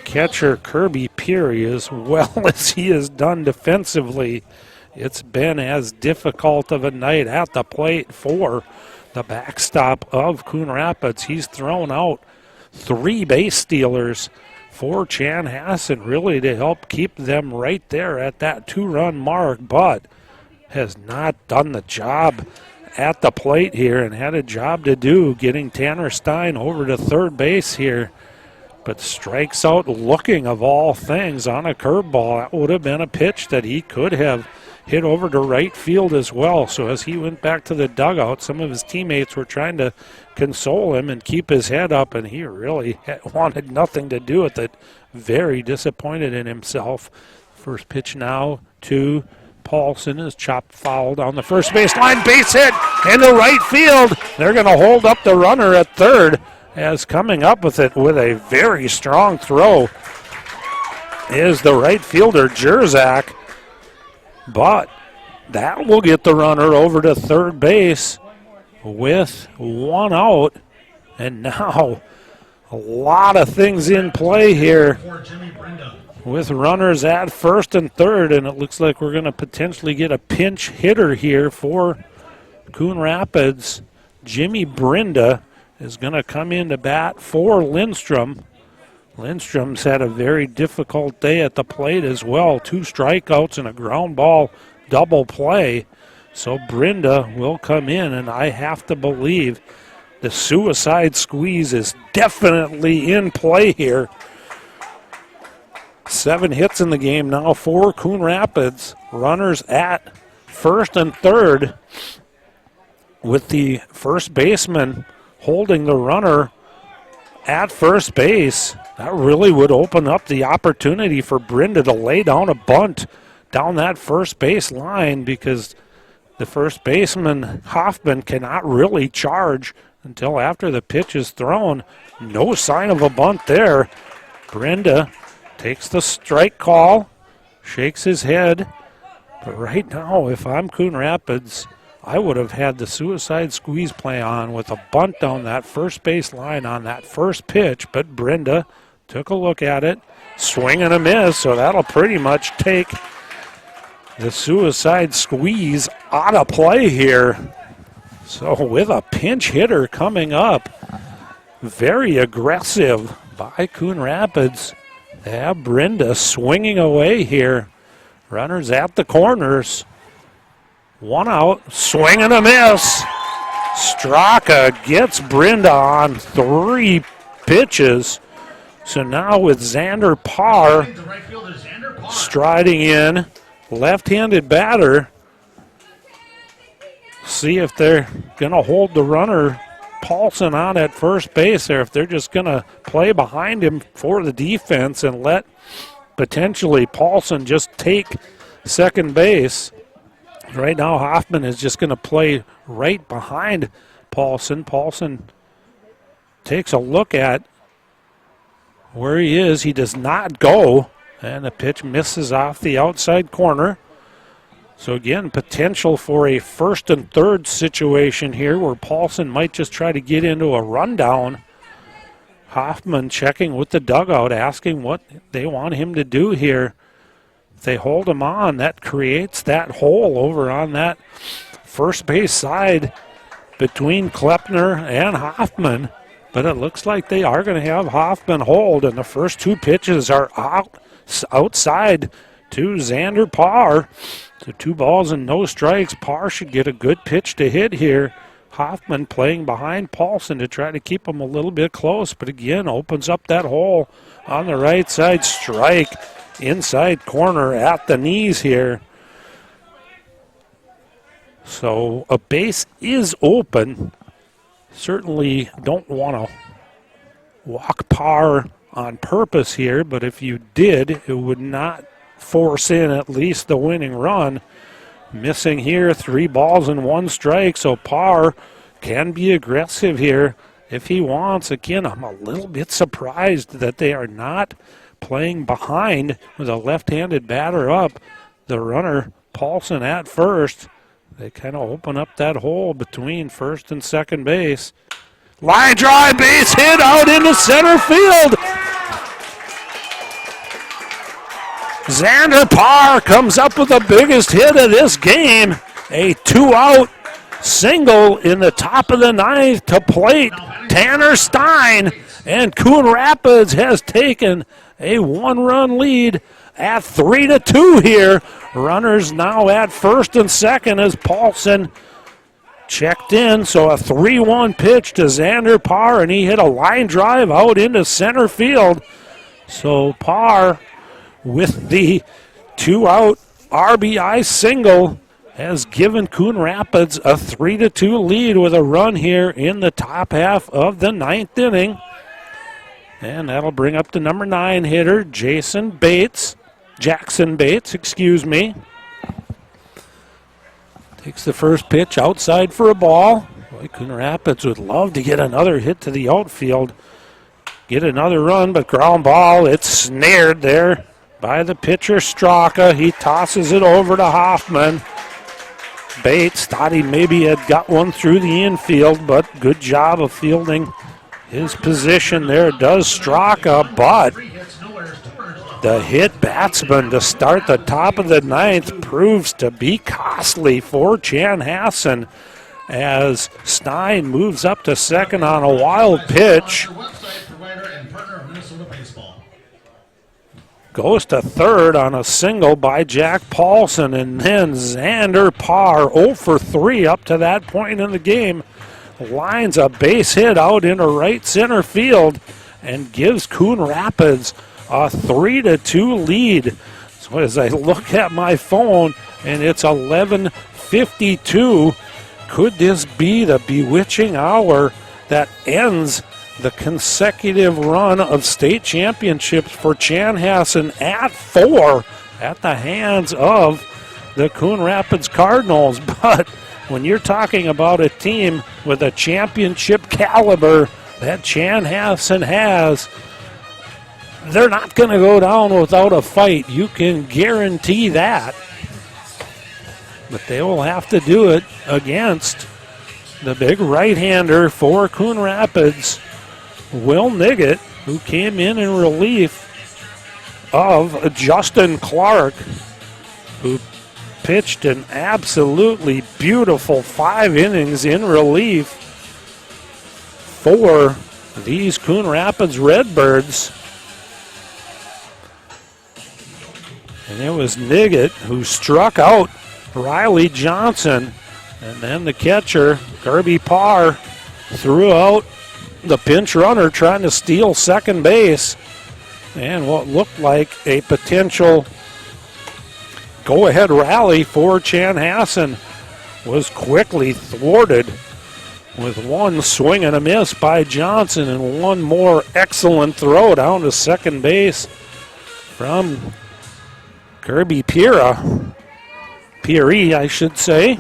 catcher Kirby Peary. As well as he has done defensively, it's been as difficult of a night at the plate for the backstop of Coon Rapids. He's thrown out 3 base stealers for Chanhassen, really to help keep them right there at that 2-run mark, but has not done the job at the plate here, and had a job to do getting Tanner Stein over to third base here, but strikes out looking, of all things, on a curveball. That would have been a pitch that he could have hit over to right field as well. So as he went back to the dugout, some of his teammates were trying to console him and keep his head up, and he really wanted nothing to do with it. Very disappointed in himself. First pitch now to Paulson is chopped foul down the first baseline. Base hit into right field. They're going to hold up the runner at third, as coming up with it with a very strong throw is the right fielder, Jerzak. But that will get the runner over to third base with one out. And now a lot of things in play here with runners at first and third, and it looks like we're going to potentially get a pinch hitter here for Coon Rapids. Jimmy Brinda is going to come in to bat for Lindstrom. Lindstrom's had a very difficult day at the plate as well. 2 strikeouts and a ground ball double play. So Brinda will come in, and I have to believe the suicide squeeze is definitely in play here. 7 hits in the game now for Coon Rapids. Runners at first and third, with the first baseman holding the runner at first base. That really would open up the opportunity for Brinda to lay down a bunt down that first base line, because the first baseman, Hoffman, cannot really charge until after the pitch is thrown. No sign of a bunt there. Brinda takes the strike call, shakes his head. But right now, if I'm Coon Rapids, I would have had the suicide squeeze play on with a bunt down that first base line on that first pitch. But Brinda took a look at it, swing and a miss, so that'll pretty much take the suicide squeeze out of play here. So with a pinch hitter coming up, very aggressive by Coon Rapids. They have Brinda swinging away here. Runners at the corners. One out, swing and a miss. Straka gets Brinda on 3 pitches. So now with Xander Parr striding in, left-handed batter. See if they're going to hold the runner, Paulson, on at first base there, if they're just going to play behind him for the defense and let potentially Paulson just take second base. Right now, Hoffman is just going to play right behind Paulson. Paulson takes a look at where he is. He does not go, and the pitch misses off the outside corner. So again, potential for a first and third situation here where Paulson might just try to get into a rundown. Hoffman checking with the dugout, asking what they want him to do here. If they hold him on, that creates that hole over on that first base side between Klepner and Hoffman. But it looks like they are going to have Hoffman hold, and the first 2 pitches are outside to Xander Parr. So 2 balls and no strikes. Parr should get a good pitch to hit here. Hoffman playing behind Paulson to try to keep him a little bit close, but again opens up that hole on the right side. Strike inside corner at the knees here. So a base is open. Certainly don't want to walk Parr on purpose here, but if you did, it would not force in at least the winning run. Missing here, 3 balls and 1 strike, so Parr can be aggressive here if he wants. Again, I'm a little bit surprised that they are not playing behind with a left-handed batter up. The runner, Paulson, at first. They kind of open up that hole between first and second base. Line drive, base hit out into center field. Xander Parr comes up with the biggest hit of this game. A 2-out single in the top of the 9th to plate Tanner Stein. And Coon Rapids has taken a 1-run lead at 3-2 here. Runners now at first and second as Paulson checked in. So a 3-1 pitch to Xander Parr, and he hit a line drive out into center field. So Parr, with the 2-out RBI single, has given Coon Rapids a 3-2 lead with a run here in the top half of the 9th inning. And that'll bring up the number 9 hitter, Jackson Bates, excuse me. Takes the first pitch outside for a ball. Boy, Coon Rapids would love to get another hit to the outfield. Get another run, but ground ball. It's snared there by the pitcher, Straka. He tosses it over to Hoffman. Bates thought he maybe had got one through the infield, but good job of fielding his position there. Does Straka, but the hit batsman to start the top of the ninth proves to be costly for Chanhassen as Stein moves up to second on a wild pitch. Goes to third on a single by Jack Paulson, and then Xander Parr 0 for 3 up to that point in the game. Lines a base hit out into right center field and gives Coon Rapids a 3-2 lead. So as I look at my phone and it's 11:52, could this be the bewitching hour that ends the consecutive run of state championships for Chanhassen at 4 at the hands of the Coon Rapids Cardinals? But when you're talking about a team with a championship caliber that Chanhassen has, they're not going to go down without a fight. You can guarantee that. But they will have to do it against the big right-hander for Coon Rapids, Will Niggett, who came in relief of Justin Clark, who pitched an absolutely beautiful 5 innings in relief for these Coon Rapids Redbirds. And it was Niggett who struck out Riley Johnson, and then the catcher, Kirby Parr, threw out the pinch runner trying to steal second base, and what looked like a potential go-ahead rally for Chanhassen was quickly thwarted with one swing and a miss by Johnson and one more excellent throw down to second base from Kirby Peary, I should say.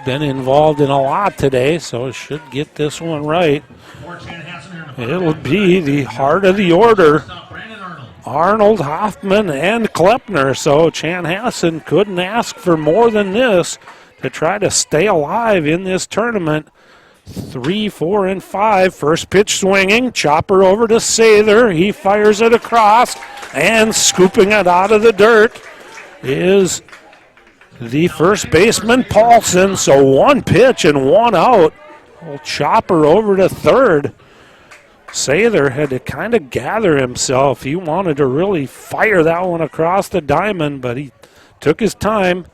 Been involved in a lot today, so should get this one right. It'll be the heart of the order, Arnold, Hoffman, and Klepner. So Chanhassen couldn't ask for more than this to try to stay alive in this tournament. 3, 4, and 5. First pitch swinging, chopper over to Sather. He fires it across, and scooping it out of the dirt is the first baseman, Paulson. So one pitch and one out. Old chopper over to third. Sather had to kind of gather himself. He wanted to really fire that one across the diamond, but he took his time,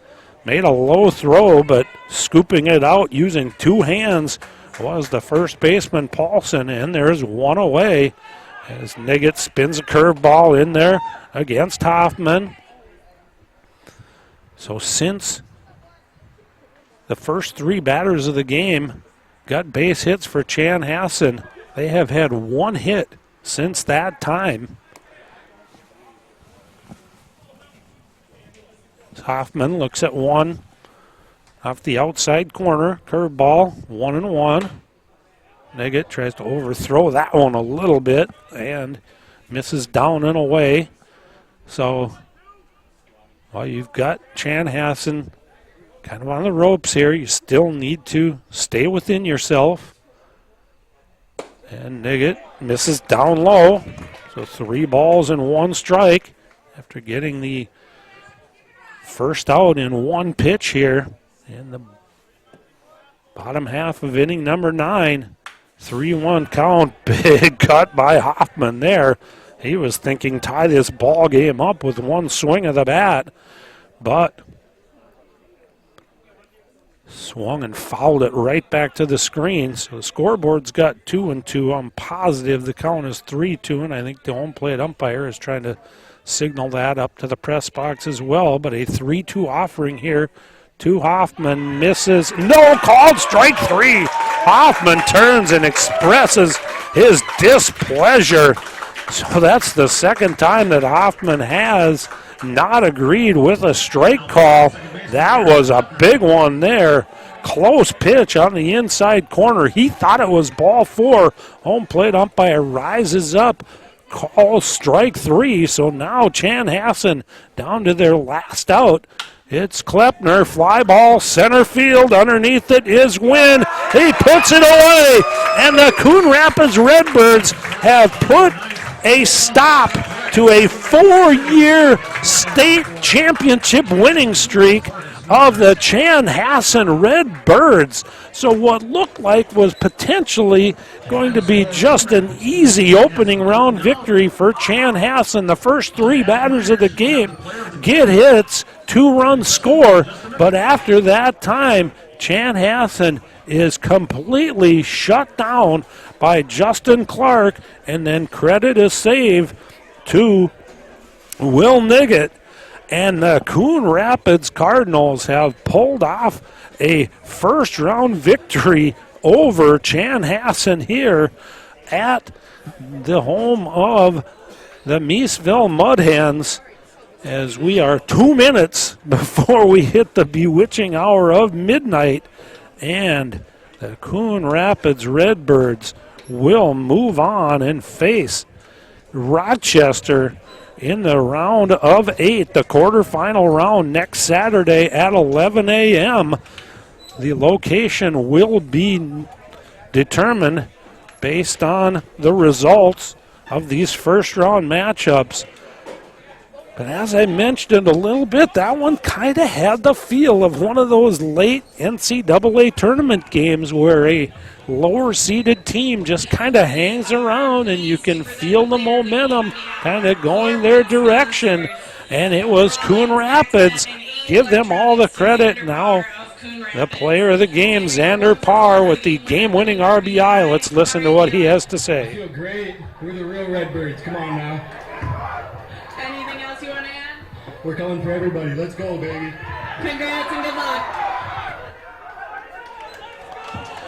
made a low throw, but scooping it out using 2 hands was the first baseman, Paulson, and there's one away as Niggett spins a curveball in there against Hoffman. So since the first 3 batters of the game got base hits for Chanhassen, they have had 1 hit since that time. Hoffman looks at one off the outside corner, curveball, 1-1. Niggett tries to overthrow that one a little bit and misses down and away. So, well, you've got Chanhassen kind of on the ropes here. You still need to stay within yourself. And Niggett misses down low. So 3 balls and 1 strike after getting the first out in 1 pitch here in the bottom half of inning number 9. 3-1 count. Big cut by Hoffman there. He was thinking tie this ball game up with 1 swing of the bat, but swung and fouled it right back to the screen. So the scoreboard's got 2-2. I'm positive the count is 3-2, and I think the home plate umpire is trying to signal that up to the press box as well. But a 3-2 offering here to Hoffman. Misses. No, called strike 3. Hoffman turns and expresses his displeasure. So that's the second time that Hoffman has not agreed with a strike call. That was a big one there. Close pitch on the inside corner. He thought it was ball 4. Home plate umpire rises up, calls strike 3. So now Chanhassen down to their last out. It's Klepner, fly ball, center field. Underneath it is Wynn. He puts it away. And the Coon Rapids Redbirds have put a stop to a 4-year state championship winning streak of the Chanhassen Redbirds. So what looked like was potentially going to be just an easy opening round victory for Chanhassen. The first 3 batters of the game get hits, 2-run score, but after that time, Chanhassen is completely shut down by Justin Clark, and then credit a save to Will Niggett. And the Coon Rapids Cardinals have pulled off a first-round victory over Chanhassen here at the home of the Miesville Mudhens, as we are 2 minutes before we hit the bewitching hour of midnight. And the Coon Rapids Redbirds will move on and face Rochester in the round of 8, the quarterfinal round next Saturday at 11 a.m. The location will be determined based on the results of these first-round matchups. But as I mentioned a little bit, that one kind of had the feel of one of those late NCAA tournament games where a lower-seeded team just kind of hangs around and you can feel the momentum kind of going their direction. And it was Coon Rapids. Give them all the credit. Now the player of the game, Xander Parr, with the game-winning RBI. Let's listen to what he has to say. I feel great. We're the real Redbirds. Come on now. Anything else you want to add? We're coming for everybody. Let's go, baby. Congrats and good luck.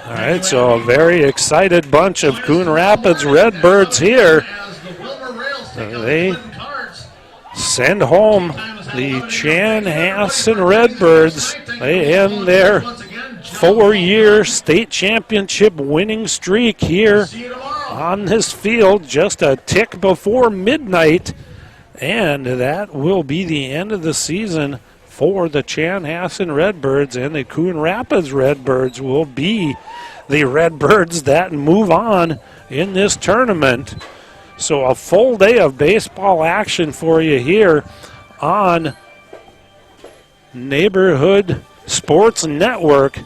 All right, so a very excited bunch of Coon Rapids Redbirds here. They send home the Chanhassen Redbirds. They end their 4-year state championship winning streak here on this field just a tick before midnight. And that will be the end of the season for the Chanhassen Redbirds, and the Coon Rapids Redbirds will be the Redbirds that move on in this tournament. So a full day of baseball action for you here on Neighborhood Sports Network,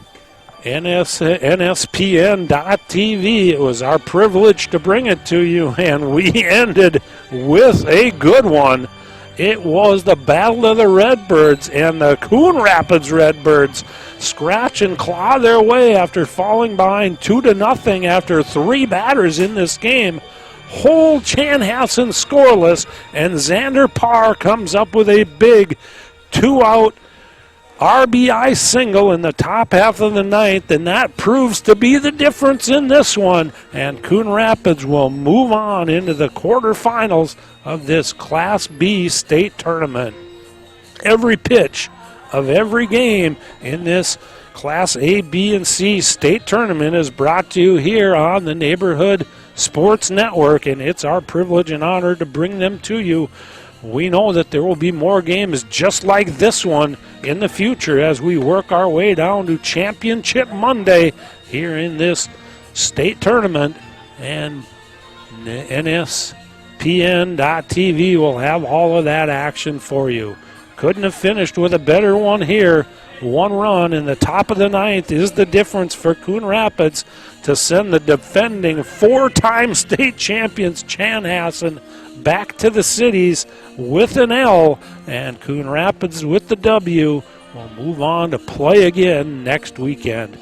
NSPN.TV. It was our privilege to bring it to you, and we ended with a good one. It was the Battle of the Redbirds, and the Coon Rapids Redbirds scratch and claw their way after falling behind 2-0 after 3 batters in this game. Hold Chanhassen scoreless, and Xander Parr comes up with a big 2-out RBI single in the top half of the 9th, and that proves to be the difference in this one. And Coon Rapids will move on into the quarterfinals of this Class B state tournament. Every pitch of every game in this Class A, B, and C state tournament is brought to you here on the Neighborhood Sports Network, and it's our privilege and honor to bring them to you. We know that there will be more games just like this one in the future as we work our way down to Championship Monday here in this state tournament, and NSPN.TV will have all of that action for you. Couldn't have finished with a better one here. 1 run in the top of the 9th is the difference for Coon Rapids to send the defending 4-time state champions Chanhassen back to the cities with an L, and Coon Rapids with the W will move on to play again next weekend.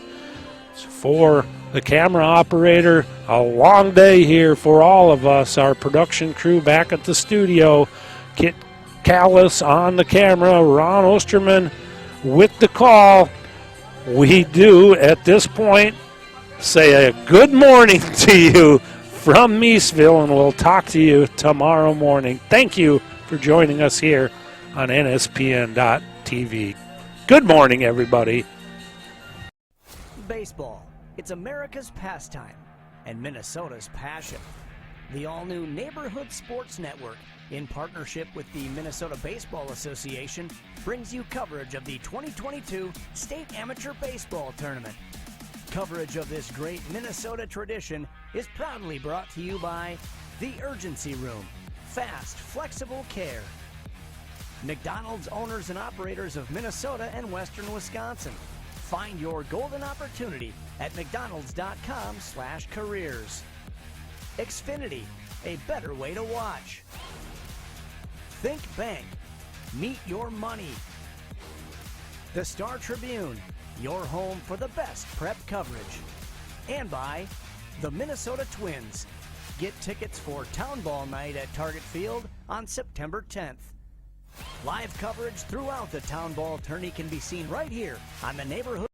For the camera operator, a long day here for all of us, our production crew back at the studio. Kit Callis on the camera, Ron Osterman with the call. We do at this point say a good morning to you from Miesville, and we'll talk to you tomorrow morning. Thank you for joining us here on NSPN.TV. Good morning, everybody. Baseball. It's America's pastime and Minnesota's passion. The all-new Neighborhood Sports Network, in partnership with the Minnesota Baseball Association, brings you coverage of the 2022 State Amateur Baseball Tournament. Coverage of this great Minnesota tradition is proudly brought to you by The Urgency Room, fast, flexible care. McDonald's, owners and operators of Minnesota and Western Wisconsin. Find your golden opportunity at mcdonalds.com/careers. Xfinity, a better way to watch. Think Bank, meet your money. The Star Tribune, your home for the best prep coverage. And by the Minnesota Twins. Get tickets for Town Ball Night at Target Field on September 10th. Live coverage throughout the Town Ball tourney can be seen right here on the Neighborhood